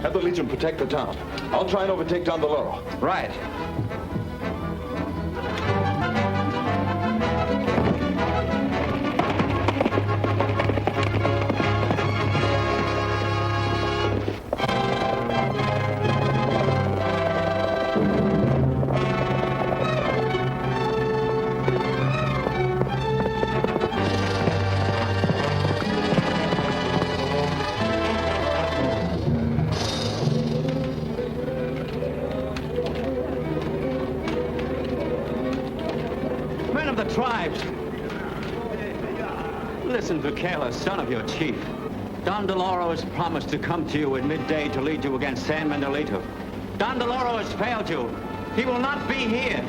Have the Legion protect the town. I'll try and overtake Don Del Oro. Right. Tribes. Listen to Kayla, son of your chief. Don Del Oro has promised to come to you at midday to lead you against San Miguelito. Don Del Oro has failed you. He will not be here.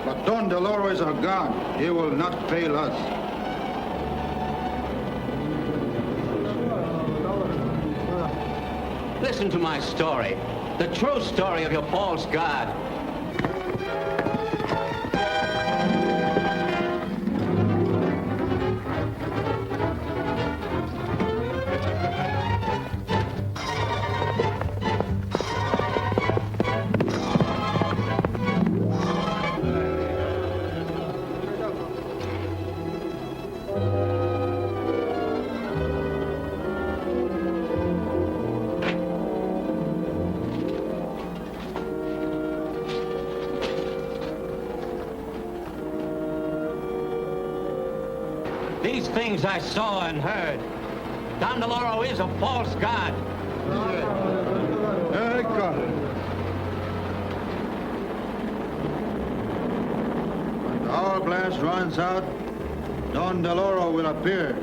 But Don Del Oro is our God. He will not fail us. Listen to my story, the true story of your false god. These things I saw and heard. Don Del Oro is a false god. I got it. When the hourglass runs out, Don Del Oro will appear.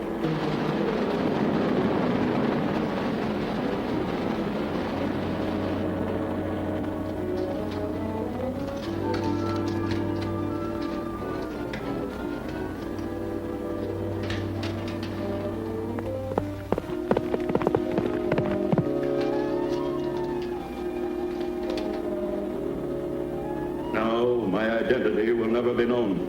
Identity will never be known.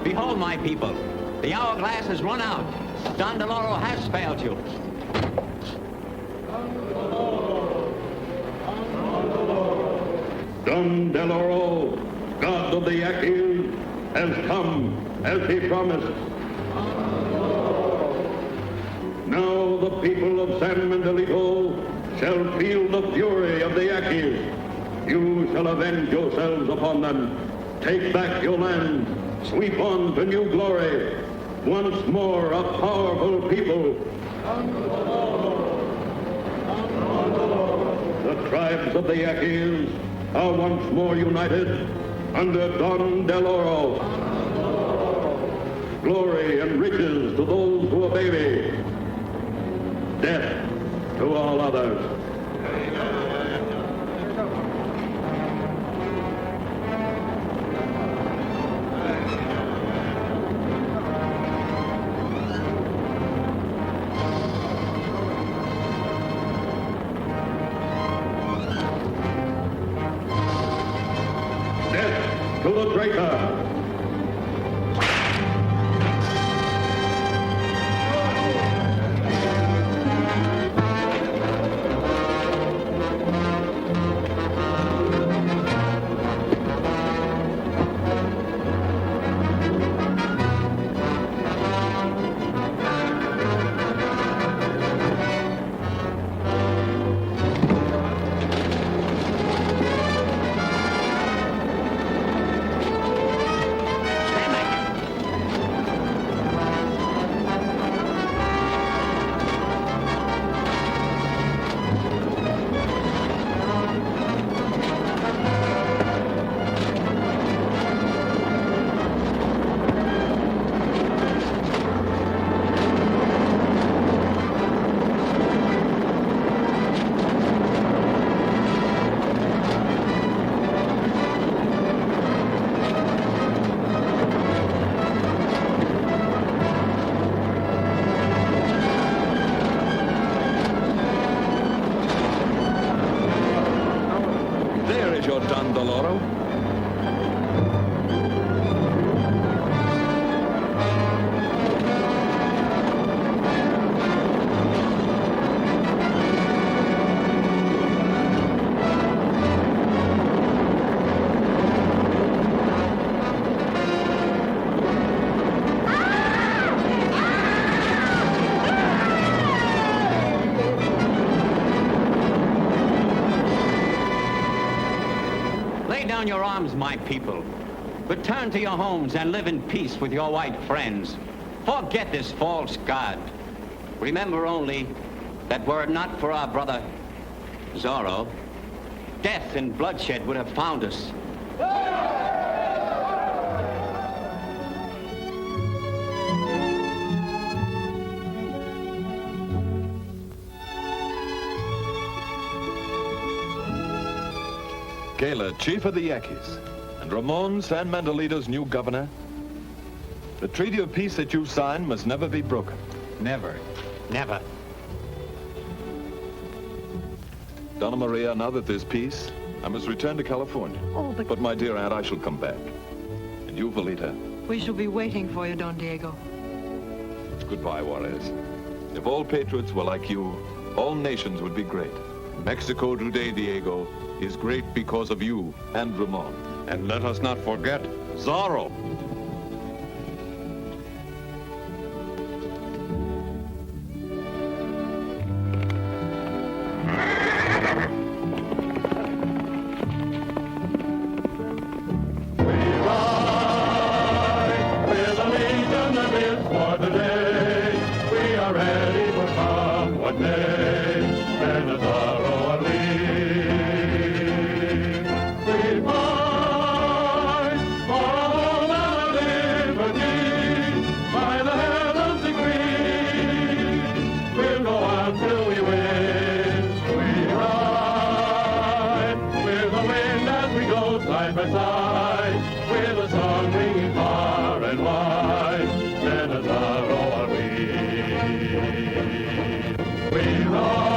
Behold, my people, the hourglass has run out. Don Del Oro has failed you. Don Del Oro, god of the Yaquis, has come as he promised. Now the people of San Miguelito shall feel the fury of the Yaquis. You shall avenge yourselves upon them. Take back your land. Sweep on to new glory. Once more a powerful people. The tribes of the Yaquis are once more united under Don Del Oro. Glory and riches to those who obey me. Death to all others. To the traitor! my people. Return to your homes and live in peace with your white friends. Forget this false god. Remember only that were it not for our brother Zorro, death and bloodshed would have found us. Gala, chief of the Yankees, and Ramon, San Manuelito's new governor. The treaty of peace that you signed must never be broken. Never. Never. Donna Maria, now that there's peace, I must return to California. Oh, But my dear aunt, I shall come back. And you, Velita, We shall be waiting for you, Don Diego. goodbye, Juarez. If all patriots were like you, all nations would be great. Mexico today, Diego, is great because of you and Ramon. And let us not forget Zorro. With a legion of is for today, we are ready for come what may. And a Zorro at least. We fight for a home and a liberty, by the heavens decree. We'll go on till we win. We ride with the wind as we go side by side, with a song ringing far and wide, and a Zorro are we. We ride.